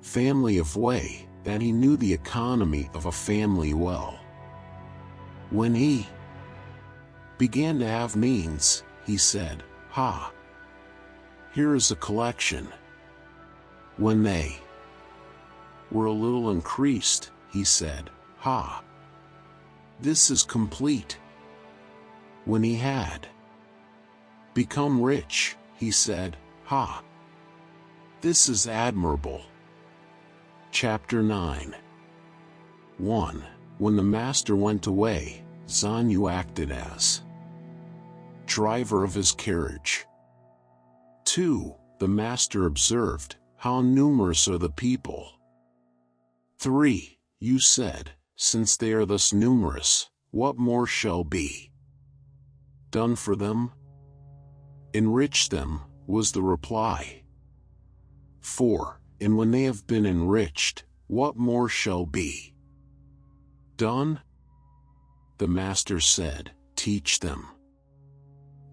family of Wei, that he knew the economy of a family well. When he began to have means, he said, "Ha! Here is a collection." When they were a little increased, he said, "Ha! This is complete." When he had become rich, he said, "Ha! This is admirable." Chapter 9. 1. When the Master went away, Zhan Yu acted as driver of his carriage. 2. The Master observed, how numerous are the people. 3. Yu said, since they are thus numerous, what more shall be done for them? Enrich them, was the reply. 4. And when they have been enriched, what more shall be done? The Master said, teach them.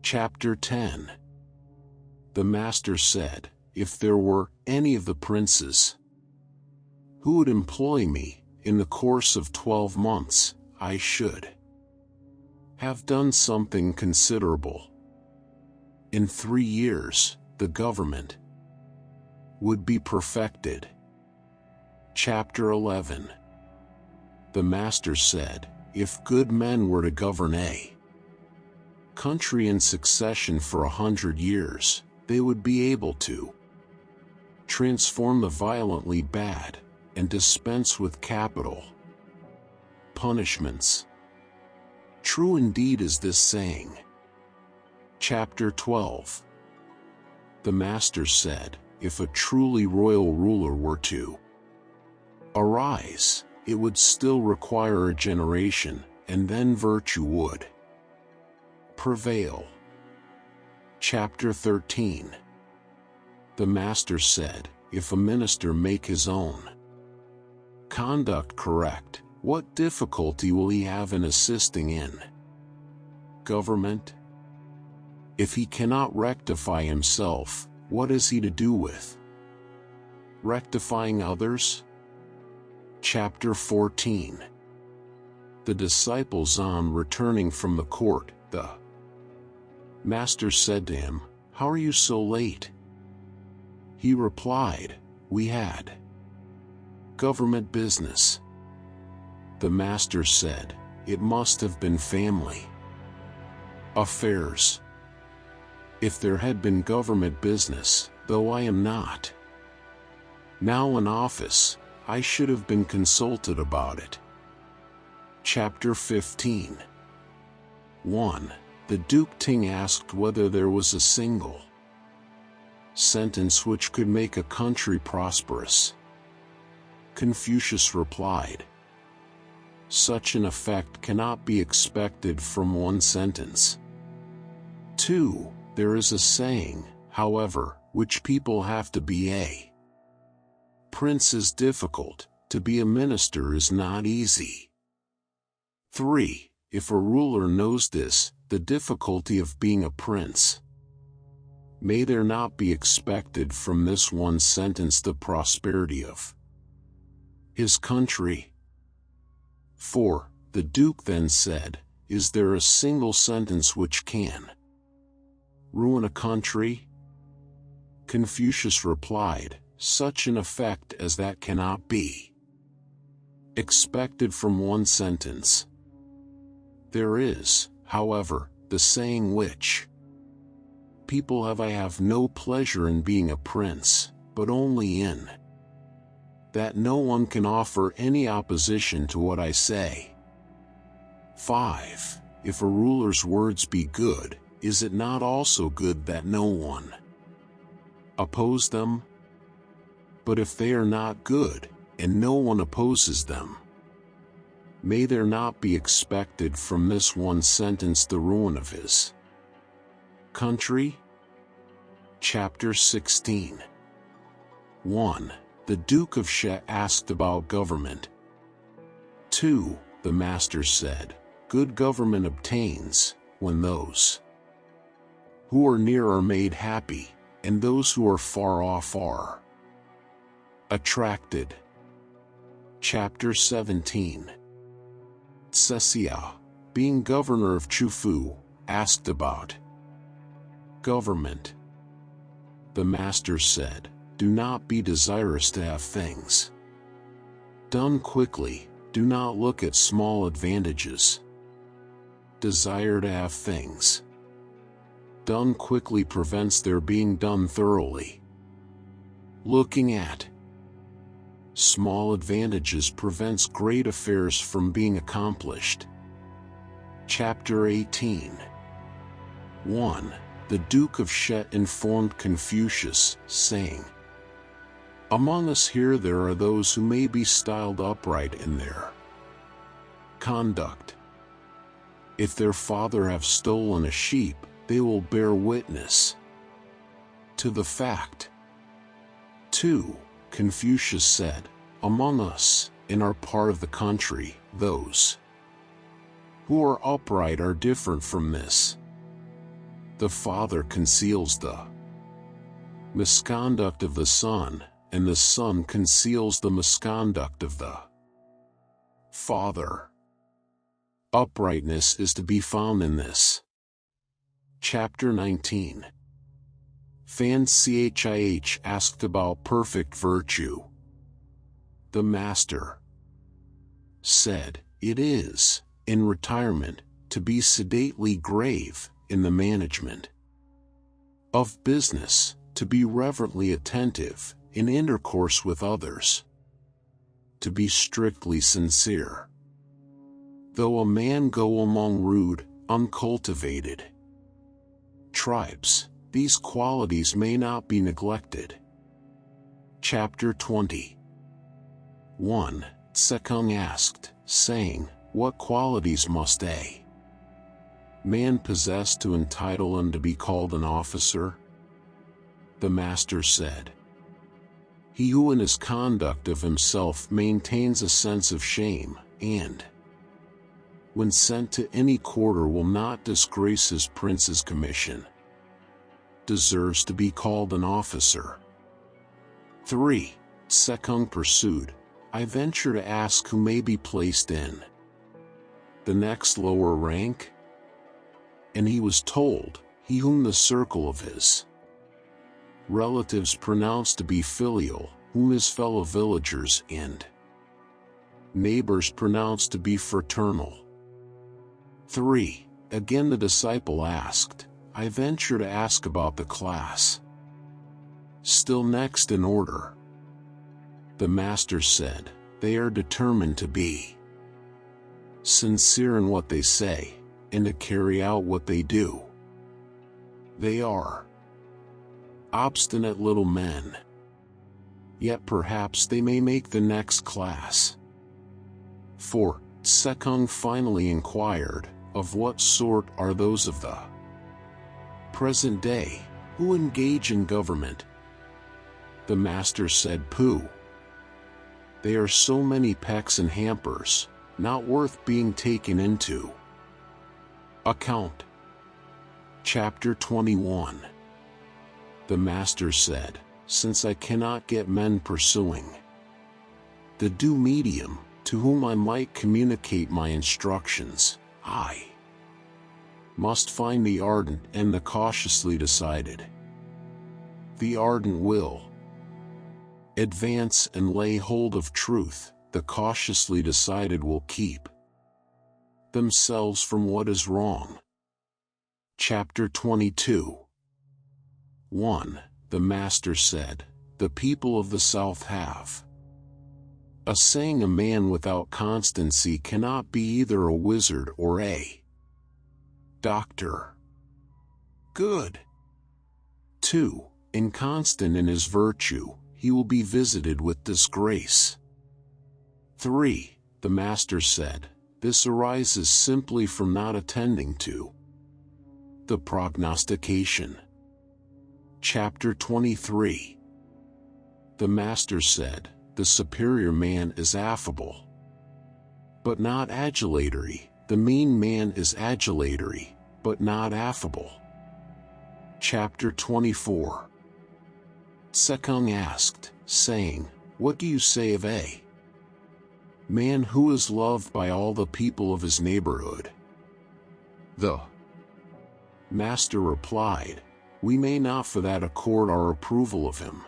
Chapter 10. The Master said, if there were any of the princes who would employ me, in the course of 12 months, I should have done something considerable. In 3 years, the government would be perfected. Chapter 11. The Master said, if good men were to govern a country in succession for 100 years, they would be able to transform the violently bad, and dispense with capital punishments. True indeed is this saying. Chapter 12. The Master said, if a truly royal ruler were to arise, it would still require a generation, and then virtue would prevail. Chapter 13. The Master said, if a minister make his own conduct correct, what difficulty will he have in assisting in government? If he cannot rectify himself, what is he to do with rectifying others? Chapter 14. The disciples on returning from the court, the Master said to him, how are you so late? He replied, we had government business. The Master said, it must have been family affairs. If there had been government business, though I am not now in office, I should have been consulted about it. Chapter 15. 1. The Duke Ting asked whether there was a single sentence which could make a country prosperous. Confucius replied, such an effect cannot be expected from one sentence. 2. There is a saying, however, which people have to be a prince is difficult, to be a minister is not easy. 3. If a ruler knows this, the difficulty of being a prince, may there not be expected from this one sentence the prosperity of his country? 4. The Duke then said, is there a single sentence which can ruin a country? Confucius replied, such an effect as that cannot be expected from one sentence. There is, however, the saying which people have, I have no pleasure in being a prince, but only in that no one can offer any opposition to what I say. 5. If a ruler's words be good, is it not also good that no one oppose them? But if they are not good, and no one opposes them, may there not be expected from this one sentence the ruin of his country? Chapter 16. 1. The Duke of She asked about government. 2. The master said, good government obtains, when those who are near are made happy, and those who are far off are attracted. Chapter 17. Tsesia, being governor of Chufu, asked about government. The master said, do not be desirous to have things done quickly, do not look at small advantages. Desire to have things done quickly prevents their being done thoroughly. Looking at small advantages prevents great affairs from being accomplished. Chapter 18. 1. The Duke of She informed Confucius, saying, among us here there are those who may be styled upright in their conduct. If their father have stolen a sheep, they will bear witness to the fact. 2. Confucius said, among us, in our part of the country, those who are upright are different from this. The father conceals the misconduct of the son, and the son conceals the misconduct of the father. Uprightness is to be found in this. Chapter 19. Fan Chih asked about perfect virtue. The master said, it is, in retirement, to be sedately grave, in the management of business, to be reverently attentive, in intercourse with others, to be strictly sincere. Though a man go among rude, uncultivated tribes, these qualities may not be neglected. Chapter 20. 1. Sekung asked, saying, what qualities must a man possess to entitle him to be called an officer? The master said, he who in his conduct of himself maintains a sense of shame, and when sent to any quarter will not disgrace his prince's commission, deserves to be called an officer. 3. Sekung pursued, I venture to ask who may be placed in the next lower rank? And he was told, he whom the circle of his relatives pronounced to be filial, whom his fellow villagers and neighbors pronounced to be fraternal. 3. Again the disciple asked, I venture to ask about the class still next in order. The master said, they are determined to be sincere in what they say, and to carry out what they do. They are obstinate little men. Yet perhaps they may make the next class. 4. Sekung finally inquired, of what sort are those of the present day, who engage in government? The master said, Pooh! They are so many pecks and hampers, not worth being taken into account. Chapter 21. The master said, since I cannot get men pursuing the due medium, to whom I might communicate my instructions, I must find the ardent and the cautiously decided. The ardent will advance and lay hold of truth, the cautiously decided will keep themselves from what is wrong. Chapter 22. 1. The Master said, "The people of the South have a saying, a man without constancy cannot be either a wizard or a doctor. Good. 2. Inconstant in his virtue, he will be visited with disgrace." 3. The Master said, "This arises simply from not attending to the prognostication." Chapter 23. The Master said, "The superior man is affable, but not adulatory. The mean man is adulatory, but not affable." Chapter 24. Sekung asked, saying, "What do you say of a man who is loved by all the people of his neighborhood?" The Master replied, "We may not for that accord our approval of him."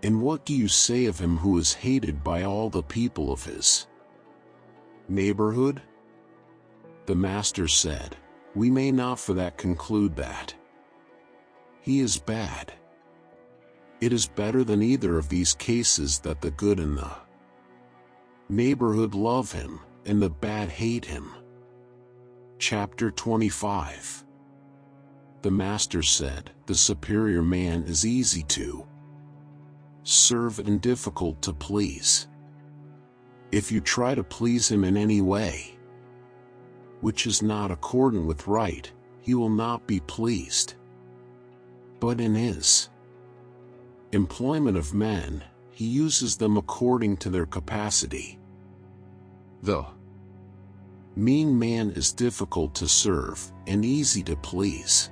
"And what do you say of him who is hated by all the people of his neighborhood?" The Master said, "We may not for that conclude that he is bad. It is better than either of these cases that the good in the neighborhood love him, and the bad hate him." Chapter 25. The Master said, "The superior man is easy to serve and difficult to please. If you try to please him in any way which is not accordant with right, he will not be pleased. But in his employment of men, he uses them according to their capacity. The mean man is difficult to serve and easy to please.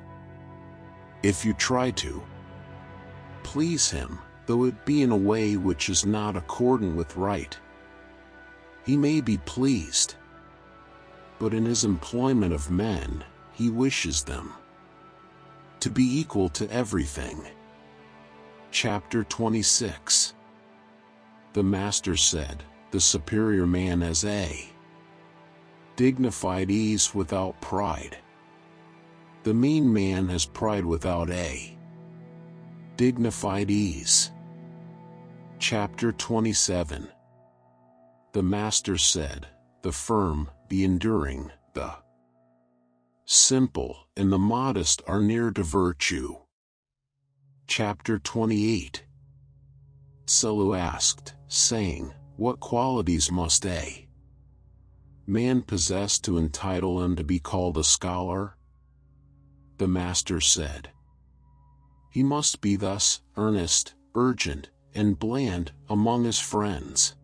If you try to please him, though it be in a way which is not accordant with right, he may be pleased. But in his employment of men, he wishes them to be equal to everything." Chapter 26. The Master said, "The superior man has a dignified ease without pride. The mean man has pride without a dignified ease." Chapter 27. The Master said, "The firm, the enduring, the simple, and the modest are near to virtue." Chapter 28. Selu asked, saying, "What qualities must a man possess to entitle him to be called a scholar?" The Master said, "He must be thus earnest, urgent, and bland among his friends,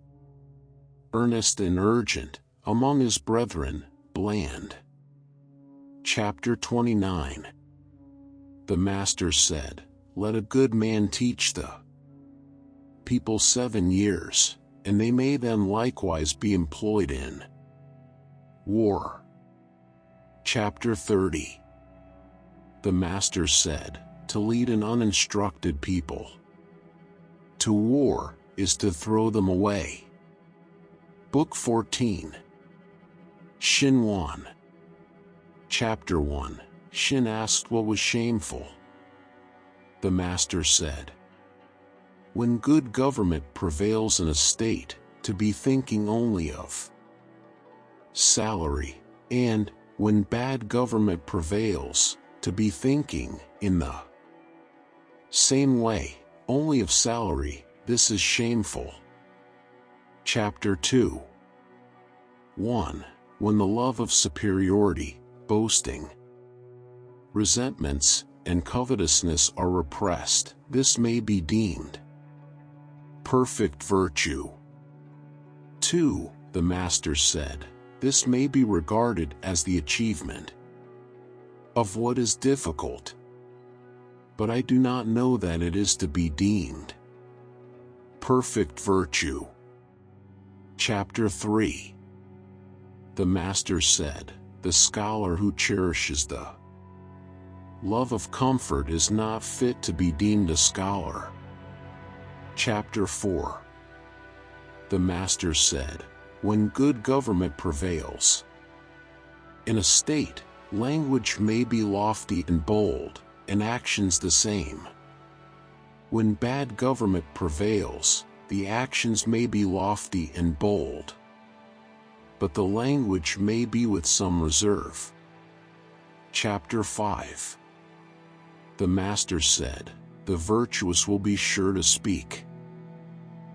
earnest and urgent among his brethren, bland." Chapter 29. The Master said, "Let a good man teach the people 7 years, and they may then likewise be employed in war." Chapter 30. The Master said, "To lead an uninstructed people to war is to throw them away." Book 14. Shin 1. Chapter 1. Shin asked what was shameful. The Master said, "When good government prevails in a state, to be thinking only of salary, and, when bad government prevails, to be thinking, in the same way, only of salary, this is shameful." Chapter 2. 1. When the love of superiority, boasting, resentments, and covetousness are repressed, this may be deemed perfect virtue. 2. The Master said, "This may be regarded as the achievement of what is difficult, but I do not know that it is to be deemed perfect virtue." Chapter 3. The Master said, "The scholar who cherishes the love of comfort is not fit to be deemed a scholar." Chapter 4. The Master said, "When good government prevails, In a state, language may be lofty and bold, and actions the same. When bad government prevails, the actions may be lofty and bold, but the language may be with some reserve. Chapter 5. The Master said, "The virtuous will be sure to speak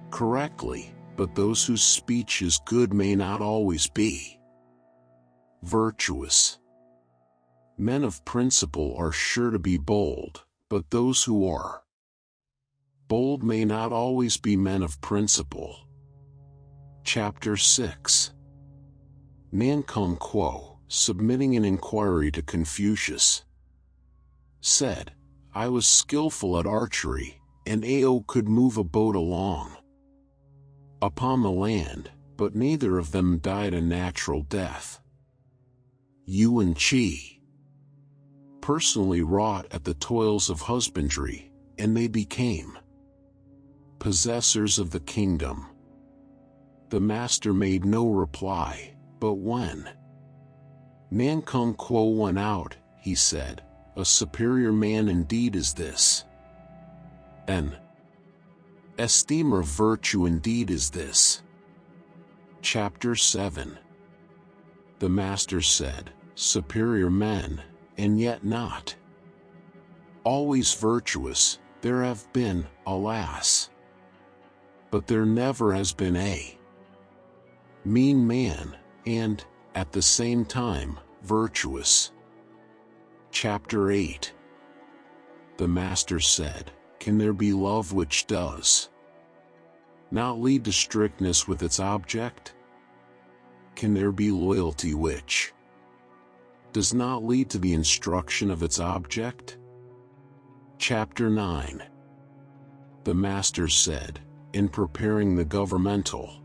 correctly, but those whose speech is good may not always be virtuous. Men of principle are sure to be bold, but those who are bold may not always be men of principle." Chapter 6. Nan Kung Kuo, submitting an inquiry to Confucius, said, "I was skillful at archery, and Ao could move a boat along upon the land, but neither of them died a natural death. Yuan Chi personally wrought at the toils of husbandry, and they became possessors of the kingdom." The Master made no reply, but when Nan Kung Kuo went out, he said, "A superior man indeed is this. An esteemer of virtue indeed is this." Chapter 7. The Master said, "Superior men, and yet not always virtuous, there have been, alas, but there never has been a mean man, and, at the same time, virtuous." Chapter 8. The Master said, "Can there be love which does not lead to strictness with its object? Can there be loyalty which does not lead to the instruction of its object?" Chapter 9. The Master said, "In preparing the governmental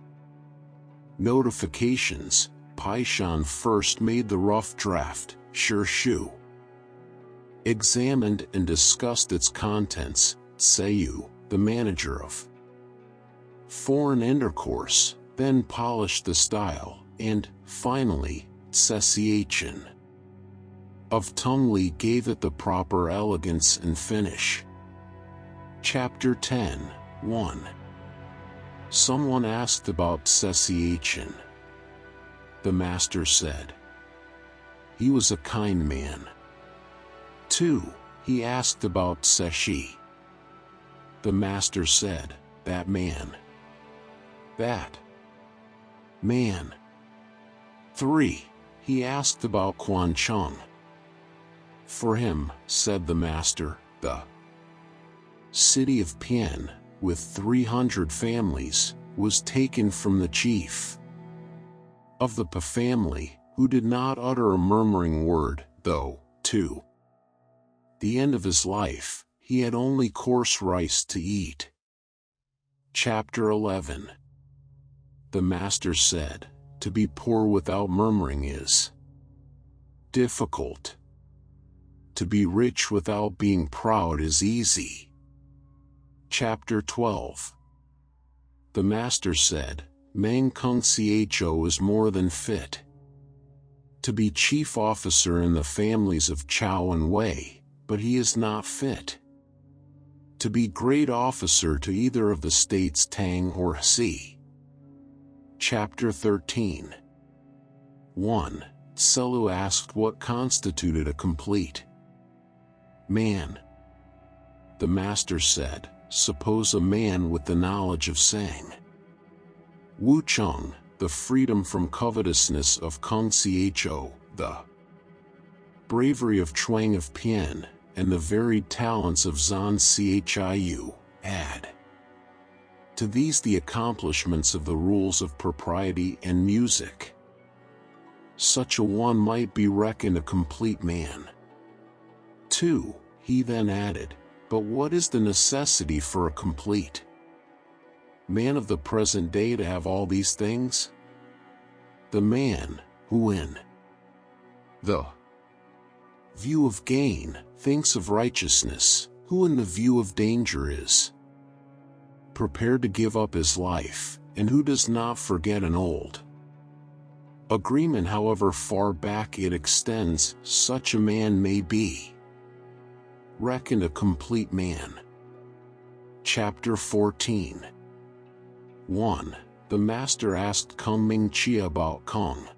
notifications, Paishan first made the rough draft, Shu examined and discussed its contents, Seiyu, the manager of foreign intercourse, then polished the style, and, finally, Cessation of Tongli gave it the proper elegance and finish." Chapter 10. 1. Someone asked about Cessation. The Master said, "He was a kind man." 2. He asked about Seshi. The Master said, "That man. That man." 3. He asked about Quan Chung. "For him," said the Master, "the city of Pian, with 300 families, was taken from the chief of the Pa family, who did not utter a murmuring word, though, to the end of his life, he had only coarse rice to eat." Chapter 11. The Master said, "To be poor without murmuring is difficult. To be rich without being proud is easy." Chapter 12. The Master said, "Mang Kung Cho is more than fit to be chief officer in the families of Chao and Wei, but he is not fit to be great officer to either of the states Tang or Si." Chapter 13. 1. Selu asked what constituted a complete man. The Master said, "Suppose a man with the knowledge of Sang Wucheng, the freedom from covetousness of Kung Cho, the bravery of Chuang of Pian, and the varied talents of Zan Chiu, add to these the accomplishments of the rules of propriety and music. Such a one might be reckoned a complete man." 2. He then added, "But what is the necessity for a complete man of the present day to have all these things? The man, who in the view of gain, thinks of righteousness, who in the view of danger is prepared to give up his life, and who does not forget an old Agreement, however far back it extends, such a man may be reckoned a complete man. Chapter 14. 1. The master asked Kung Ming Chia about Kung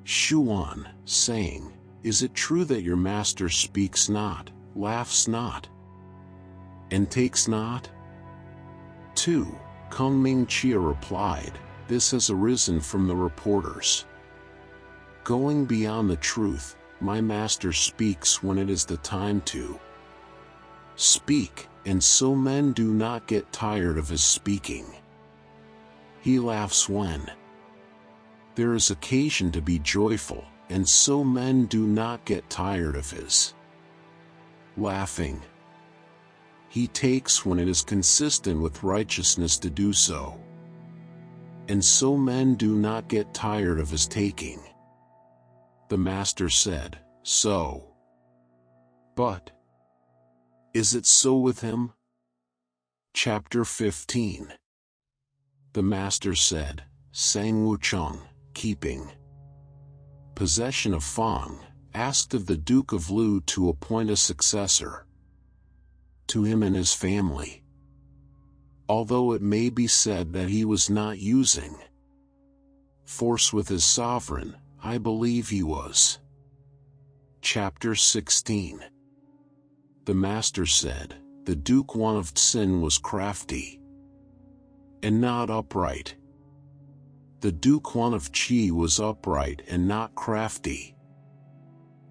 Shuan, saying, "Is it true that your master speaks not, laughs not, and takes not?" 2. Kung Ming Chia replied, "This has arisen from the reporters. Going beyond the truth, my master speaks when it is the time to speak, and so men do not get tired of his speaking. He laughs when there is occasion to be joyful, and so men do not get tired of his laughing. He takes when it is consistent with righteousness to do so, and so men do not get tired of his taking." The master said, "So. But is it so with him?" Chapter 15. The master said, "Sang Wucheng, keeping possession of Fang, asked of the Duke of Lu to appoint a successor to him and his family. Although it may be said that he was not using force with his sovereign, I believe he was." Chapter 16. The master said, "The Duke Wan of Tsin was crafty and not upright. The Duke Wan of Qi was upright and not crafty."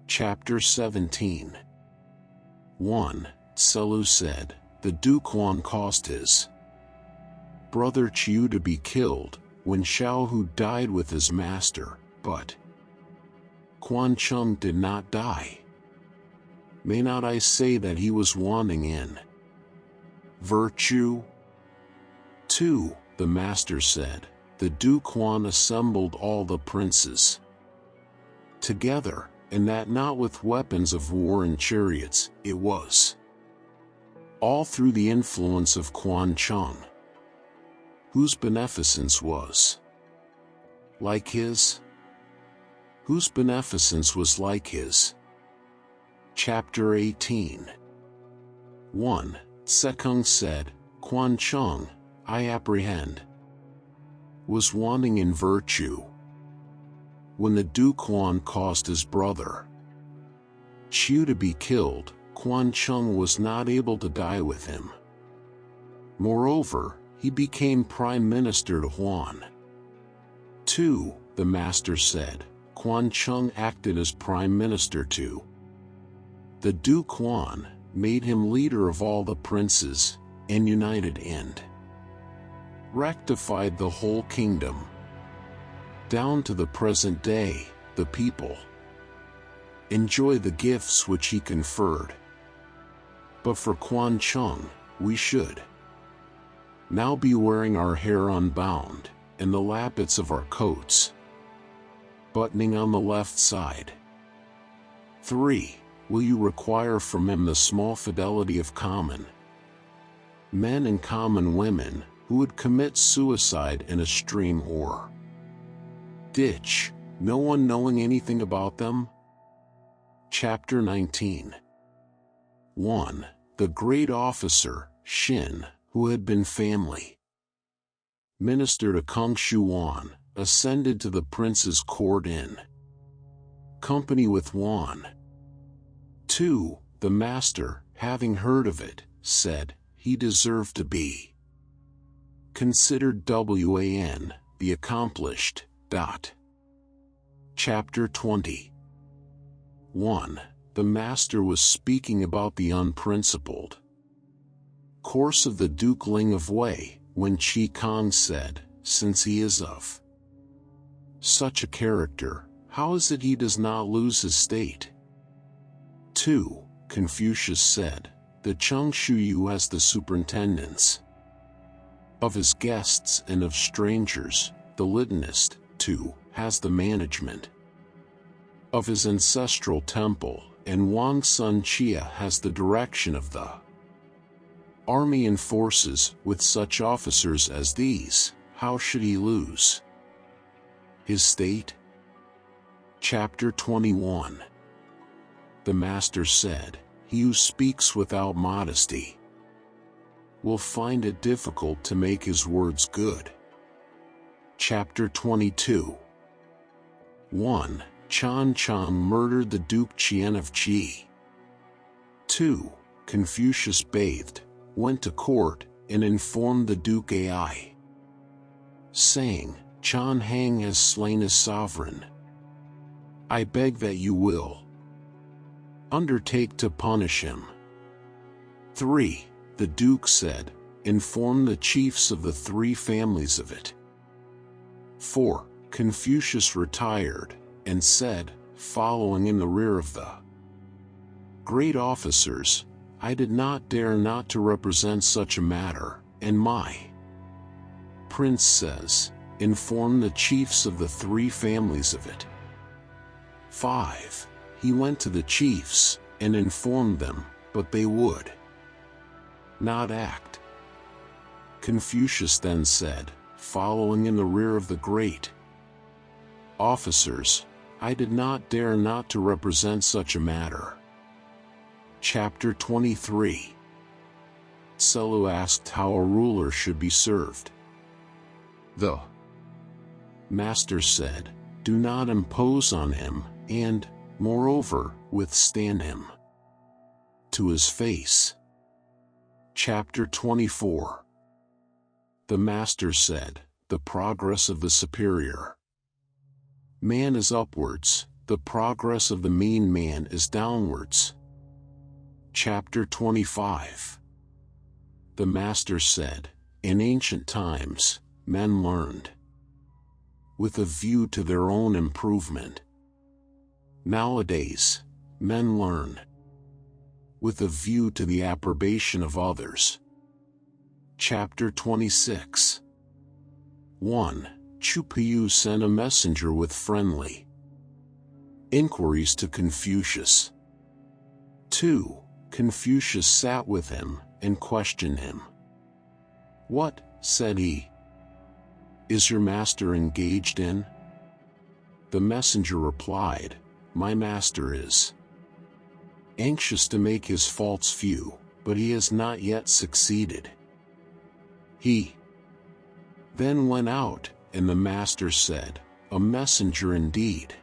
Chapter 17. 1. Tselu said, "The Duke Wan caused his brother Chiu to be killed when Xiaohu died with his master, but Quan Chung did not die. May not I say that he was wanting in virtue?" 2. The master said, "The Duke Wan assembled all the princes together, and that not with weapons of war and chariots, it was all through the influence of Quan Chung, whose beneficence was like his." Whose beneficence was like his. Chapter 18. 1. Tsekung said, "Quan Chung, I apprehend, was wanting in virtue when the Duke Wan caused his brother Chiu to be killed. Quan Chung was not able to die with him. Moreover, he became prime minister to Huan." 2. The master said, "Quan Chung acted as prime minister to the Duke Wan, made him leader of all the princes, and united and rectified the whole kingdom. Down to the present day, the people enjoy the gifts which he conferred. But for Quan Chung, we should now be wearing our hair unbound, and the lappets of our coats buttoning on the left side." 3. Will you require from him the small fidelity of common men and common women, who would commit suicide in a stream or ditch, no one knowing anything about them? Chapter 19. 1. The great officer, Shin, who had been family minister to Kung Shu Wan, ascended to the prince's court in company with Wan. 2. The master, having heard of it, said, he deserved to be considered Wan, the accomplished. Chapter 20. 1. The master was speaking about the unprincipled course of the Duke Ling of Wei, when Qi Kong said, "Since he is of such a character, how is it he does not lose his state?" 2. Confucius said, "The Chung Shuyu has the superintendence of his guests and of strangers, the Litanist, too, has the management of his ancestral temple, and Wang Sun Chia has the direction of the army and forces. With such officers as these, how should he lose his state? Chapter 21. The Master said, "He who speaks without modesty will find it difficult to make his words good." Chapter 22. 1. Chan Chan murdered the Duke Qian of Qi. 2. Confucius bathed, went to court, and informed the Duke Ai, saying, "Chan Hang has slain his sovereign. I beg that you will undertake to punish him." 3. The Duke said, "Inform the chiefs of the 3 families of it." 4. Confucius retired, and said, following in the rear of the great officers, "I did not dare not to represent such a matter, and my prince says, inform the chiefs of the 3 families of it." 5. He went to the chiefs, and informed them, but they would not act. Confucius then said, following in the rear of the great officers, "I did not dare not to represent such a matter." Chapter 23. Selu asked how a ruler should be served. The Master said, "Do not impose on him, and, moreover, withstand him to his face." Chapter 24. The Master said, "The progress of the superior man is upwards, the progress of the mean man is downwards." Chapter 25. The Master said, "In ancient times, men learned with a view to their own improvement. Nowadays, men learn with a view to the approbation of others." Chapter 26. 1. Chu Piu sent a messenger with friendly inquiries to Confucius. 2. Confucius sat with him, and questioned him. "What," said he, "is your master engaged in?" The messenger replied, "My master is anxious to make his faults few, but he has not yet succeeded." He then went out, and the Master said, "A messenger indeed.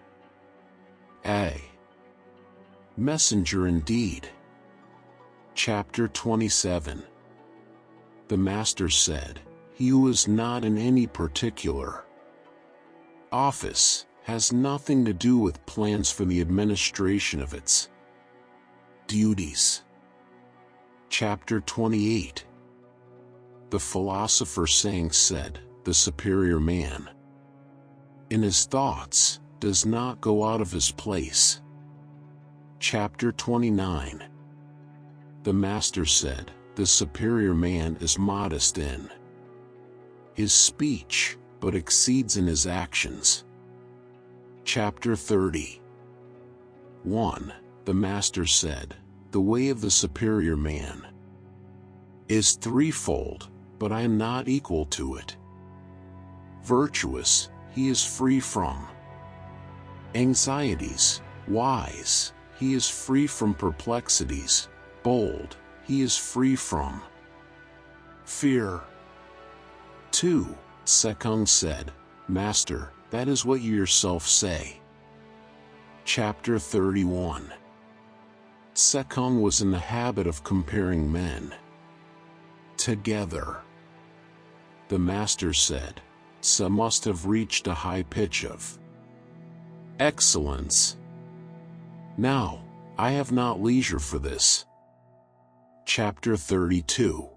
A messenger indeed." Chapter 27. The Master said, "He who is not in any particular office has nothing to do with plans for the administration of its duties." Chapter 28. The philosopher saying said, "The superior man in his thoughts does not go out of his place." Chapter 29. The Master said, "The superior man is modest in his speech, but exceeds in his actions." Chapter 30. 1. The Master said, "The way of the superior man is threefold, but I am not equal to it. Virtuous, he is free from anxieties. Wise, he is free from perplexities. Bold, he is free from fear." 2. Sekung said, "Master, that is what you yourself say." Chapter 31. Sekung was in the habit of comparing men together. The Master said, "Se must have reached a high pitch of excellence. Now, I have not leisure for this." Chapter 32.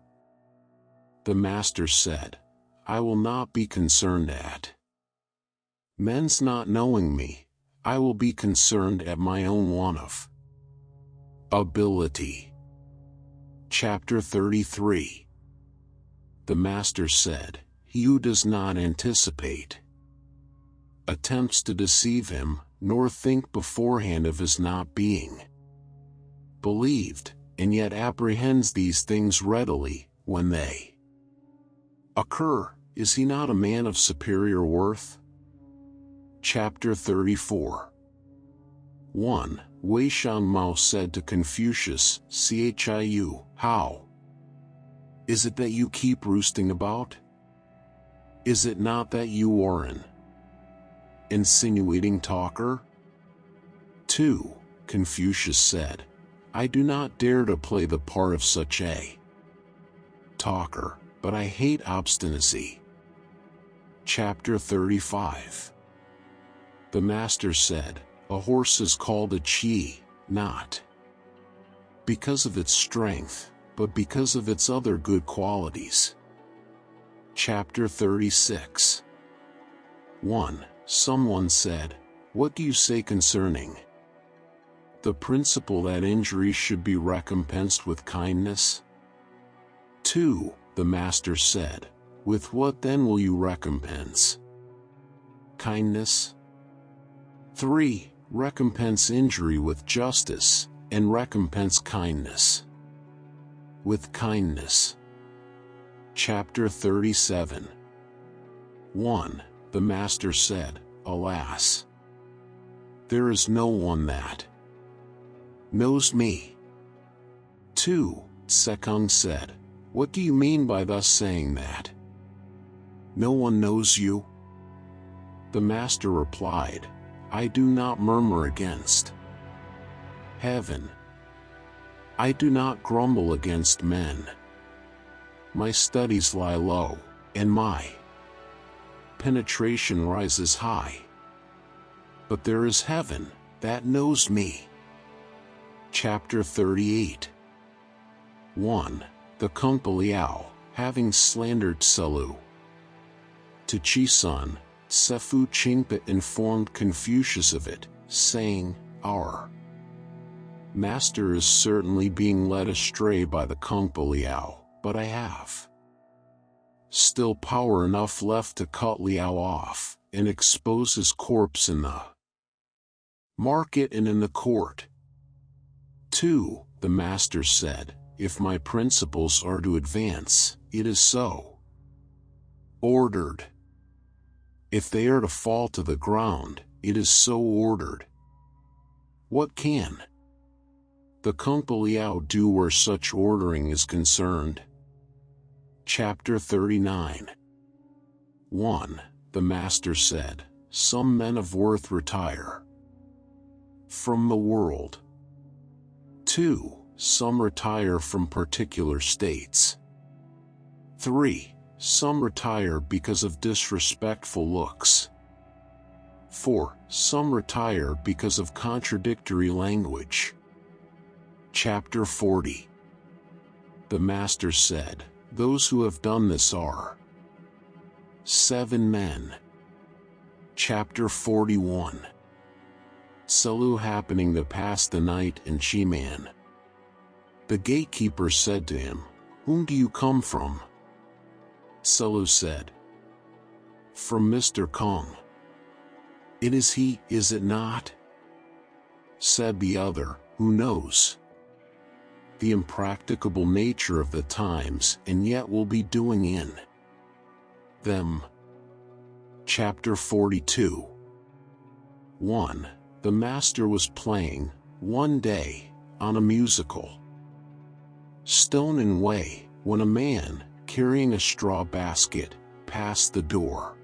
The Master said, "I will not be concerned at men's not knowing me. I will be concerned at my own want of ability." Chapter 33. The Master said, "He who does not anticipate attempts to deceive him, nor think beforehand of his not being believed, and yet apprehends these things readily, when they occur, is he not a man of superior worth?" Chapter 34. 1. Wei Shan Mao said to Confucius, Chiu, how is it that you keep roosting about? Is it not that you are an insinuating talker? 2. Confucius said, I do not dare to play the part of such a talker, but I hate obstinacy. Chapter 35. The master said, a horse is called a qi, not because of its strength, but because of its other good qualities. Chapter 36. 1. Someone said, what do you say concerning the principle that injury should be recompensed with kindness? 2. The master said, with what then will you recompense kindness? 3. Recompense injury with justice, and recompense kindness with kindness. Chapter 37. 1. The master said, alas, there is no one that knows me. 2. Sekung said, what do you mean by thus saying that no one knows you? The master replied, I do not murmur against heaven. I do not grumble against men. My studies lie low, and my penetration rises high. But there is heaven that knows me. Chapter 38. 1. The Kung Liao, having slandered Selu to Chisun, Sefu Qingpa informed Confucius of it, saying, our master is certainly being led astray by the Kung Liao, but I have still power enough left to cut Liao off, and expose his corpse in the market and in the court. 2. The master said, if my principles are to advance, it is so ordered. If they are to fall to the ground, it is so ordered. What can the Kung Liao do where such ordering is concerned? Chapter 39. 1. The master said, some men of worth retire from the world. 2. Some retire from particular states. 3. Some retire because of disrespectful looks. 4. Some retire because of contradictory language. Chapter 40. The master said, those who have done this are 7 men. Chapter 41. Selu happening to pass the night in Shiman. The gatekeeper said to him, whom do you come from? Selu said, from Mr. Kong. It is he, is it not? Said the other, who knows the impracticable nature of the times and yet will be doing in them. Chapter 42. 1. The master was playing, one day, on a musical stone in Wei, when a man, carrying a straw basket, passed the door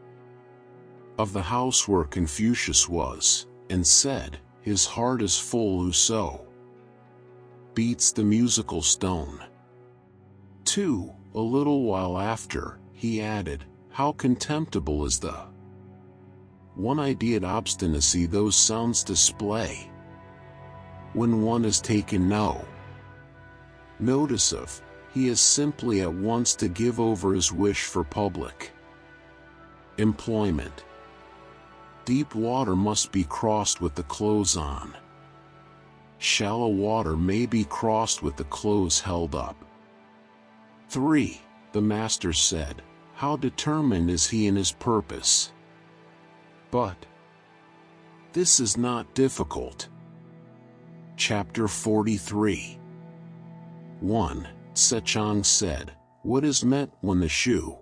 of the house where Confucius was, and said, his heart is full who so beats the musical stone. 2. A little while after, he added, how contemptible is the one-idead obstinacy those sounds display, when one is taken no notice of, he is simply at once to give over his wish for public employment. Deep water must be crossed with the clothes on. Shallow water may be crossed with the clothes held up. 3. The master said, how determined is he in his purpose? But this is not difficult. Chapter 43. 1. Sechong said, what is meant when the Shu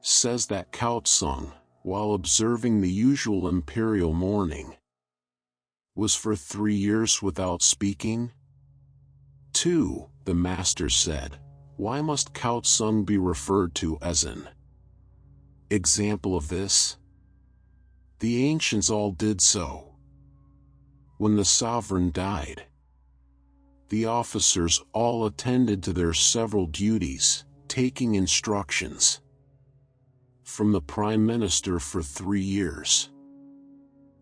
says that Cao Tsung, while observing the usual imperial mourning, was for 3 years without speaking? 2. The master said, why must Cao Tsung be referred to as an example of this? The ancients all did so. When the sovereign died, the officers all attended to their several duties, taking instructions from the Prime Minister for 3 years.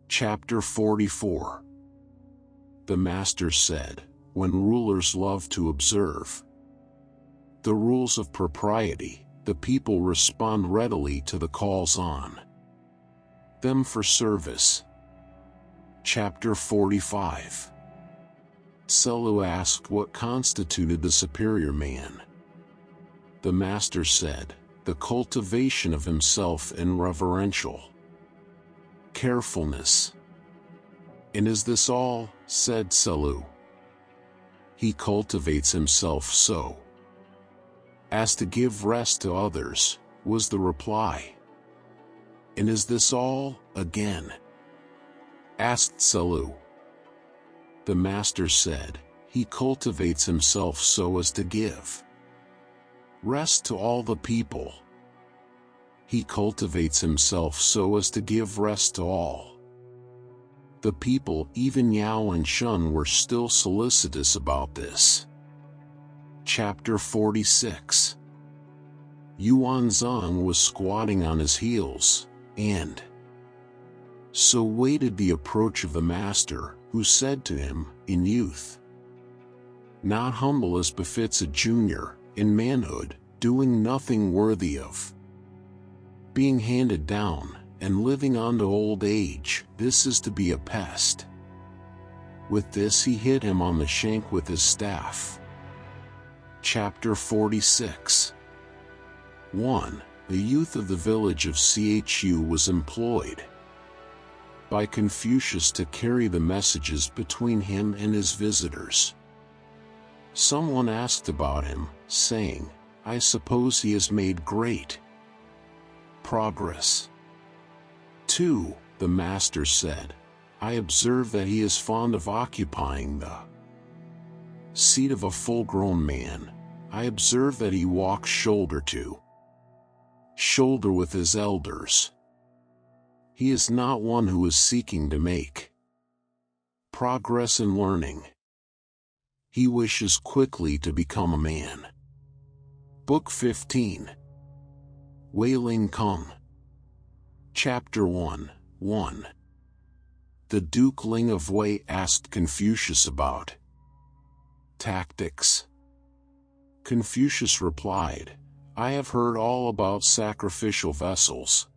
Chapter 44. The Master said, when rulers love to observe the rules of propriety, the people respond readily to the calls on them for service. Chapter 45. Selu asked what constituted the superior man. The master said, the cultivation of himself in reverential carefulness. And is this all? Said Selu. He cultivates himself so as to give rest to others, was the reply. And is this all? Again asked Selu. The master said, he cultivates himself so as to give rest to all the people. He cultivates himself so as to give rest to all. The people, even Yao and Shun, were still solicitous about this. Chapter 46. Yuan Zhang was squatting on his heels, and so waited the approach of the master, who said to him, in youth, not humble as befits a junior, in manhood, doing nothing worthy of being handed down, and living on to old age, this is to be a pest. With this he hit him on the shank with his staff. Chapter 46. 1. The youth of the village of Chu was employed by Confucius to carry the messages between him and his visitors. Someone asked about him, saying, I suppose he has made great progress. 2. The master said, I observe that he is fond of occupying the seat of a full-grown man. I observe that he walks shoulder to shoulder with his elders. He is not one who is seeking to make progress in learning. He wishes quickly to become a man. Book 15. Wailing Kung. Chapter 1. 1. The Duke Ling of Wei asked Confucius about tactics. Confucius replied, I have heard all about sacrificial vessels,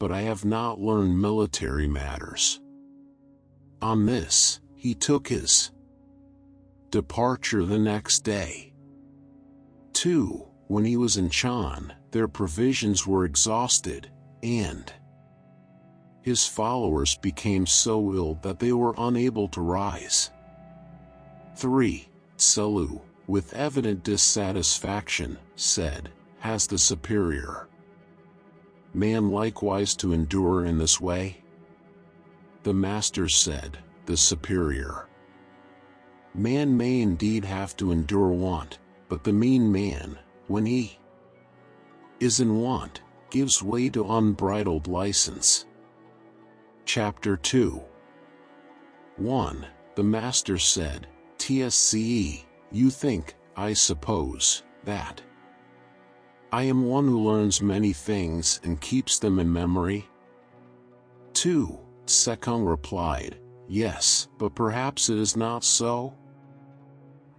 but I have not learned military matters. On this, he took his departure the next day. 2. When he was in Chan, their provisions were exhausted, and his followers became so ill that they were unable to rise. 3. Selu, with evident dissatisfaction, said, has the superior man likewise to endure in this way? The master said, the superior man may indeed have to endure want, but the mean man, when he is in want, gives way to unbridled license. Chapter 2. 1. The master said, TSCE, you think, I suppose, that I am one who learns many things and keeps them in memory? 2. Sekung replied, yes, but perhaps it is not so?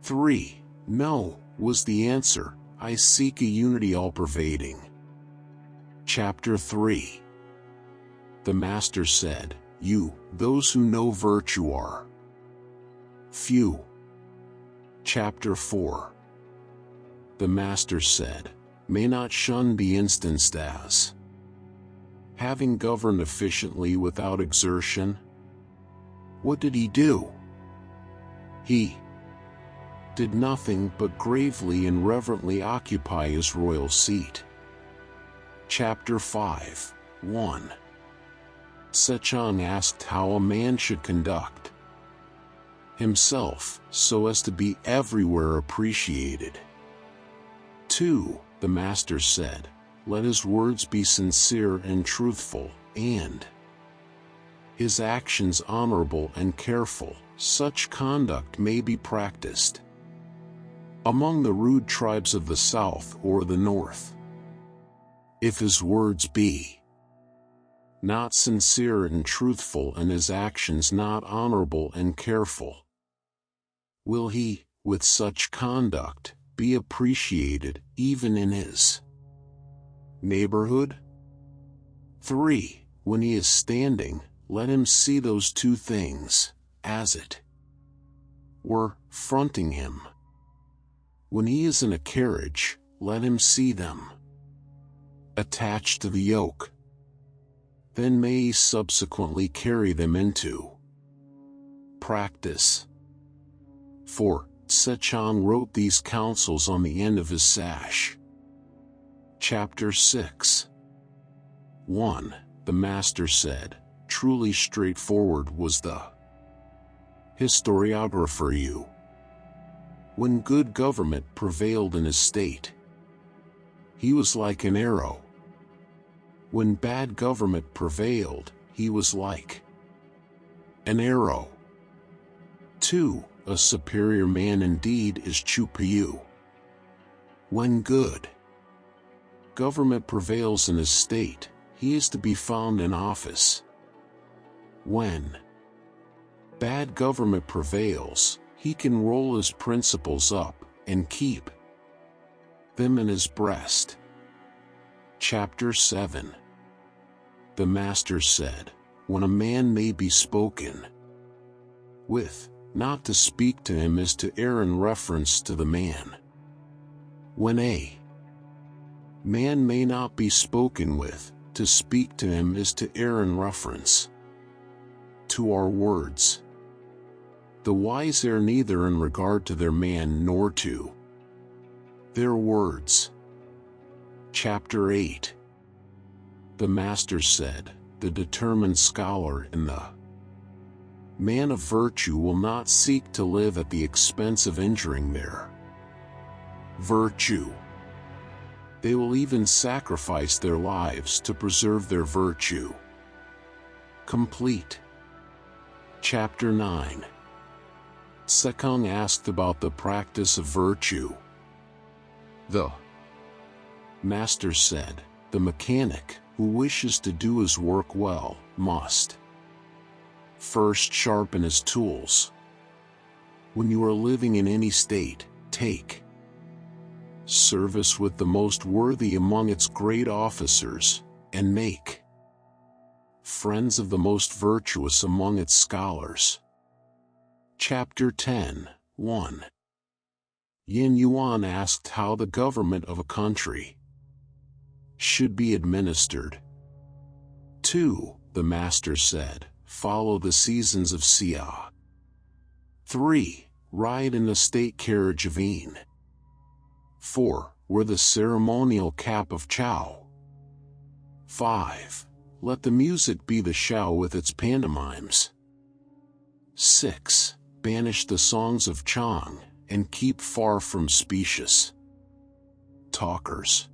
3. No, was the answer, I seek a unity all-pervading. Chapter 3. The master said, you, those who know virtue are few. Chapter 4. The master said, may not Shun be instanced as having governed efficiently without exertion? What did he do? He did nothing but gravely and reverently occupy his royal seat. Chapter 5. 1. Sechong asked how a man should conduct himself so as to be everywhere appreciated. 2. The master said, let his words be sincere and truthful, and his actions honorable and careful. Such conduct may be practiced among the rude tribes of the south or the north. If his words be not sincere and truthful and his actions not honorable and careful, will he, with such conduct, be appreciated even in his neighborhood? 3. When he is standing, let him see those two things, as it were, fronting him. When he is in a carriage, let him see them attached to the yoke. Then may he subsequently carry them into practice. 4. Sechong wrote these counsels on the end of his sash. Chapter 6. 1. The master said, truly straightforward was the historiographer Yu. When good government prevailed in his state, he was like an arrow. When bad government prevailed, he was like an arrow. 2. A superior man indeed is Chu Piu. When good government prevails in his state, he is to be found in office. When bad government prevails, he can roll his principles up and keep them in his breast. Chapter 7. The master said, when a man may be spoken with, not to speak to him is to err in reference to the man. When a man may not be spoken with, to speak to him is to err in reference to our words. The wise err neither in regard to their man nor to their words. Chapter 8. The master said, the determined scholar and the man of virtue will not seek to live at the expense of injuring their virtue. They will even sacrifice their lives to preserve their virtue. Complete. Chapter 9. Sechong asked about the practice of virtue. The master said, the mechanic, who wishes to do his work well, must first sharpen his tools. When you are living in any state, take service with the most worthy among its great officers, and make friends of the most virtuous among its scholars. Chapter 10. 1. Yin Yuan asked how the government of a country should be administered. 2. The master said, follow the seasons of Xia. 3. Ride in the state carriage of Yin. 4. Wear the ceremonial cap of Chao. 5. Let the music be the Shao with its pantomimes. 6. Banish the songs of Chang, and keep far from specious talkers.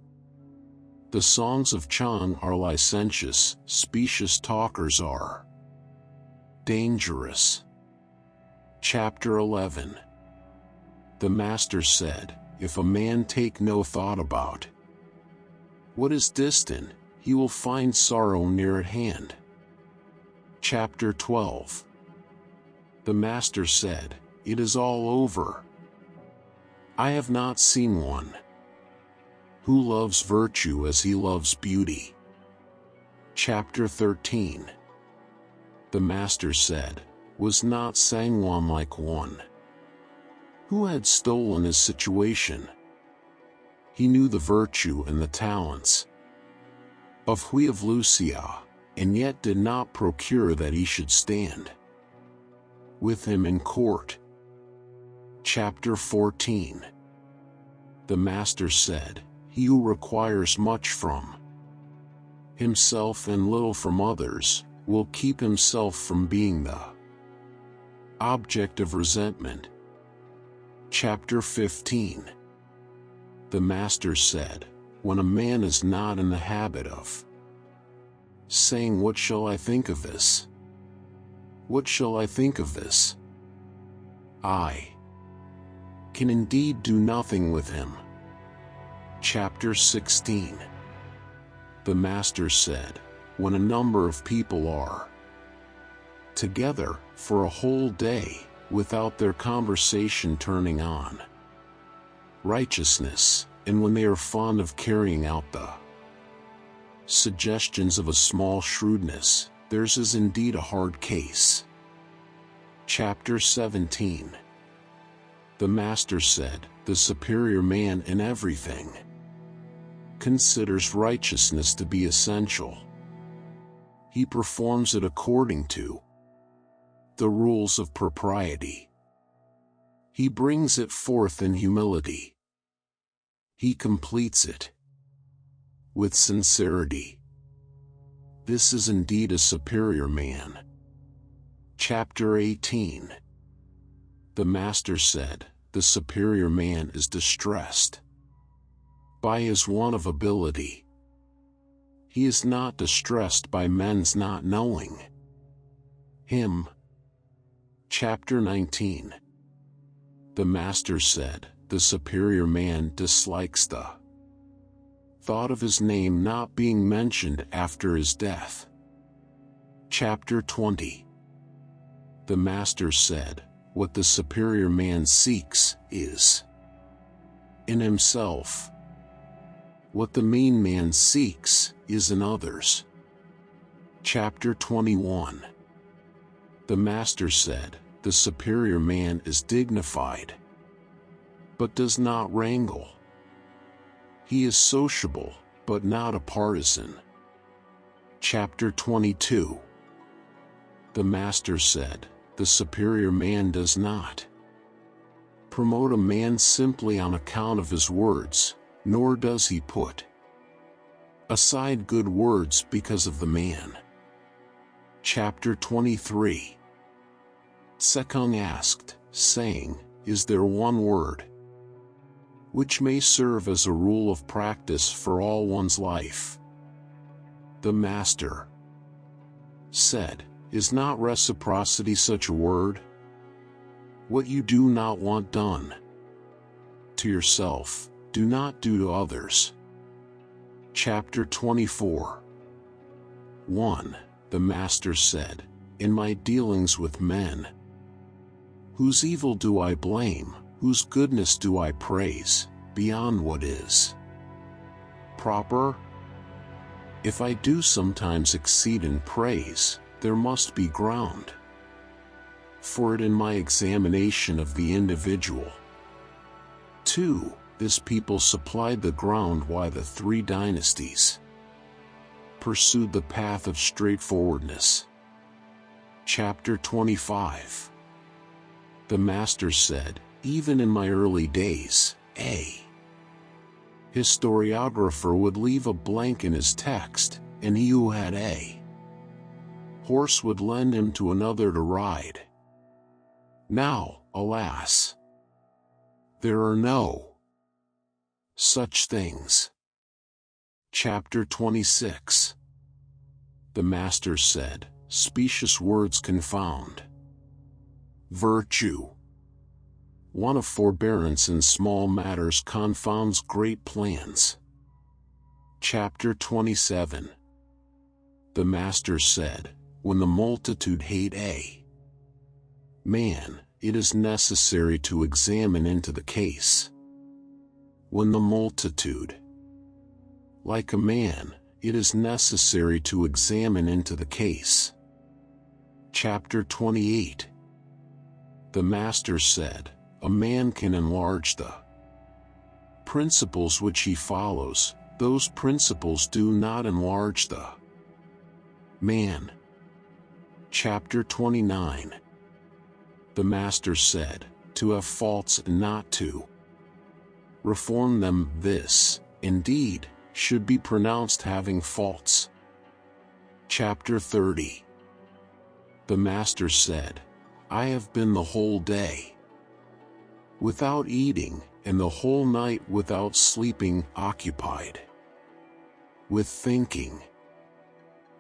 The songs of Chang are licentious, specious talkers are dangerous. Chapter 11. The master said, if a man take no thought about what is distant, he will find sorrow near at hand. Chapter 12. The master said, it is all over. I have not seen one who loves virtue as he loves beauty. Chapter 13. The master said, was not Sangwon like one who had stolen his situation? He knew the virtue and the talents of Hui of Lucia, and yet did not procure that he should stand with him in court. Chapter 14. The master said, he who requires much from himself and little from others, will keep himself from being the object of resentment. Chapter 15. The Master said, when a man is not in the habit of saying, "What shall I think of this? What shall I think of this?" I can indeed do nothing with him. Chapter 16. The Master said, when a number of people are together for a whole day, without their conversation turning on righteousness, and when they are fond of carrying out the suggestions of a small shrewdness, theirs is indeed a hard case. Chapter 17. The Master said, the superior man in everything considers righteousness to be essential. He performs it according to the rules of propriety. He brings it forth in humility. He completes it with sincerity. This is indeed a superior man. Chapter 18. The Master said, the superior man is distressed by his want of ability. He is not distressed by men's not knowing him. Chapter 19. The Master said, the superior man dislikes the thought of his name not being mentioned after his death. Chapter 20. The Master said, what the superior man seeks is in himself. What the mean man seeks is in others. Chapter 21. The Master said, the superior man is dignified, but does not wrangle. He is sociable, but not a partisan. Chapter 22. The Master said, the superior man does not promote a man simply on account of his words, nor does he put aside good words because of the man. Chapter 23. Sekung asked, saying, is there one word which may serve as a rule of practice for all one's life? The Master said, is not reciprocity such a word? What you do not want done to yourself, do not do to others. Chapter 24. 1. The Master said, in my dealings with men, whose evil do I blame, whose goodness do I praise, beyond what is proper? If I do sometimes exceed in praise, there must be ground for it in my examination of the individual. 2. This people supplied the ground why the 3 dynasties pursued the path of straightforwardness. Chapter 25. The Master said, even in my early days, a historiographer would leave a blank in his text, and he who had a horse would lend him to another to ride. Now, alas, there are no such things. Chapter 26. The Master said, specious words confound virtue. One of forbearance in small matters confounds great plans. Chapter 27. The Master said, when the multitude hate a man, it is necessary to examine into the case. When the multitude like a man, it is necessary to examine into the case. Chapter 28. The Master said, a man can enlarge the principles which he follows, those principles do not enlarge the man. Chapter 29. The Master said, to have faults and not to reform them, this, indeed, should be pronounced having faults. Chapter 30. The Master said, I have been the whole day without eating, and the whole night without sleeping, occupied with thinking.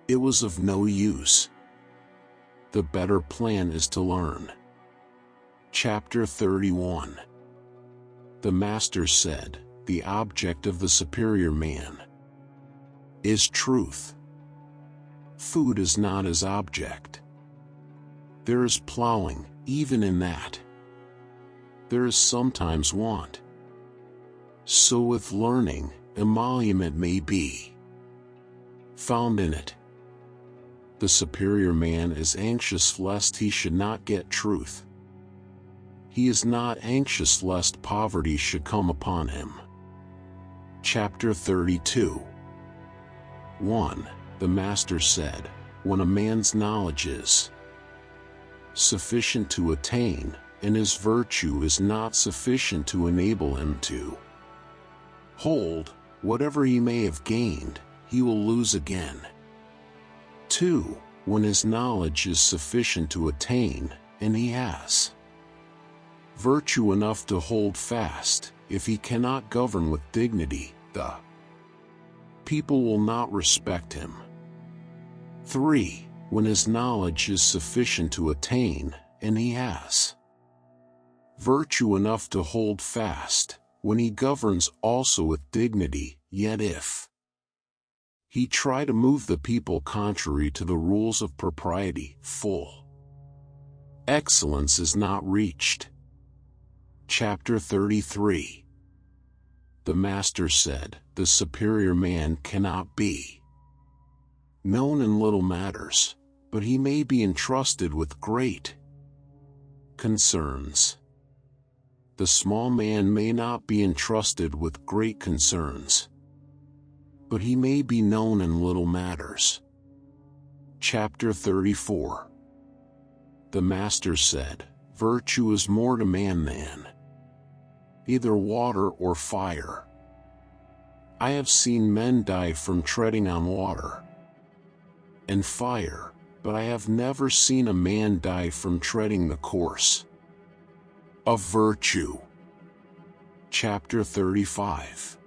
It was of no use. The better plan is to learn. Chapter 31. The Master said, the object of the superior man is truth. Food is not his object. There is plowing, even in that. There is sometimes want. So with learning, emolument may be found in it. The superior man is anxious lest he should not get truth. He is not anxious lest poverty should come upon him. Chapter 32. 1. The Master said, when a man's knowledge is sufficient to attain, and his virtue is not sufficient to enable him to hold, whatever he may have gained, he will lose again. 2. When his knowledge is sufficient to attain, and he has virtue enough to hold fast, if he cannot govern with dignity, the people will not respect him. 3. When his knowledge is sufficient to attain, and he has virtue enough to hold fast, when he governs also with dignity, yet if he try to move the people contrary to the rules of propriety, full excellence is not reached. Chapter 33. The Master said, the superior man cannot be known in little matters, but he may be entrusted with great concerns. The small man may not be entrusted with great concerns, but he may be known in little matters. Chapter 34. The Master said, virtue is more to man than either water or fire. I have seen men die from treading on water and fire, but I have never seen a man die from treading the course of virtue. Chapter 35.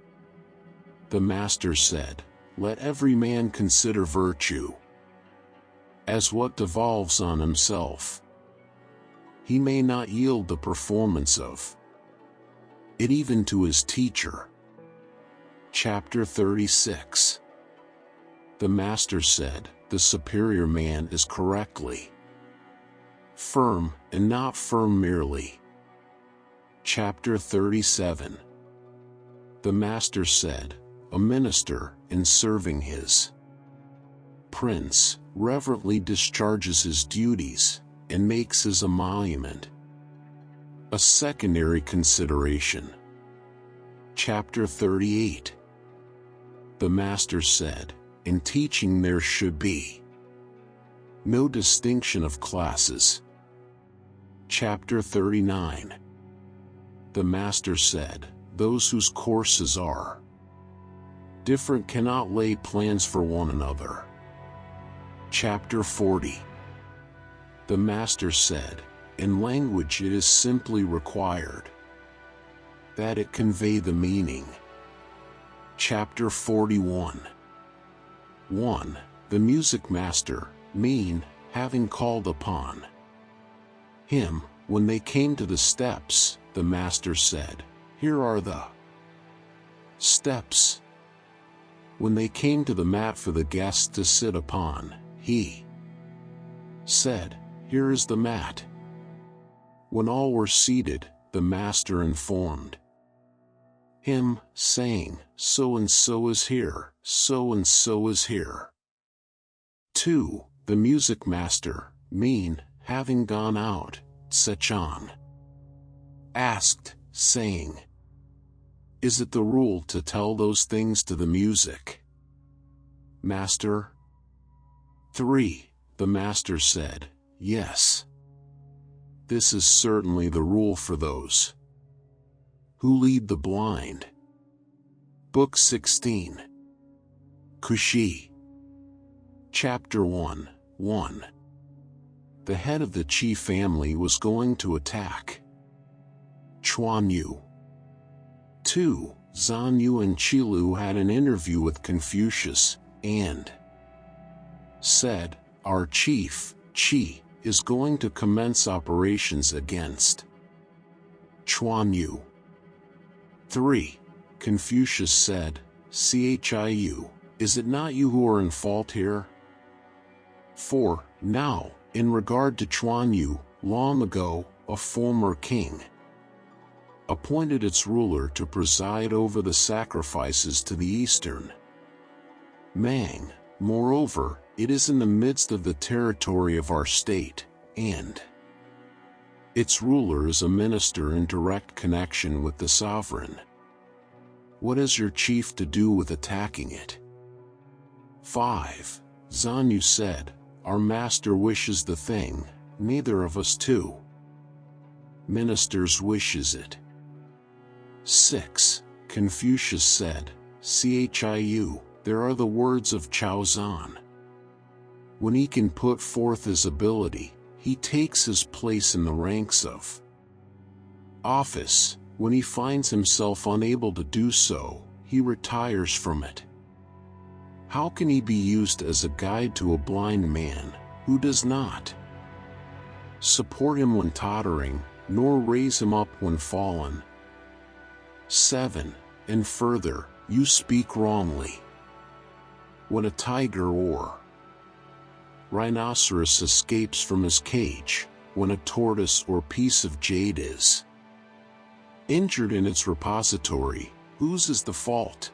The Master said, let every man consider virtue as what devolves on himself. He may not yield the performance of it even to his teacher. Chapter 36. The Master said, the superior man is correctly firm, and not firm merely. Chapter 37. The Master said, a minister, in serving his prince, reverently discharges his duties, and makes his emolument a secondary consideration. Chapter 38. The Master said, in teaching there should be no distinction of classes. Chapter 39. The Master said, those whose courses are different cannot lay plans for one another. Chapter 40. The Master said, in language it is simply required that it convey the meaning. Chapter 41. 1. The music master, mean, having called upon him, when they came to the steps, the Master said, here are the steps. When they came to the mat for the guests to sit upon, he said, here is the mat. When all were seated, the Master informed him, saying, so and so is here, so and so is here. 2. The music master, mean, having gone out, Sechan asked, saying, is it the rule to tell those things to the music master? 3. The Master said, yes. This is certainly the rule for those who lead the blind. Book 16. Kushi. Chapter 1. 1. The head of the Qi family was going to attack Chuan Yu. 2. Zhan Yu and Qilu had an interview with Confucius, and said, "Our chief, Qi, is going to commence operations against Chuan Yu." 3. Confucius said, "Chiu, is it not you who are in fault here?" 4. Now, in regard to Chuan Yu, long ago, a former king appointed its ruler to preside over the sacrifices to the eastern Mang. Moreover, it is in the midst of the territory of our state, and its ruler is a minister in direct connection with the sovereign. What has your chief to do with attacking it? 5. Zhan Yu said, "Our master wishes the thing, neither of us two ministers wishes it." 6. Confucius said, "Chiu, there are the words of Chao Zhan. When he can put forth his ability, he takes his place in the ranks of office. When he finds himself unable to do so, he retires from it. How can he be used as a guide to a blind man, who does not support him when tottering, nor raise him up when fallen?" 7. And further, you speak wrongly. When a tiger or rhinoceros escapes from his cage, when a tortoise or piece of jade is injured in its repository, whose is the fault?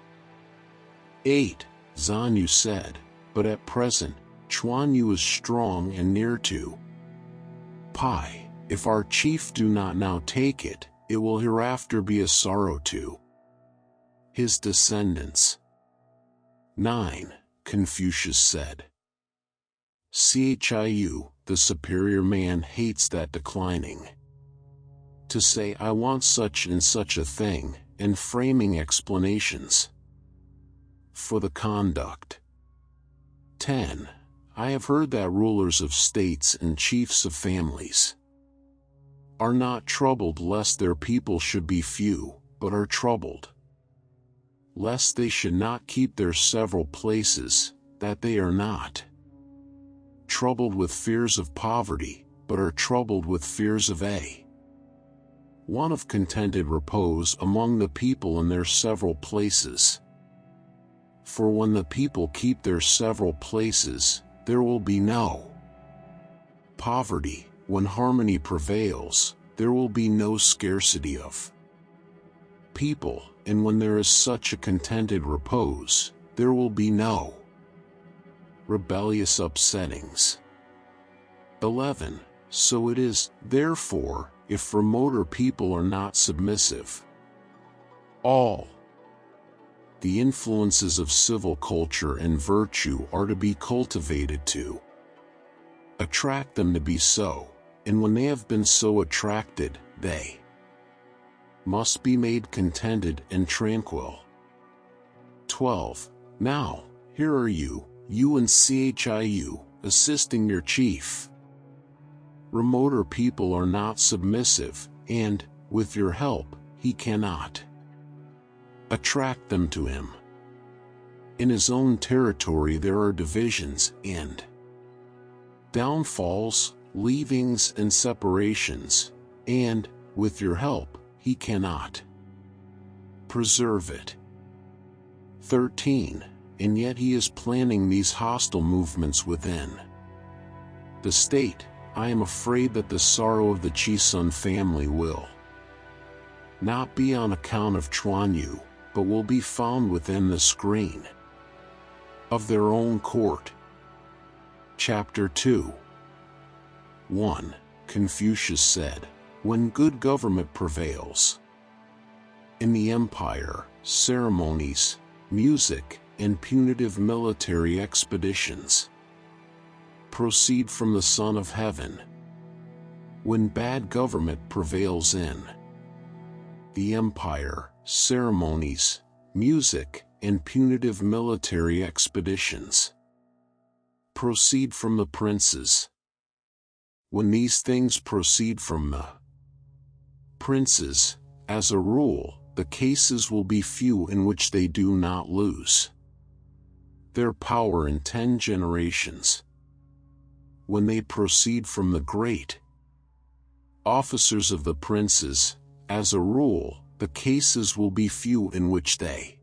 8. Zhan Yu said, "But at present, Chuan Yu is strong and near to Pi. If our chief do not now take it, it will hereafter be a sorrow to his descendants." 9. Confucius said, "Chiu, the superior man hates that declining to say I want such and such a thing, and framing explanations for the conduct." 10. I have heard that rulers of states and chiefs of families are not troubled lest their people should be few, but are troubled lest they should not keep their several places, that they are not troubled with fears of poverty, but are troubled with fears of one of contented repose among the people in their several places. For when the people keep their several places, there will be no poverty. When harmony prevails, there will be no scarcity of people, and when there is such a contented repose, there will be no rebellious upsettings. 11. So it is, therefore, if remoter people are not submissive, all the influences of civil culture and virtue are to be cultivated to attract them to be so, and when they have been so attracted, they must be made contented and tranquil. 12. Now, here are you and Chiu, assisting your chief. Remoter people are not submissive, and, with your help, he cannot attract them to him. In his own territory there are divisions, and downfalls, leavings and separations, and, with your help, he cannot preserve it. 13. And yet he is planning these hostile movements within the state. I am afraid that the sorrow of the Qi family will not be on account of Chuan Yu, but will be found within the screen of their own court. Chapter 2. 1. Confucius said, when good government prevails in the empire, ceremonies, music, and punitive military expeditions proceed from the Son of Heaven. When bad government prevails in the empire, ceremonies, music, and punitive military expeditions proceed from the princes. When these things proceed from the princes, as a rule, the cases will be few in which they do not lose their power in 10 generations. When they proceed from the great officers of the princes, as a rule, the cases will be few in which they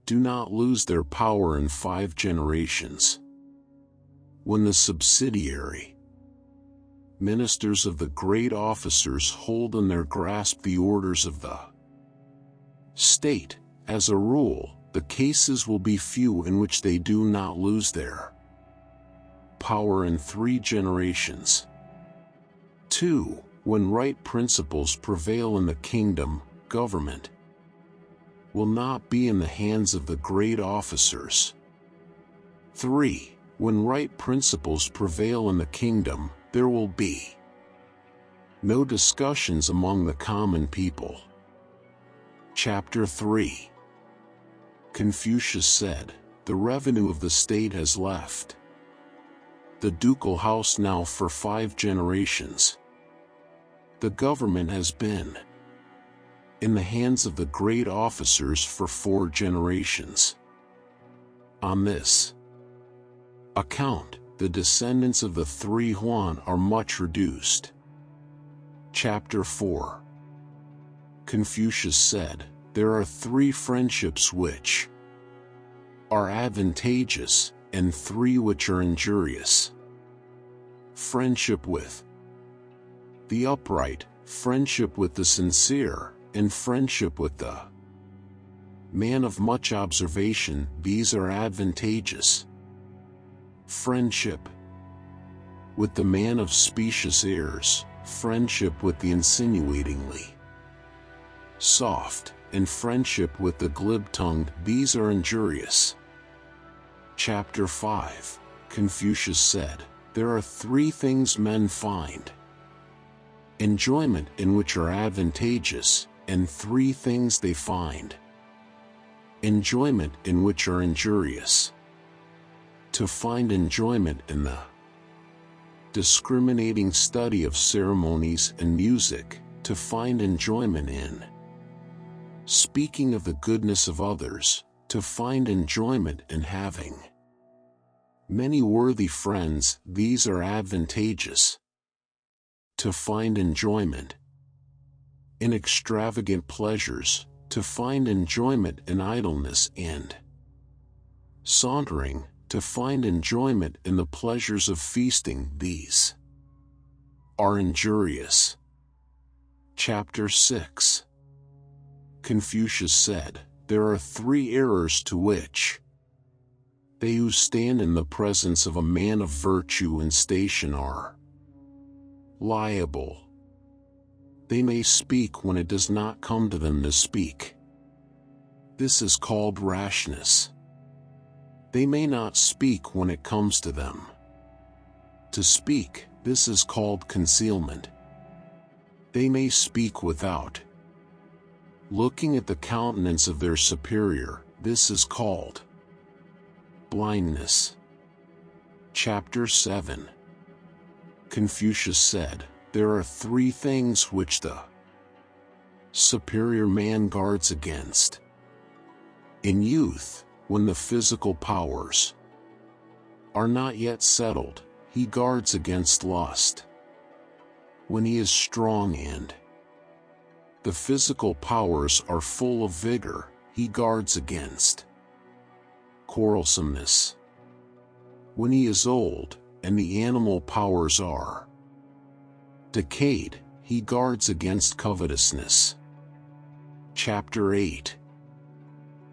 do not lose their power in 5 generations. When the subsidiary ministers of the great officers hold in their grasp the orders of the state, as a rule, the cases will be few in which they do not lose their power in 3 generations. 2. When right principles prevail in the kingdom, government will not be in the hands of the great officers. 3. When right principles prevail in the kingdom, there will be no discussions among the common people. Chapter 3. Confucius said, "The revenue of the state has left the ducal house now for 5 generations. The government has been in the hands of the great officers for 4 generations. On this account, the descendants of the 3 Huan are much reduced." Chapter 4. Confucius said, "There are 3 friendships which are advantageous, and 3 which are injurious. Friendship with the upright, friendship with the sincere, and friendship with the man of much observation, these are advantageous. Friendship with the man of specious airs, friendship with the insinuatingly soft, and friendship with the glib-tongued, these are injurious." Chapter 5. Confucius said, "There are 3 things men find enjoyment in which are advantageous, and 3 things they find enjoyment in which are injurious. To find enjoyment in the discriminating study of ceremonies and music, to find enjoyment in speaking of the goodness of others, to find enjoyment in having many worthy friends, these are advantageous. To find enjoyment in extravagant pleasures, to find enjoyment in idleness and sauntering, to find enjoyment in the pleasures of feasting, these are injurious." Chapter 6. Confucius said, "There are 3 errors to which they who stand in the presence of a man of virtue and station are liable. They may speak when it does not come to them to speak. This is called rashness. They may not speak when it comes to them to speak. This is called concealment. They may speak without looking at the countenance of their superior. This is called blindness." Chapter 7. Confucius said, "There are 3 things which the superior man guards against. In youth, when the physical powers are not yet settled, he guards against lust. When he is strong and the physical powers are full of vigor, he guards against quarrelsomeness. When he is old, and the animal powers are decayed, he guards against covetousness." Chapter 8.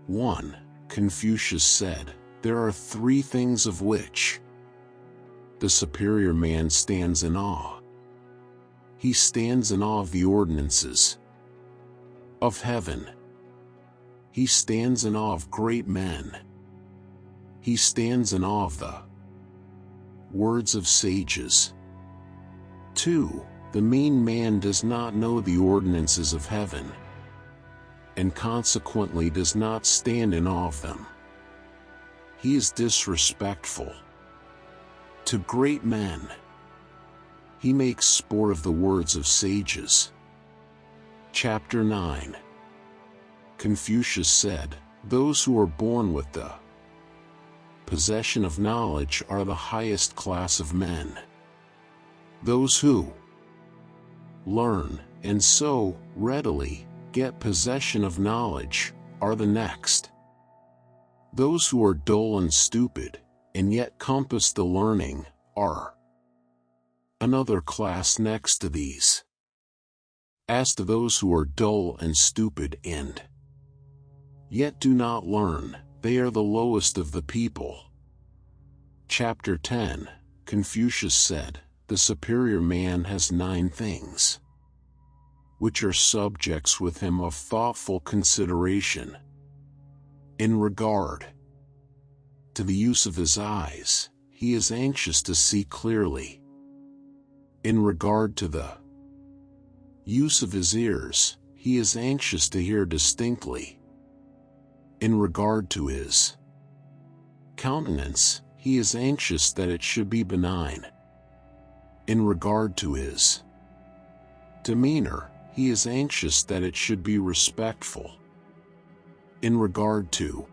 1. Confucius said, "There are 3 things of which the superior man stands in awe. He stands in awe of the ordinances of heaven. He stands in awe of great men. He stands in awe of the words of sages. 2. The mean man does not know the ordinances of heaven, and consequently does not stand in awe of them. He is disrespectful to great men. He makes sport of the words of sages. Chapter 9. Confucius said, "Those who are born with the possession of knowledge are the highest class of men. Those who learn, and so readily get possession of knowledge, are the next. Those who are dull and stupid, and yet compass the learning, are another class next to these. As to those who are dull and stupid and yet do not learn, they are the lowest of the people." Chapter 10. Confucius said, "The superior man has 9 things which are subjects with him of thoughtful consideration. In regard to the use of his eyes, he is anxious to see clearly. In regard to the use of his ears, he is anxious to hear distinctly. In regard to his countenance, he is anxious that it should be benign. In regard to his demeanor, he is anxious that it should be respectful. In regard to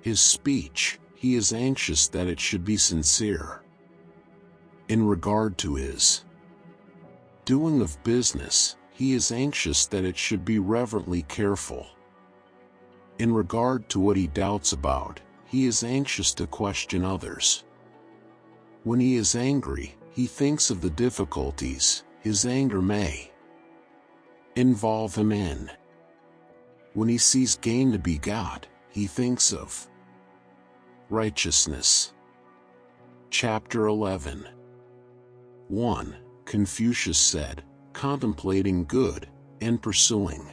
his speech, he is anxious that it should be sincere. In regard to his doing of business, he is anxious that it should be reverently careful. In regard to what he doubts about, he is anxious to question others. When he is angry, he thinks of the difficulties his anger may involve him in. When he sees gain to be got, he thinks of righteousness." Chapter 11. 1. Confucius said, "Contemplating good, and pursuing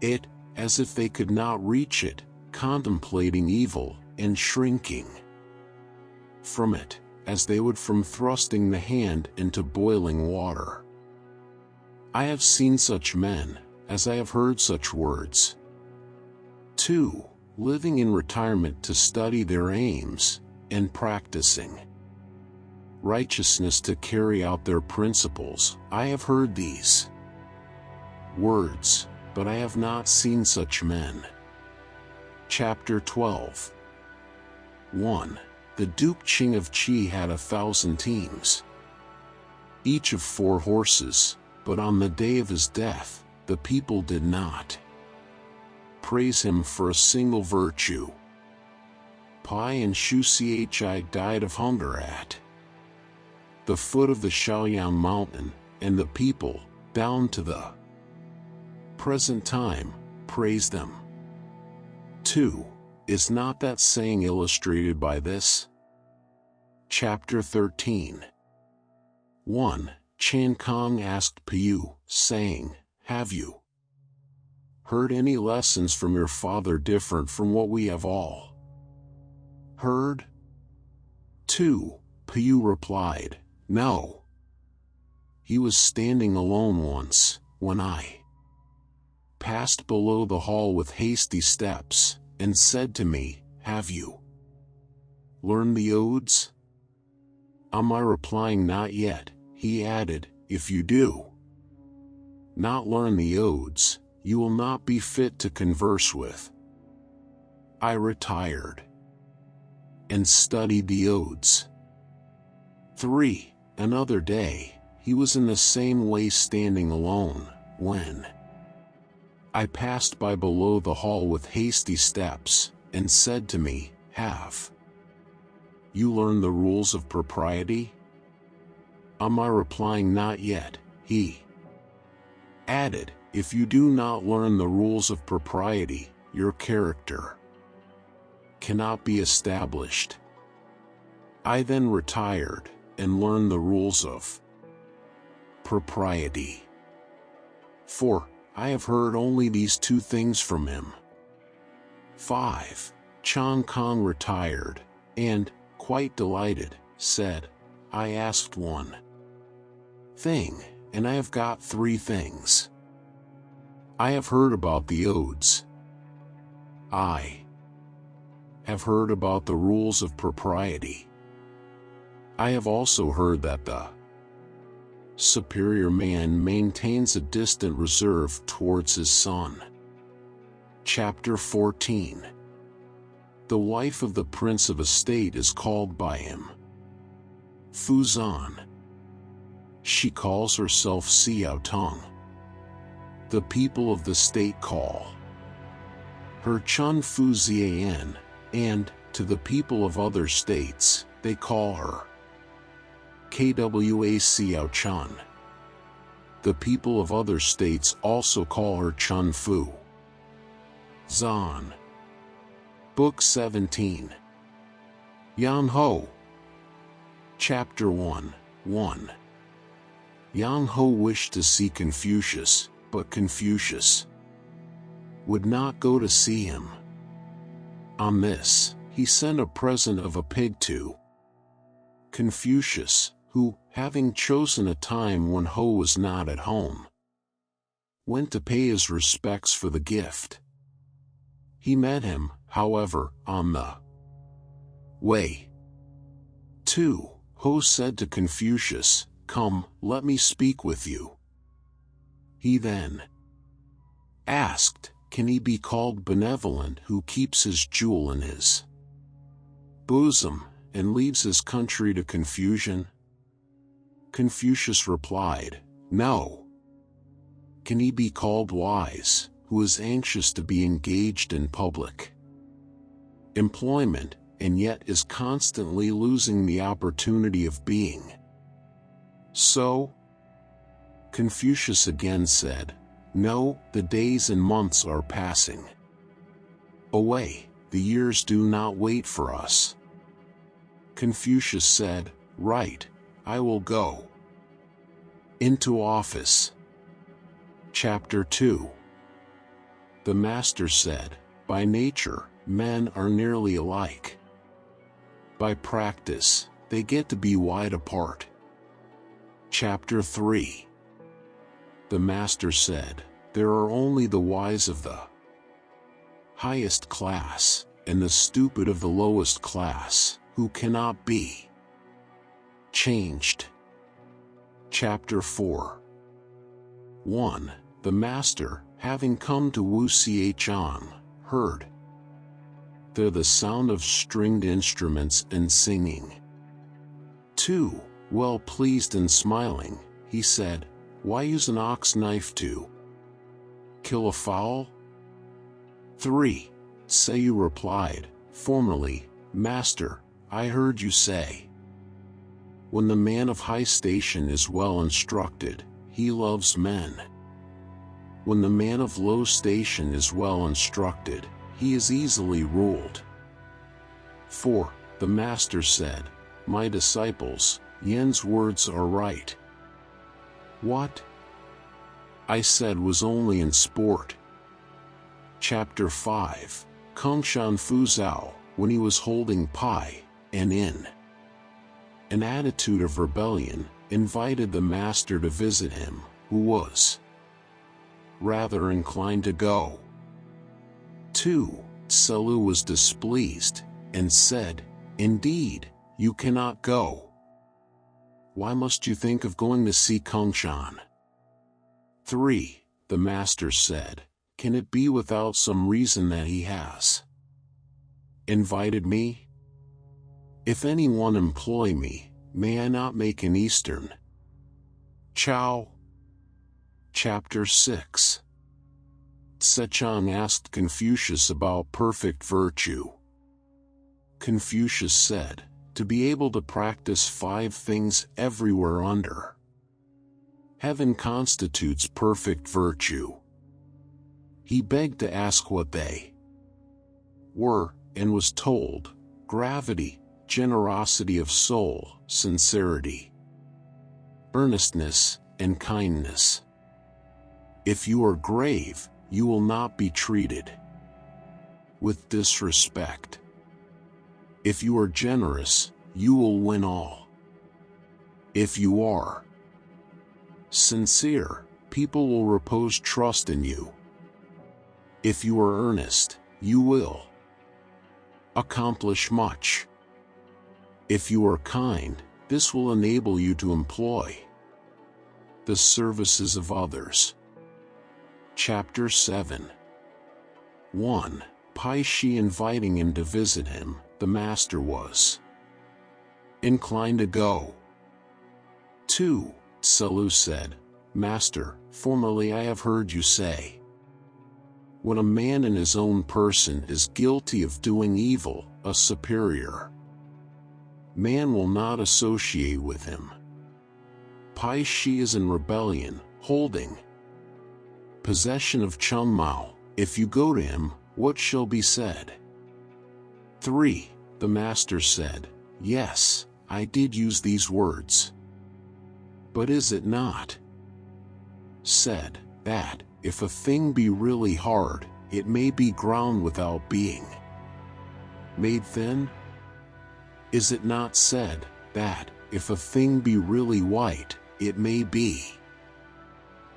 it, as if they could not reach it, contemplating evil, and shrinking from it, as they would from thrusting the hand into boiling water. I have seen such men, as I have heard such words. 2. Living in retirement to study their aims, and practicing righteousness to carry out their principles. I have heard these words, but I have not seen such men." Chapter 12. 1. The Duke Qing of Qi had 1,000 teams, each of 4 horses, but on the day of his death, the people did not praise him for a single virtue. Pai and Shu Chi died of hunger at the foot of the Shaoyang mountain, and the people, down to the present time, praise them. 2. Is not that saying illustrated by this? Chapter 13. 1. Chan Kong asked Piyu, saying, "Have you heard any lessons from your father different from what we have all heard?" 2. Piyu replied, "No. He was standing alone once, when I passed below the hall with hasty steps, and said to me, 'Have you learned the odes?' On my replying, 'Not yet,' he added, 'If you do not learn the odes, you will not be fit to converse with.' I retired and studied the odes." 3. Another day, he was in the same way standing alone, when I passed by below the hall with hasty steps, and said to me, 'Have you learned the rules of propriety?' On my replying, 'Not yet,' he added, 'If you do not learn the rules of propriety, your character cannot be established.' I then retired, and learned the rules of propriety. 4. I have heard only these 2 things from him. 5. Chan Kong retired, and, quite delighted, said, "I asked 1 thing, and I have got 3 things. I have heard about the odes. I have heard about the rules of propriety. I have also heard that the superior man maintains a distant reserve towards his son. Chapter 14. The wife of the prince of a state is called by him Fuzan. She calls herself Xiao Tong. The people of the state call her Chun Fu Zian, and, to the people of other states, they call her Kwa Xiao Chun. The people of other states also call her Chun Fu Zan. Book 17. Yan Ho. Chapter 1. 1. Yan Ho wished to see Confucius, but Confucius would not go to see him. On this, he sent a present of a pig to Confucius, who, having chosen a time when Ho was not at home, went to pay his respects for the gift. He met him, however, on the way. 2. Ho said to Confucius, "Come, let me speak with you." He then asked, "Can he be called benevolent who keeps his jewel in his bosom, and leaves his country to confusion?" Confucius replied, "No." "Can he be called wise, who is anxious to be engaged in public employment, and yet is constantly losing the opportunity of being so?" Confucius again said, "No, the days and months are passing away, the years do not wait for us." Confucius said, "Right, I will go into office." Chapter 2. The master said, "By nature, men are nearly alike. By practice, they get to be wide apart." Chapter 3. The master said, "There are only the wise of the highest class, and the stupid of the lowest class, who cannot be changed." Chapter 4. 1. The master, having come to Wu Xiechan, heard there the sound of stringed instruments and singing. 2. Well pleased and smiling, he said, "Why use an ox knife to kill a fowl?" 3. Seiyu replied, "Formerly, master, I heard you say, when the man of high station is well instructed, he loves men. When the man of low station is well instructed, he is easily ruled." 4. The master said, "My disciples, Yen's words are right." "What I said was only in sport." Chapter 5. Kongshan Fu Zhao, when he was holding pie, and in an attitude of rebellion, invited the master to visit him, who was rather inclined to go. 2. Selu was displeased, and said, "Indeed, you cannot go. Why must you think of going to see Kongshan?" 3. The master said, "Can it be without some reason that he has invited me? If anyone employ me, may I not make an Eastern chow?" Chapter 6. Sechang asked Confucius about perfect virtue. Confucius said, "To be able to practice 5 things everywhere under heaven constitutes perfect virtue." He begged to ask what they were, and was told, gravity, generosity of soul, sincerity, earnestness, and kindness. If you are grave, you will not be treated with disrespect. If you are generous, you will win all. If you are sincere, people will repose trust in you. If you are earnest, you will accomplish much. If you are kind, This will enable you to employ the services of others. Chapter 7. 1. Pai Shi inviting him to visit him, the master was inclined to go. 2. Tzu said, Master, formerly I have heard you say, when a man in his own person is guilty of doing evil, a superior man will not associate with him. Pai Shi is in rebellion, holding possession of Chun Mao. If you go to him, what shall be said? 3. The master said, Yes, I did use these words. But is it not said that, if a thing be really hard, it may be ground without being made thin? Is it not said that, if a thing be really white, it may be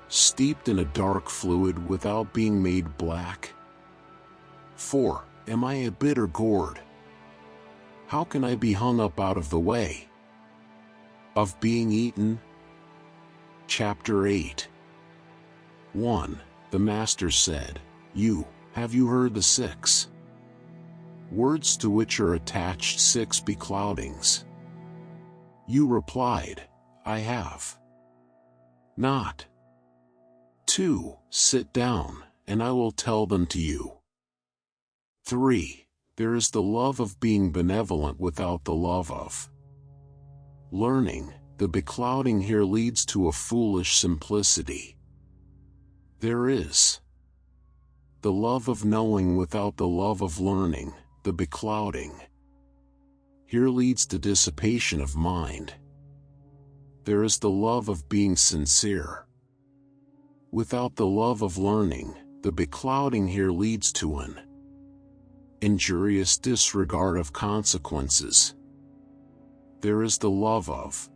steeped in a dark fluid without being made black? 4. Am I a bitter gourd? How can I be hung up out of the way of being eaten? Chapter 8. 1. The master said, Have you heard the 6 words to which are attached 6 becloudings? You replied, I have not. 2. Sit down, and I will tell them to you. 3. There is the love of being benevolent without the love of learning. The beclouding here leads to a foolish simplicity. There is the love of knowing without the love of learning. The beclouding here leads to dissipation of mind. There is the love of being sincere without the love of learning. The beclouding here leads to an injurious disregard of consequences. There is the love of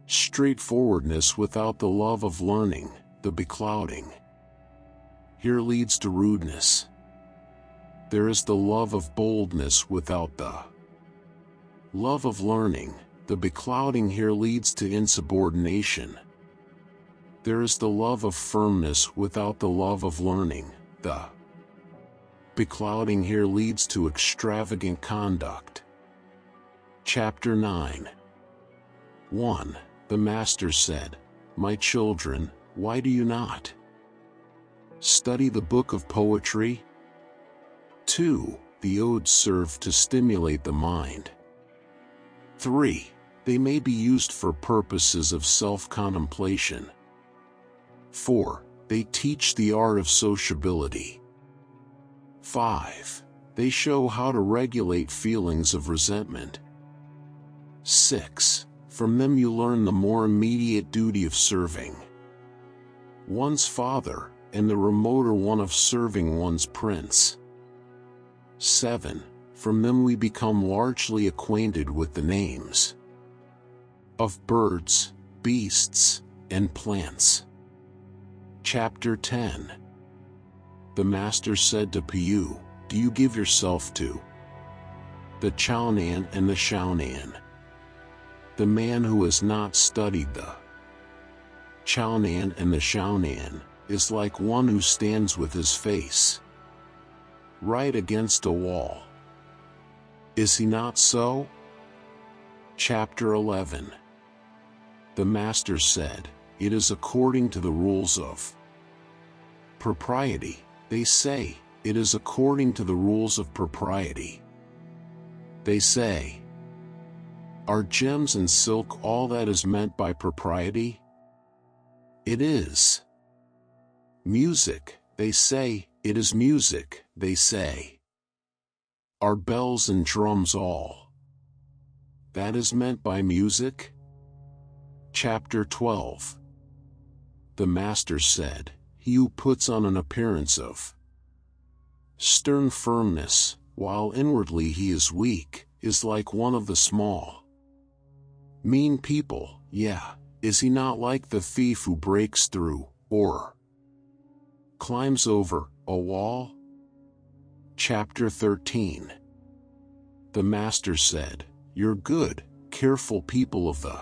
straightforwardness without the love of learning. The beclouding here leads to rudeness. There is the love of boldness without the love of learning. The beclouding here leads to insubordination. There is the love of firmness without the love of learning. The beclouding here leads to extravagant conduct. Chapter 9. 1. The master said, My children, why do you not study the book of poetry? 2. The odes serve to stimulate the mind. 3. They may be used for purposes of self-contemplation. 4. They teach the art of sociability. 5. They show how to regulate feelings of resentment. 6. From them you learn the more immediate duty of serving one's father, and the remoter one of serving one's prince. 7. From them we become largely acquainted with the names of birds, beasts, and plants. Chapter 10. The master said to Piyu, Do you give yourself to the Chaonan and the Shaonan? The man who has not studied the Chaonan and the Shaonan is like one who stands with his face right against a wall. Is he not so? Chapter 11. The master said, It is according to the rules of propriety. They say, It is according to the rules of propriety. They say, Are gems and silk all that is meant by propriety? It is. Music, they say, It is music, they say. Are bells and drums all that is meant by music? Chapter 12. The master said, He who puts on an appearance of stern firmness, while inwardly he is weak, is like one of the small, mean people. Is he not like the thief who breaks through, or climbs over, a wall? Chapter 13. The master said, You're good, careful people of the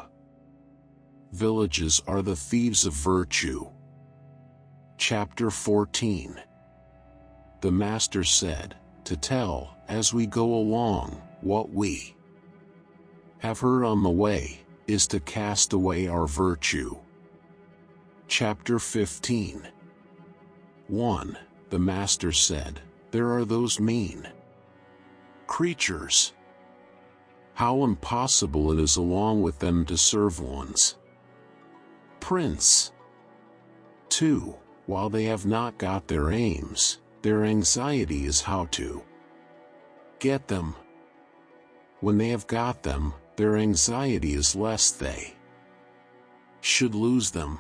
villages are the thieves of virtue. Chapter 14. The Master said, to tell, as we go along, what we have heard on the way, is to cast away our virtue. Chapter 15. 1. The Master said, there are those mean creatures. How impossible it is along with them to serve one's prince. 2. While they have not got their aims, their anxiety is how to get them. When they have got them, their anxiety is lest they should lose them.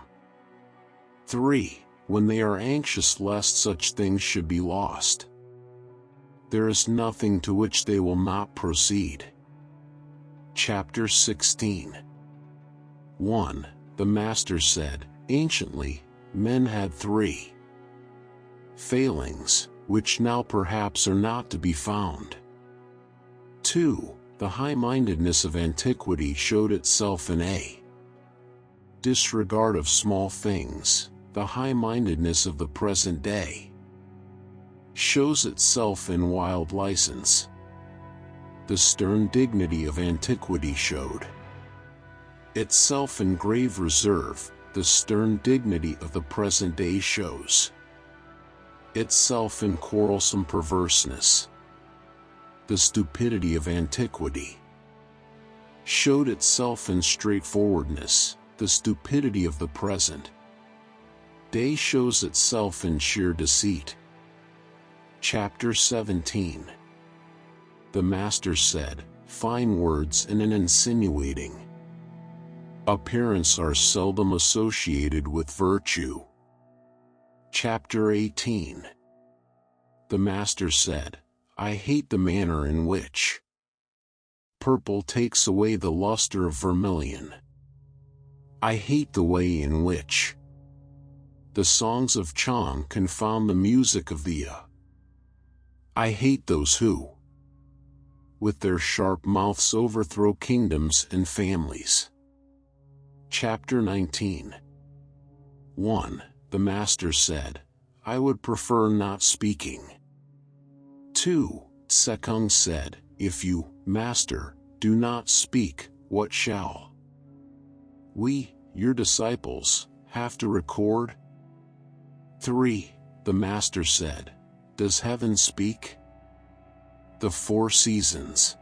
3. When they are anxious lest such things should be lost, there is nothing to which they will not proceed. Chapter 16. 1. The Master said, anciently, men had 3 failings, which now perhaps are not to be found. 2. The high-mindedness of antiquity showed itself in a disregard of small things. The high-mindedness of the present day shows itself in wild license. The stern dignity of antiquity showed itself in grave reserve. The stern dignity of the present day shows itself in quarrelsome perverseness. The stupidity of antiquity showed itself in straightforwardness. The stupidity of the present day shows itself in sheer deceit. Chapter 17. The Master said, fine words and an insinuating appearance are seldom associated with virtue. Chapter 18. The Master said, I hate the manner in which purple takes away the luster of vermilion. I hate the way in which the songs of Chang confound the music of the I hate those who, with their sharp mouths, overthrow kingdoms and families. Chapter 19. 1. The Master said, I would prefer not speaking. 2. Sekung said, if you, Master, do not speak, what shall we, your disciples, have to record? 3. The Master said, does heaven speak? The 4 seasons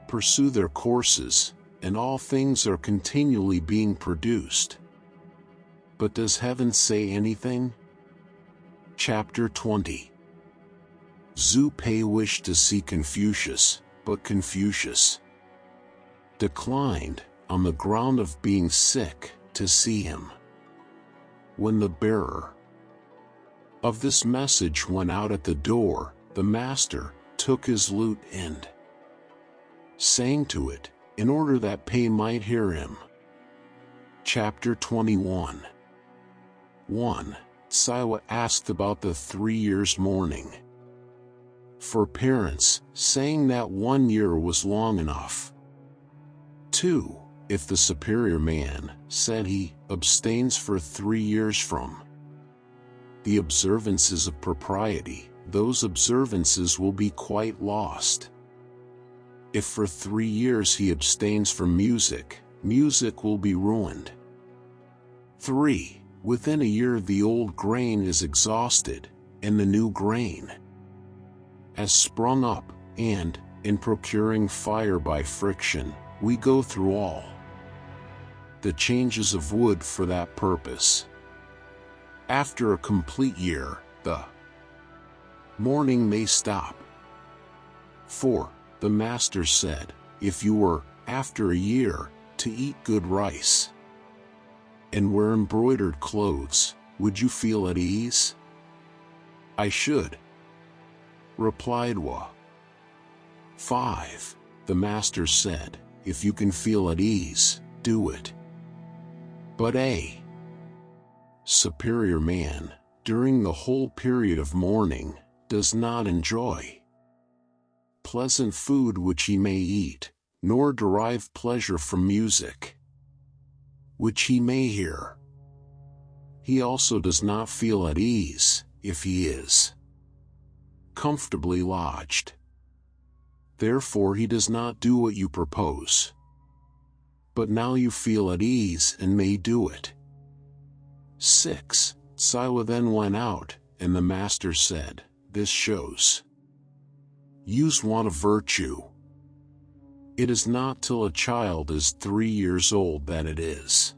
pursue their courses, and all things are continually being produced. But does heaven say anything? Chapter 20. Zhu Pei wished to see Confucius, but Confucius declined, on the ground of being sick, to see him. When the bearer of this message went out at the door, the Master took his lute and sang to it, in order that Pei might hear him. Chapter 21. 1. Siwa asked about the 3 years' mourning for parents, saying that 1 year was long enough. 2. If the superior man, said he, abstains for 3 years from the observances of propriety, those observances will be quite lost. If for 3 years he abstains from music, music will be ruined. 3. Within a year the old grain is exhausted, and the new grain has sprung up, and, in procuring fire by friction, we go through all the changes of wood for that purpose. After a complete year, the mourning may stop. 4. The Master said, if you were, after a year, to eat good rice and wear embroidered clothes, would you feel at ease? I should, replied Wa. 5. The Master said, if you can feel at ease, do it. But a superior man, during the whole period of mourning, does not enjoy pleasant food which he may eat, nor derive pleasure from music, which he may hear. He also does not feel at ease, if he is comfortably lodged. Therefore he does not do what you propose. But now you feel at ease and may do it. 6. Sila then went out, and the master said, "This shows you's want of virtue. It is not till a child is 3 years old that it is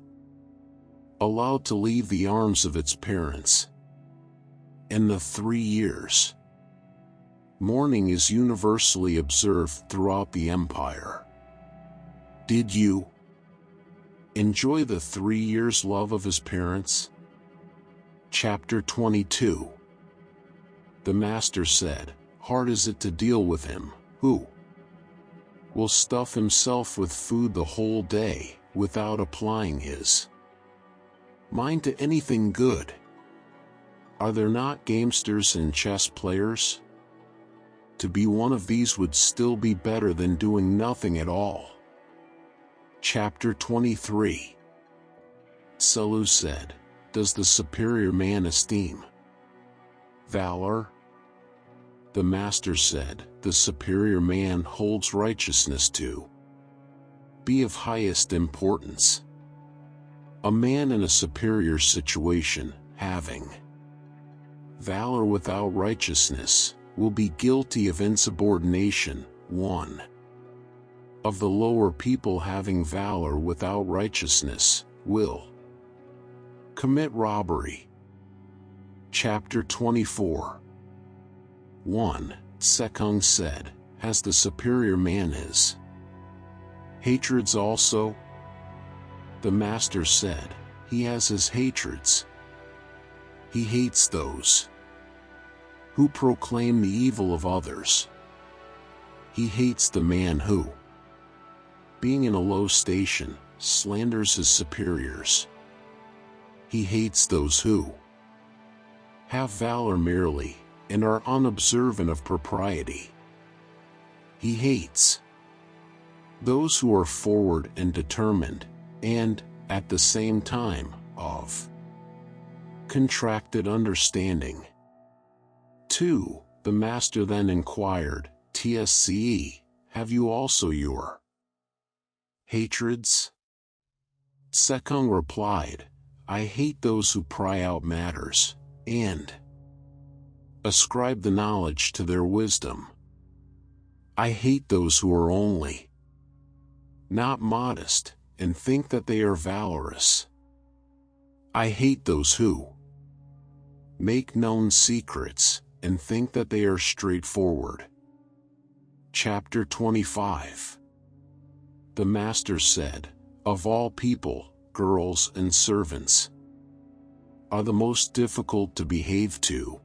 allowed to leave the arms of its parents. And the 3 years mourning is universally observed throughout the empire. Did you enjoy the 3 years' love of his parents?" Chapter 22. The master said, "Hard is it to deal with him, who will stuff himself with food the whole day, without applying his mind to anything good. Are there not gamesters and chess players? To be one of these would still be better than doing nothing at all." Chapter 23. Selu said, "Does the superior man esteem valor?" The master said, "The superior man holds righteousness to be of highest importance. A man in a superior situation, having valor without righteousness, will be guilty of insubordination. One of the lower people having valor without righteousness will commit robbery." Chapter 24. 1. Sekung said, "Has the superior man his hatreds also?" The master said, "He has his hatreds. He hates those who proclaim the evil of others. He hates the man who, being in a low station, slanders his superiors. He hates those who have valor merely, and are unobservant of propriety. He hates those who are forward and determined, and, at the same time, of contracted understanding." 2. The master then inquired, "Tsce, have you also your hatreds?" Sekung replied, "I hate those who pry out matters, and ascribe the knowledge to their wisdom. I hate those who are only not modest, and think that they are valorous. I hate those who make known secrets, and think that they are straightforward." Chapter 25. The master said, "Of all people, girls and servants are the most difficult to behave to.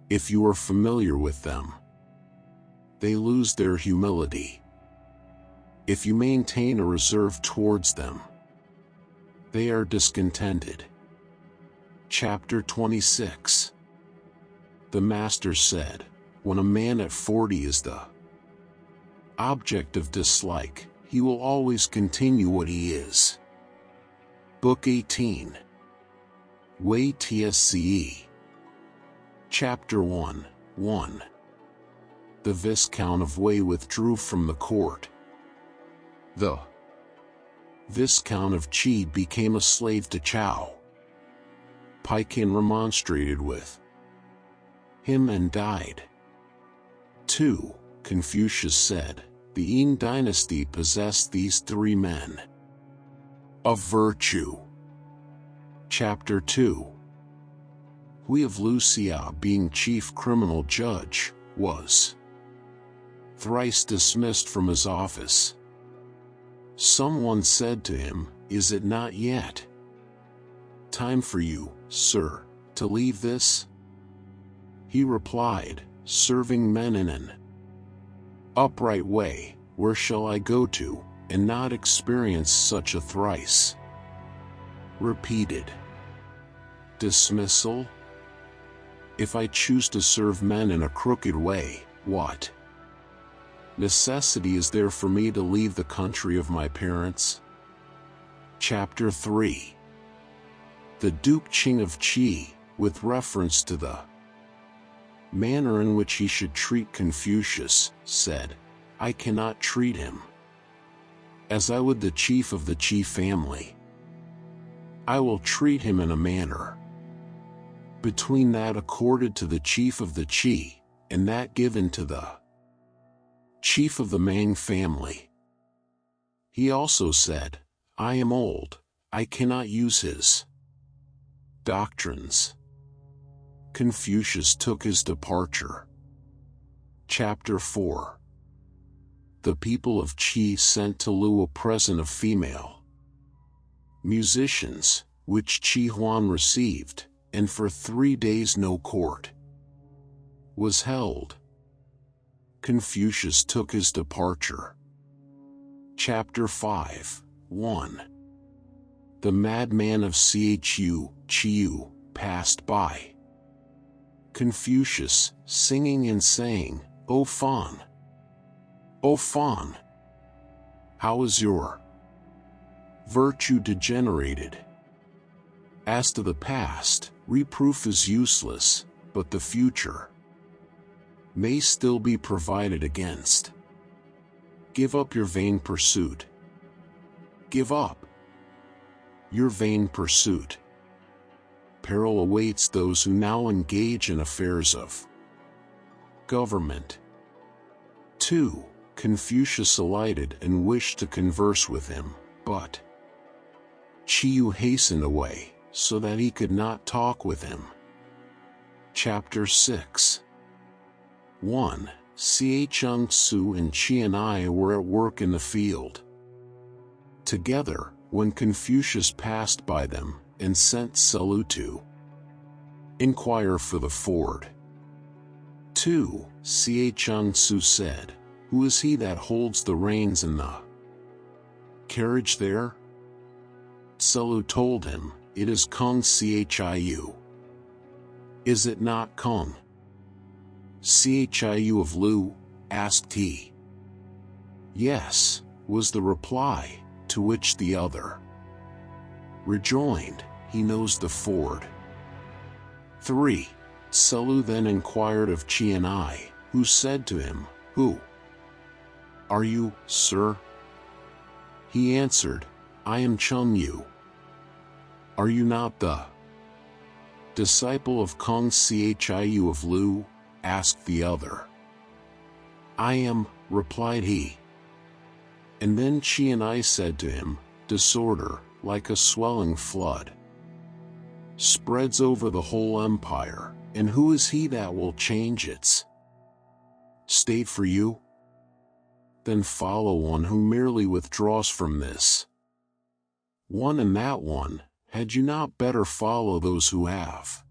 If you are familiar with them, they lose their humility. If you maintain a reserve towards them, they are discontented." Chapter 26. The master said, "When a man at 40 is the object of dislike, he will always continue what he is." Book 18. Wei Tsce. Chapter 1. 1. The Viscount of Wei withdrew from the court. The Viscount of Qi became a slave to Chao. Paikin remonstrated with him and died. 2. Confucius said, "The Yin dynasty possessed these 3 men of virtue." Chapter 2. Hui of Lucia, being chief criminal judge, was thrice dismissed from his office. Someone said to him, "Is it not yet time for you, sir, to leave this?" He replied, "Serving men in an upright way, where shall I go to, and not experience such a thrice repeated dismissal? If I choose to serve men in a crooked way, what necessity is there for me to leave the country of my parents? Chapter 3. The Duke Qing of Qi, with reference to the manner in which he should treat Confucius, said, I cannot treat him as I would the chief of the Qi family. I will treat him in a manner between that accorded to the chief of the Qi, and that given to the chief of the Mang family. He also said, I am old, I cannot use his doctrines. Confucius took his departure. Chapter 4. The people of Qi sent to Lu a present of female musicians, which Qi Huan received, and for 3 days no court was held. Confucius took his departure. Chapter 5. 1. The madman of Chiu passed by Confucius, singing and saying, O Fan! O Fan! How is your virtue degenerated? As to the past, reproof is useless, but the future may still be provided against. Give up your vain pursuit. Give up your vain pursuit. Peril awaits those who now engage in affairs of government. 2. Confucius alighted and wished to converse with him, but Chiu hastened away, so that he could not talk with him. Chapter 6. 1. Chung Tzu and Qianai were at work in the field together, when Confucius passed by them, and sent Tzu to inquire for the ford. 2. Chung Tzu said, Who is he that holds the reins in the carriage there? Tzu told him, It is Kung Chiu. Is it not Kung Chiu of Lu? Asked he. Yes, was the reply, to which the other rejoined, He knows the ford. 3. Tzu then inquired of Qianai, who said to him, Who are you, sir? He answered, I am Cheng Yu. Are you not the disciple of Kung Chiu of Lu? Asked the other. I am, replied he. And then Qianai said to him, Disorder, like a swelling flood, spreads over the whole empire, and who is he that will change its state for you? Then follow one who merely withdraws from this one, and that one, had you not better follow those who have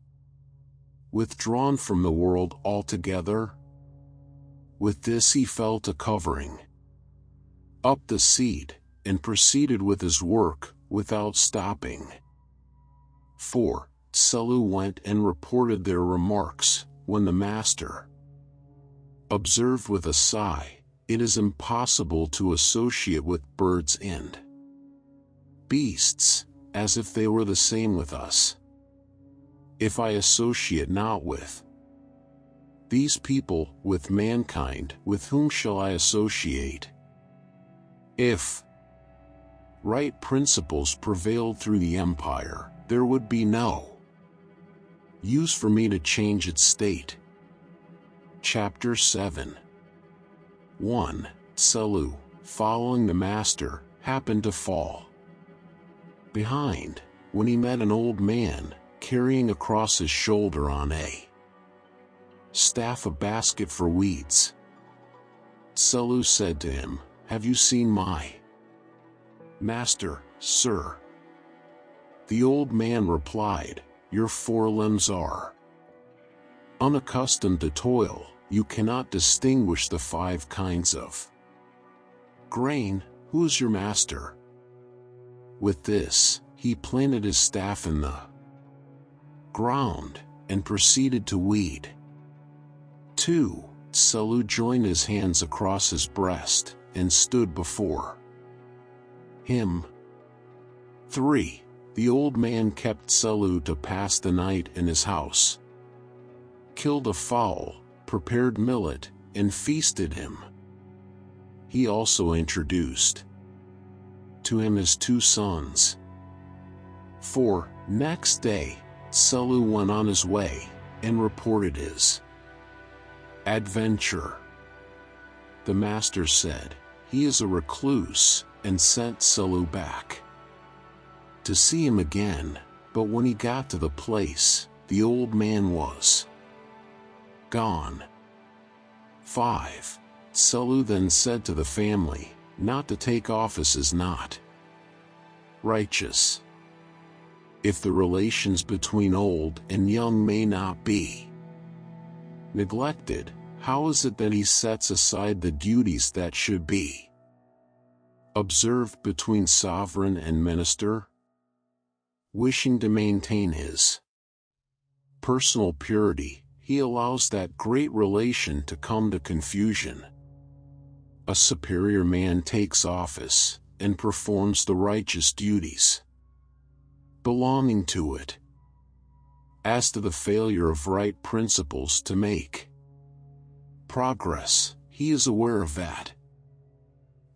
withdrawn from the world altogether? With this he fell to covering up the seed, and proceeded with his work, without stopping. 4. Tzu went and reported their remarks, when the master observed with a sigh, It is impossible to associate with birds and beasts, as if they were the same with us. If I associate not with these people, with mankind, with whom shall I associate? If right principles prevailed through the empire, there would be no use for me to change its state. Chapter 7. 1. Tzu, following the master, happened to fall behind, when he met an old man, carrying across his shoulder on a staff a basket for weeds. Tzu said to him, Have you seen my master, sir? The old man replied, Your forelimbs are unaccustomed to toil, you cannot distinguish the 5 kinds of grain. Who is your master? With this, he planted his staff in the ground, and proceeded to weed. 2. Selu joined his hands across his breast and stood before him. 3. The old man kept Selu to pass the night in his house, killed a fowl, prepared millet, and feasted him. He also introduced to him his 2 sons. 4. Next day, Selu went on his way and reported his adventure. The master said, "He is a recluse," and sent Selu back to see him again, but when he got to the place, the old man was gone. 5. Selu then said to the family, "Not to take office is not righteous. If the relations between old and young may not be neglected, how is it that he sets aside the duties that should be observed between sovereign and minister?" Wishing to maintain his personal purity, he allows that great relation to come to confusion. A superior man takes office and performs the righteous duties belonging to it. As to the failure of right principles to make progress, he is aware of that.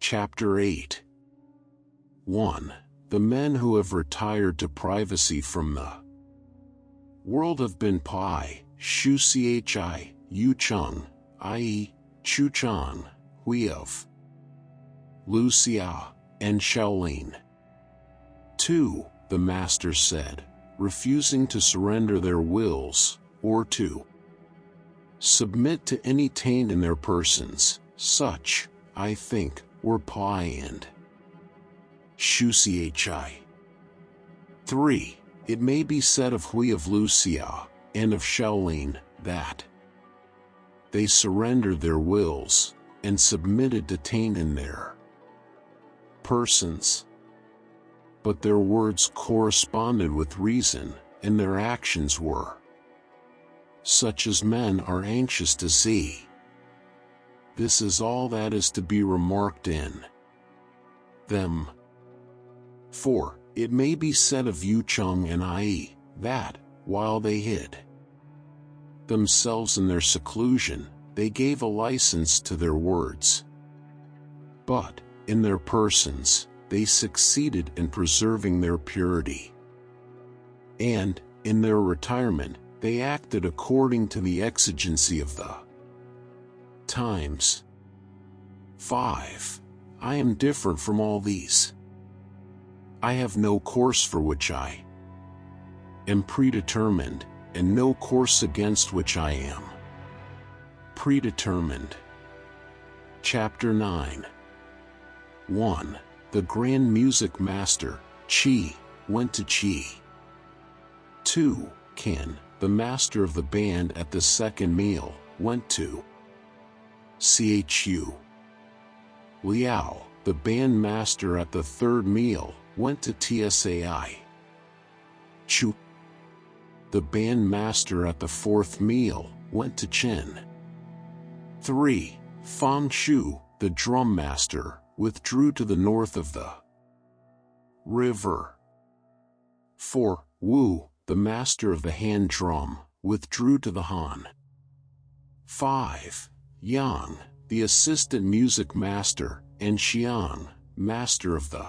Chapter 8. 1. The men who have retired to privacy from the world have been Pai, Shu Chi, Yu Chung, i.e., Chu Chan, Hui of Lu Xia, and Shaolin. 2. The master said, refusing to surrender their wills, or to submit to any taint in their persons, such, I think, were Pai and Shu Chi. 3. It may be said of Hui of Lu Xia, and of Shaolin, that they surrendered their wills, and submitted to taint in their persons. But their words corresponded with reason, and their actions were such as men are anxious to see. This is all that is to be remarked in them. 4. It may be said of Yu Chung and I, that, while they hid themselves in their seclusion, they gave a license to their words. But, in their persons, they succeeded in preserving their purity. And, in their retirement, they acted according to the exigency of the times. 5. I am different from all these. I have no course for which I am predetermined, and no course against which I am predetermined. Chapter 9. 1. The Grand Music Master, Qi, went to Qi. 2. Ken, the master of the band at the second meal, went to Chu. Liao, the band master at the third meal, went to Tsai. Chu, the band master at the fourth meal, went to Chen. 3. Fang Shu, the drum master, withdrew to the north of the river. 4. Wu, the master of the hand drum, withdrew to the Han. 5. Yang, the assistant music master, and Xiang, master of the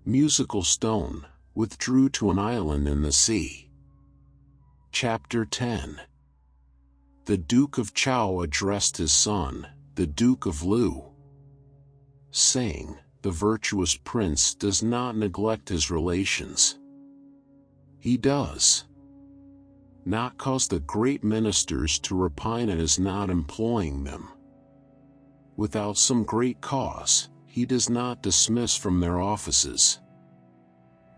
musical stone, withdrew to an island in the sea. Chapter 10. The Duke of Chao addressed his son, the Duke of Lu, saying, "The virtuous prince does not neglect his relations. He does not cause the great ministers to repine at his not employing them. Without some great cause, he does not dismiss from their offices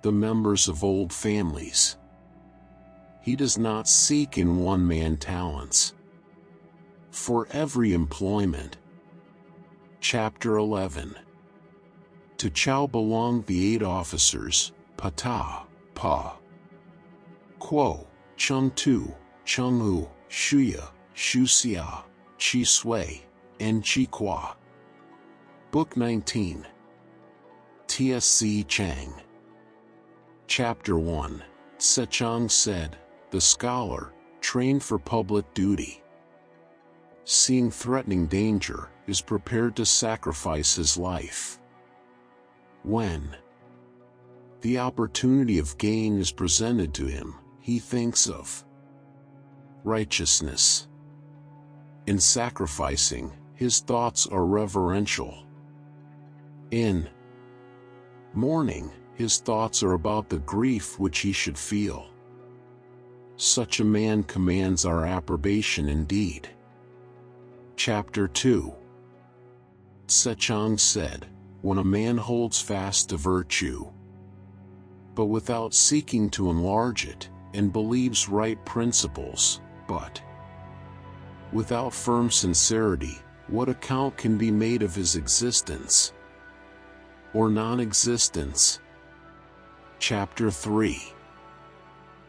the members of old families. He does not seek in one man talents for every employment." Chapter 11. To Chao belonged the 8 officers, Pata, Pa, Kuo, Chung Tu, Chung Hu, Shuya, Shu Xia, Chi Sui, and Chi Qua. Book 19. Tsc Chang. Chapter 1. Sechong said, the scholar, trained for public duty, seeing threatening danger, is prepared to sacrifice his life. When the opportunity of gain is presented to him, he thinks of righteousness. In sacrificing, his thoughts are reverential. In mourning, his thoughts are about the grief which he should feel. Such a man commands our approbation indeed. Chapter 2. Sechong said, when a man holds fast to virtue, but without seeking to enlarge it, and believes right principles, but without firm sincerity, what account can be made of his existence or non-existence? Chapter 3.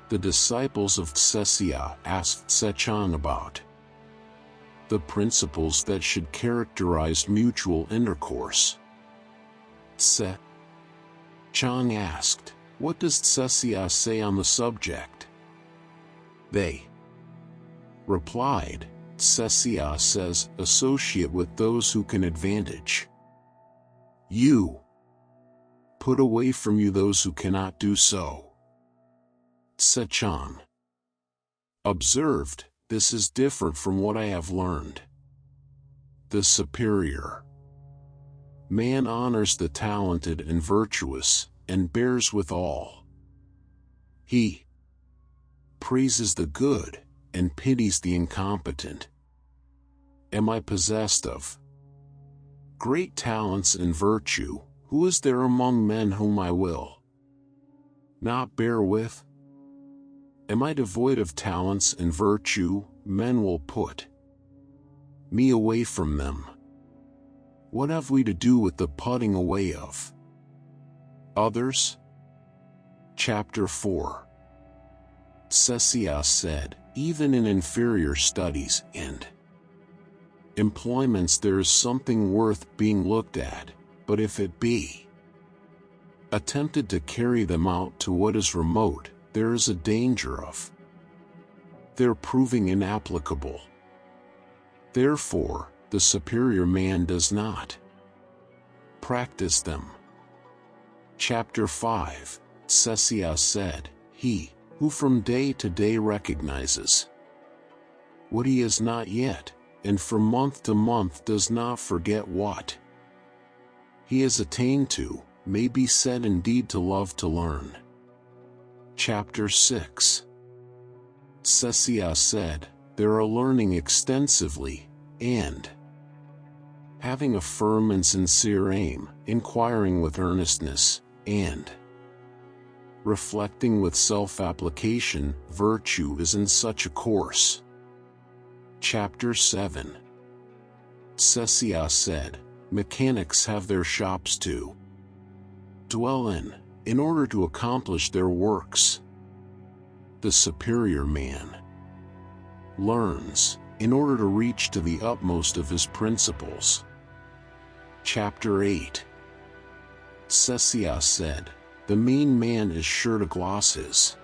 The disciples of Tsesia asked Sechong about the principles that should characterize mutual intercourse. Sechong asked, what does Tsesia say on the subject? They replied, Tsesia says, associate with those who can advantage you. Put away from you those who cannot do so. Sechong observed, this is different from what I have learned. The superior man honors the talented and virtuous, and bears with all. He praises the good, and pities the incompetent. Am I possessed of great talents and virtue? Who is there among men whom I will not bear with? Am I devoid of talents and virtue? Men will put me away from them. What have we to do with the putting away of others? Chapter 4. Tsesia said, even in inferior studies and employments there is something worth being looked at, but if it be attempted to carry them out to what is remote, there is a danger of their proving inapplicable. Therefore, the superior man does not practice them. Chapter 5. Tsesia said, he who from day to day recognizes what he is not yet, and from month to month does not forget what he has attained to, may be said indeed to love to learn. Chapter 6. Tsesia said, there are learning extensively, and having a firm and sincere aim, inquiring with earnestness, and reflecting with self-application, virtue is in such a course. Chapter 7. Tsesia said, mechanics have their shops to dwell in order to accomplish their works. The superior man learns in order to reach to the utmost of his principles. Chapter 8. Tsesia said, the mean man is sure to gloss his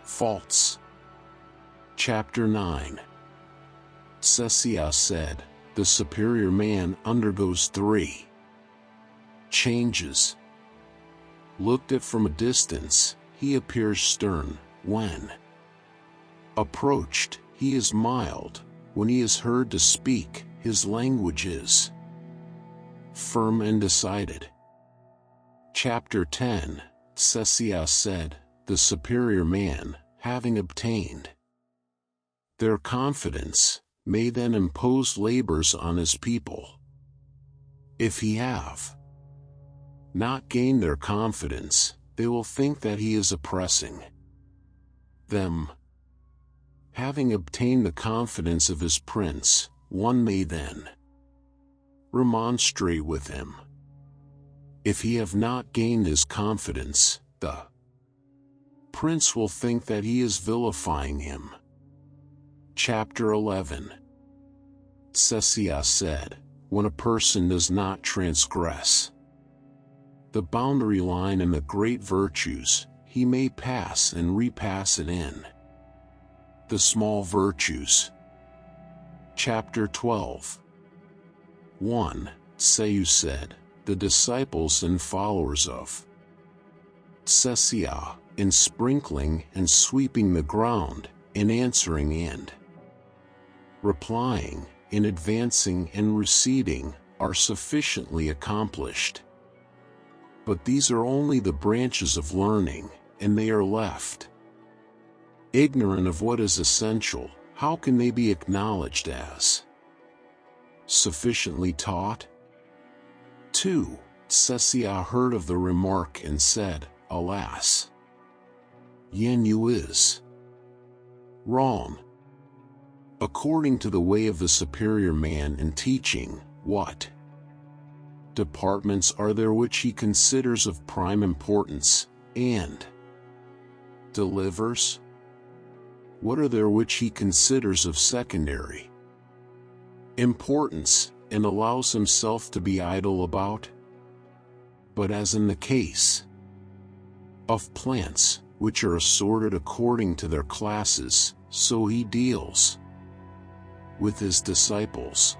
faults. Chapter 9. Tsesia said, the superior man undergoes 3 changes. Looked at from a distance, he appears stern. When approached, he is mild. When he is heard to speak, his language is firm and decided. Chapter 10. Tsesia said, the superior man, having obtained their confidence, may then impose labors on his people. If he have not gained their confidence, they will think that he is oppressing them. Having obtained the confidence of his prince, one may then remonstrate with him. If he have not gained his confidence, the prince will think that he is vilifying him. Chapter 11. Cecilia said, when a person does not transgress the boundary line in the great virtues, he may pass and repass it in the small virtues. Chapter 12. 1. Seiyu said, the disciples and followers of Cecilia, in sprinkling and sweeping the ground, in answering and replying, in advancing and receding, are sufficiently accomplished. But these are only the branches of learning, and they are left ignorant of what is essential. How can they be acknowledged as sufficiently taught? 2. Cecilia heard of the remark and said, alas, Yan Yu is wrong. According to the way of the superior man in teaching, what departments are there which he considers of prime importance, and delivers? What are there which he considers of secondary importance, and allows himself to be idle about? But as in the case of plants, which are assorted according to their classes, so he deals with his disciples.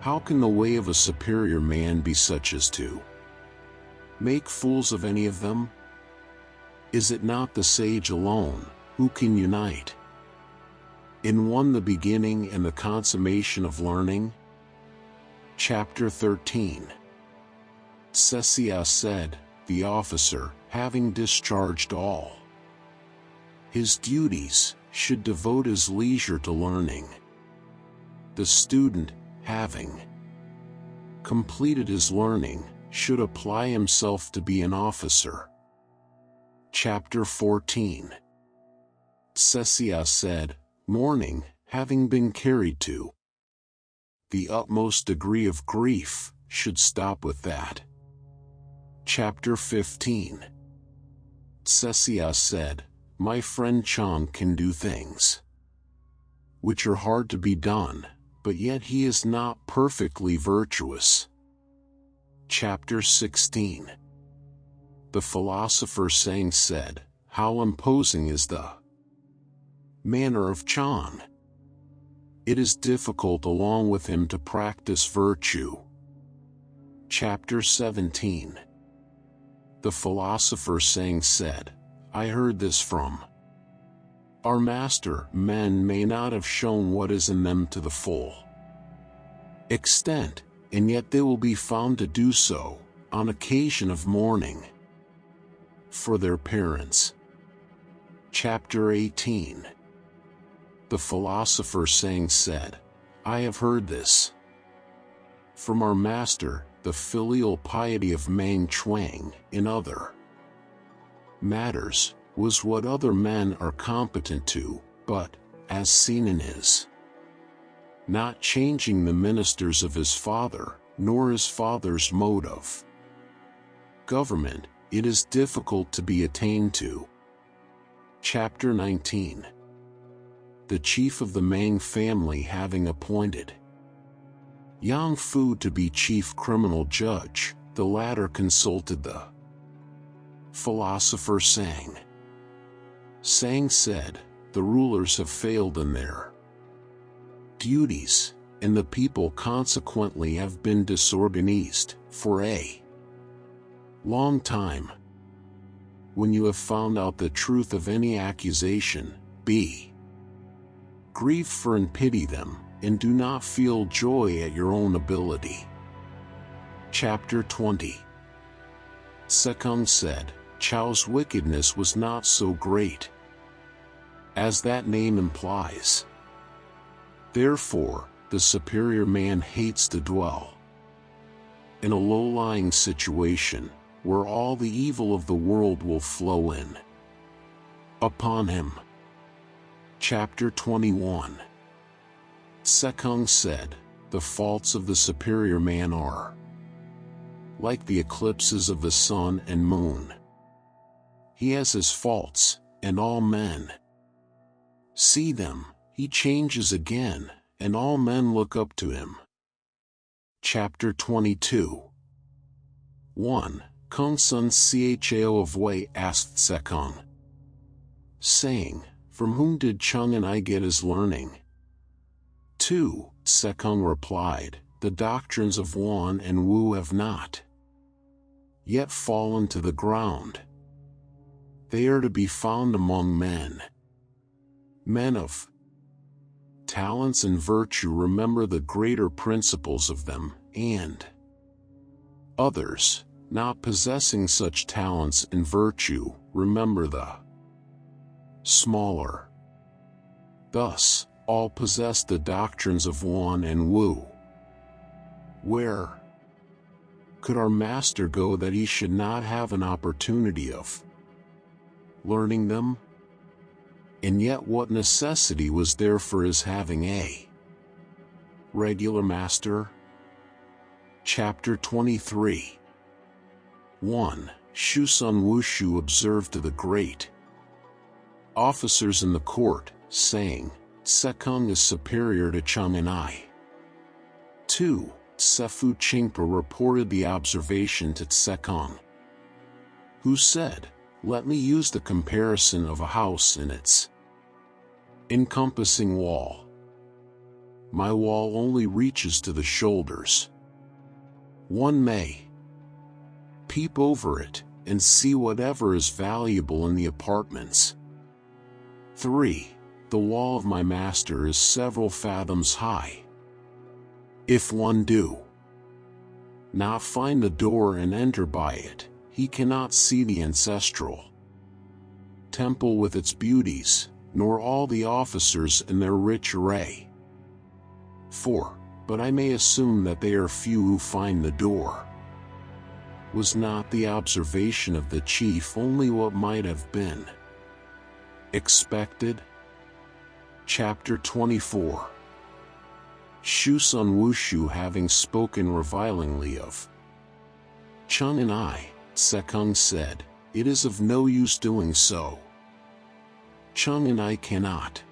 How can the way of a superior man be such as to make fools of any of them? Is it not the sage alone, who can unite in one the beginning and the consummation of learning? Chapter 13. Cecilia said, the officer, having discharged all his duties, should devote his leisure to learning. The student, having completed his learning, should apply himself to be an officer. Chapter 14. Cecilia said, mourning, having been carried to the utmost degree of grief, should stop with that. Chapter 15. Cecilia said, my friend Chang can do things which are hard to be done, but yet he is not perfectly virtuous. Chapter 16. The philosopher Sang said, how imposing is the manner of Chang! It is difficult along with him to practice virtue. Chapter 17. The philosopher Sang said, I heard this from our master. Men may not have shown what is in them to the full extent, and yet they will be found to do so, on occasion of mourning for their parents. Chapter 18. The philosopher Sang said, I have heard this from our master, the filial piety of Mang Chuang, in other matters, was what other men are competent to, but, as seen in his not changing the ministers of his father, nor his father's mode of government, it is difficult to be attained to. Chapter 19. The chief of the Mang family having appointed Yang Fu to be chief criminal judge, the latter consulted the philosopher Sang. Sang said, the rulers have failed in their duties, and the people consequently have been disorganized for a long time. When you have found out the truth of any accusation, be grieved for and pity them, and do not feel joy at your own ability. Chapter 20. Sekung said, Chao's wickedness was not so great as that name implies. Therefore, the superior man hates to dwell in a low-lying situation, where all the evil of the world will flow in upon him. Chapter 21. Sekung said, the faults of the superior man are like the eclipses of the sun and moon. He has his faults, and all men see them. He changes again, and all men look up to him. Chapter 22. 1. Kung Sun Chao of Wei asked Sekong, saying, "From whom did Chung and I get his learning?" 2. Sekong replied, "The doctrines of Wan and Wu have not yet fallen to the ground. They are to be found among men. Men of talents and virtue remember the greater principles of them, and others, not possessing such talents and virtue, remember the smaller. Thus, all possess the doctrines of Wan and Wu. Where could our master go that he should not have an opportunity of learning them? And yet what necessity was there for his having a regular master?" Chapter 23. 1. Shu Sun Wushu observed to the great officers in the court, saying, "Sekong is superior to Chung and I." 2. Sefu Chingpa reported the observation to Sekong, who said, "Let me use the comparison of a house in its encompassing wall. My wall only reaches to the shoulders. One may peep over it and see whatever is valuable in the apartments. 3. The wall of my master is several fathoms high. If one do not find the door and enter by it, he cannot see the ancestral temple with its beauties, nor all the officers in their rich array. 4. But I may assume that they are few who find the door. Was not the observation of the chief only what might have been expected?" Chapter 24. Shu Sun Wushu having spoken revilingly of Chung and I, Sekong said, "It is of no use doing so. Chung and I cannot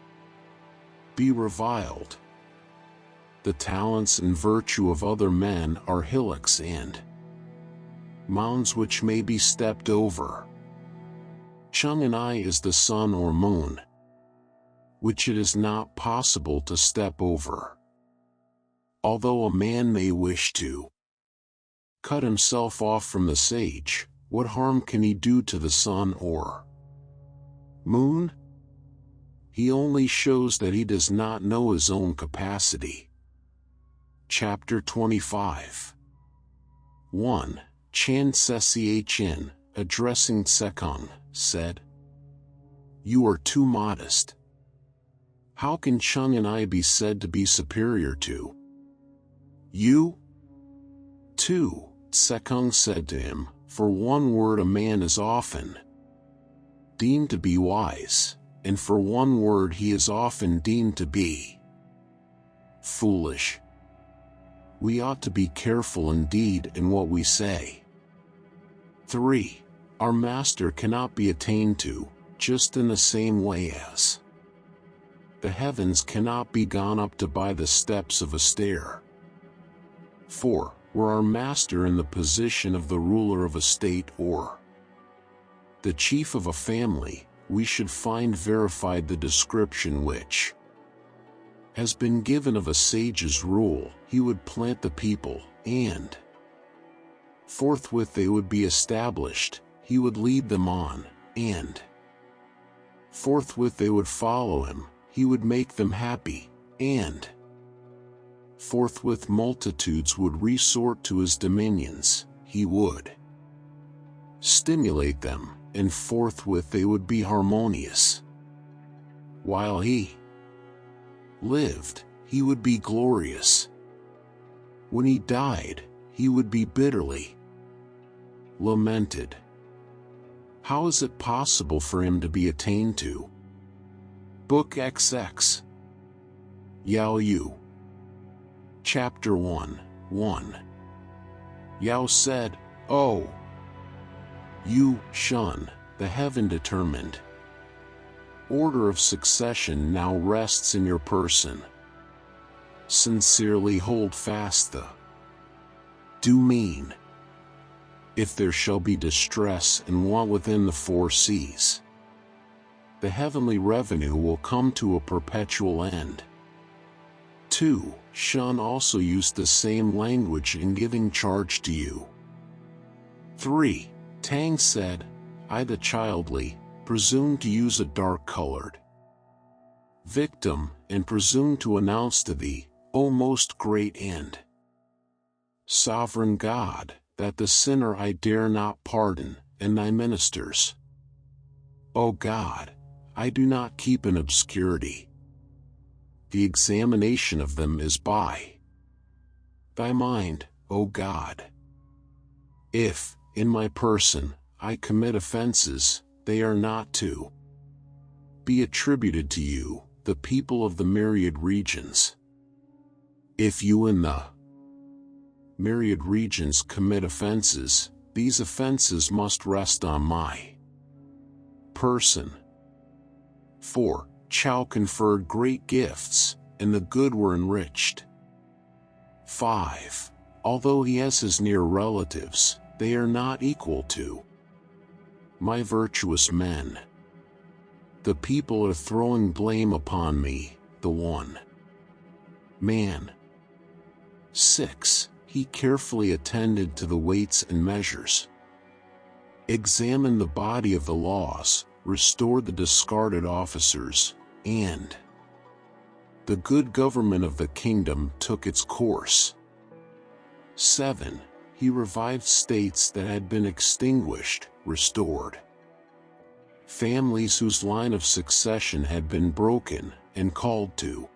be reviled. The talents and virtue of other men are hillocks and mounds which may be stepped over. Chung and I is the sun or moon, which it is not possible to step over. Although a man may wish to cut himself off from the sage, what harm can he do to the sun or moon? He only shows that he does not know his own capacity." Chapter 25. 1. Chan Chin, addressing Sekong, said, "You are too modest. How can Chung and I be said to be superior to you?" 2. Sekong said to him, "For one word a man is often deemed to be wise, and for one word he is often deemed to be foolish. We ought to be careful indeed in what we say." 3. Our master cannot be attained to, just in the same way as the heavens cannot be gone up to by the steps of a stair. 4. Were our master in the position of the ruler of a state or the chief of a family, we should find verified the description which has been given of a sage's rule. He would plant the people, and forthwith they would be established. He would lead them on, and forthwith they would follow him. He would make them happy, and forthwith multitudes would resort to his dominions. He would stimulate them, and forthwith they would be harmonious. While he lived, he would be glorious. When he died, he would be bitterly lamented. How is it possible for him to be attained to? Book XX. Yao Yu. Chapter 1. 1. Yao said, "Oh, you, Shun, the heaven-determined order of succession now rests in your person. sincerely hold fast the do mean. If there shall be distress and want within the four seas, the heavenly revenue will come to a perpetual end. 2. Shun also used the same language in giving charge to you. 3. Tang said, I the childly, presume to use a dark-colored victim, and presume to announce to thee, O most great and sovereign God, that the sinner I dare not pardon, and thy ministers, O God, I do not keep in obscurity. The examination of them is by thy mind, O God. If, in my person, I commit offenses, they are not to be attributed to you, the people of the myriad regions. If you in the myriad regions commit offenses, these offenses must rest on my person. 4. Chow conferred great gifts, and the good were enriched. 5. Although he has his near relatives, they are not equal to my virtuous men. The people are throwing blame upon me, the one man. 6. He carefully attended to the weights and measures, examined the body of the laws, restored the discarded officers, and the good government of the kingdom took its course. 7. He revived states that had been extinguished, restored families whose line of succession had been broken, and called to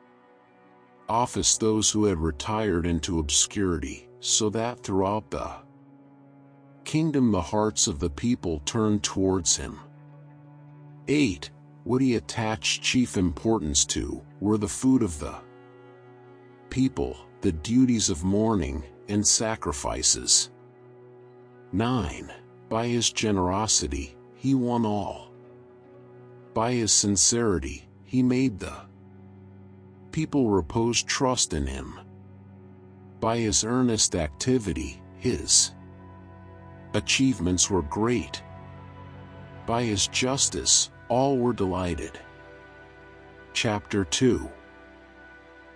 office those who had retired into obscurity, so that throughout the kingdom the hearts of the people turned towards him. 8. What he attached chief importance to were the food of the people, the duties of mourning, and sacrifices. 9. By his generosity, he won all. By his sincerity, he made the people repose trust in him. By his earnest activity, his achievements were great. By his justice, all were delighted. Chapter 2.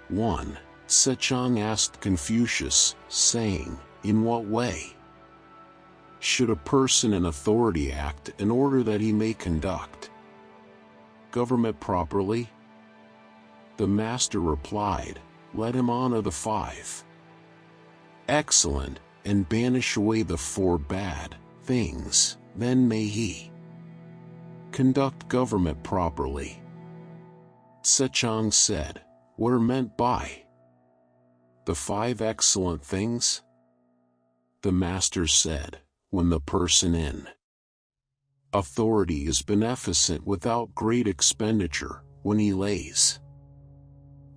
1. Sechong asked Confucius, saying, In what way should a person in authority act in order that he may conduct government properly? The master replied, Let him honor the 5 excellent, and banish away the 4 bad things, then may he conduct government properly. Sechong said, What are meant by the 5 excellent things? The master said, When the person in authority is beneficent without great expenditure, when he lays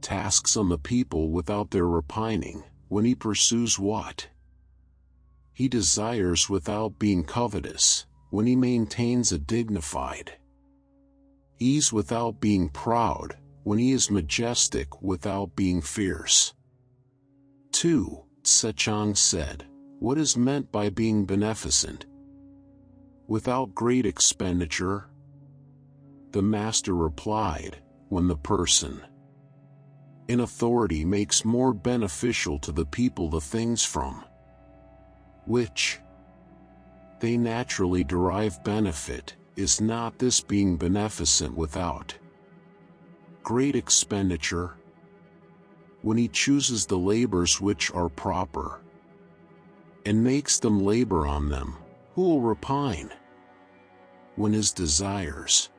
tasks on the people without their repining, when he pursues what he desires without being covetous, when he maintains a dignified ease without being proud, when he is majestic without being fierce. 2. Sechong said, What is meant by being beneficent without great expenditure? The master replied, When the person in authority makes more beneficial to the people the things from which they naturally derive benefit, is not this being beneficent without great expenditure? When he chooses the labors which are proper, and makes them labor on them, who will repine? When his desires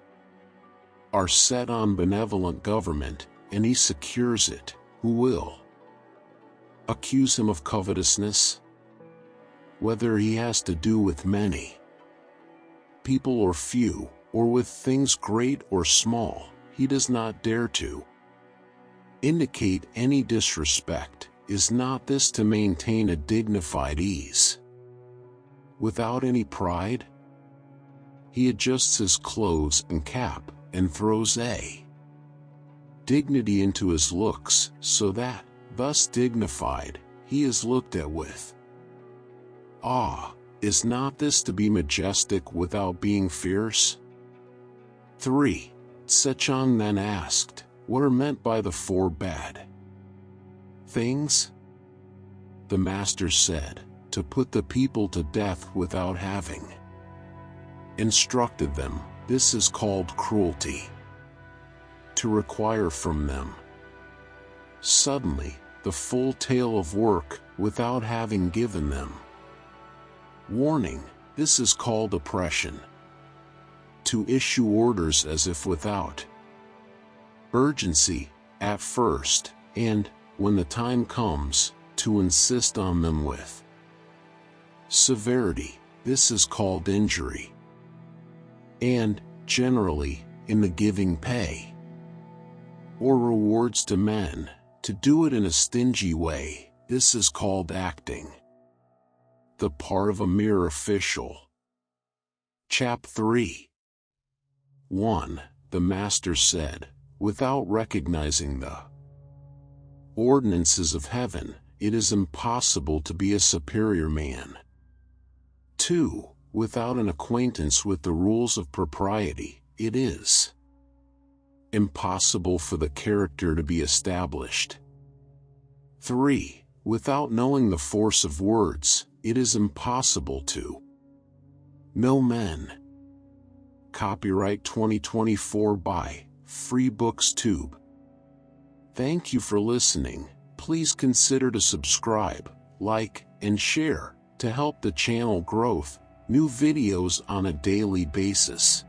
are set on benevolent government, and he secures it, who will accuse him of covetousness? Whether he has to do with many people or few, or with things great or small, he does not dare to indicate any disrespect. Is not this to maintain a dignified ease without any pride? He adjusts his clothes and cap, and throws a dignity into his looks, so that, Thus dignified, he is looked at with awe. Is not this to be majestic without being fierce? 3. Sechong then asked, what are meant by the 4 bad things? The master said, to put the people to death without having instructed them. This is called cruelty. To require from them suddenly the full tale of work without having given them warning. This is called oppression. To issue orders as if without urgency at first, and, when the time comes, to insist on them with severity. This is called injury. And, generally, in the giving pay or rewards to men, to do it in a stingy way. This is called acting the part of a mere official. Chap 3. 1. The master said, without recognizing the ordinances of heaven, it is impossible to be a superior man. 2. Without an acquaintance with the rules of propriety, it is impossible for the character to be established. 3. Without knowing the force of words, it is impossible to know men. Copyright 2024 by FreeBooksTube. Thank you for listening. Please consider to subscribe, like, and share to help the channel growth. New videos on a daily basis.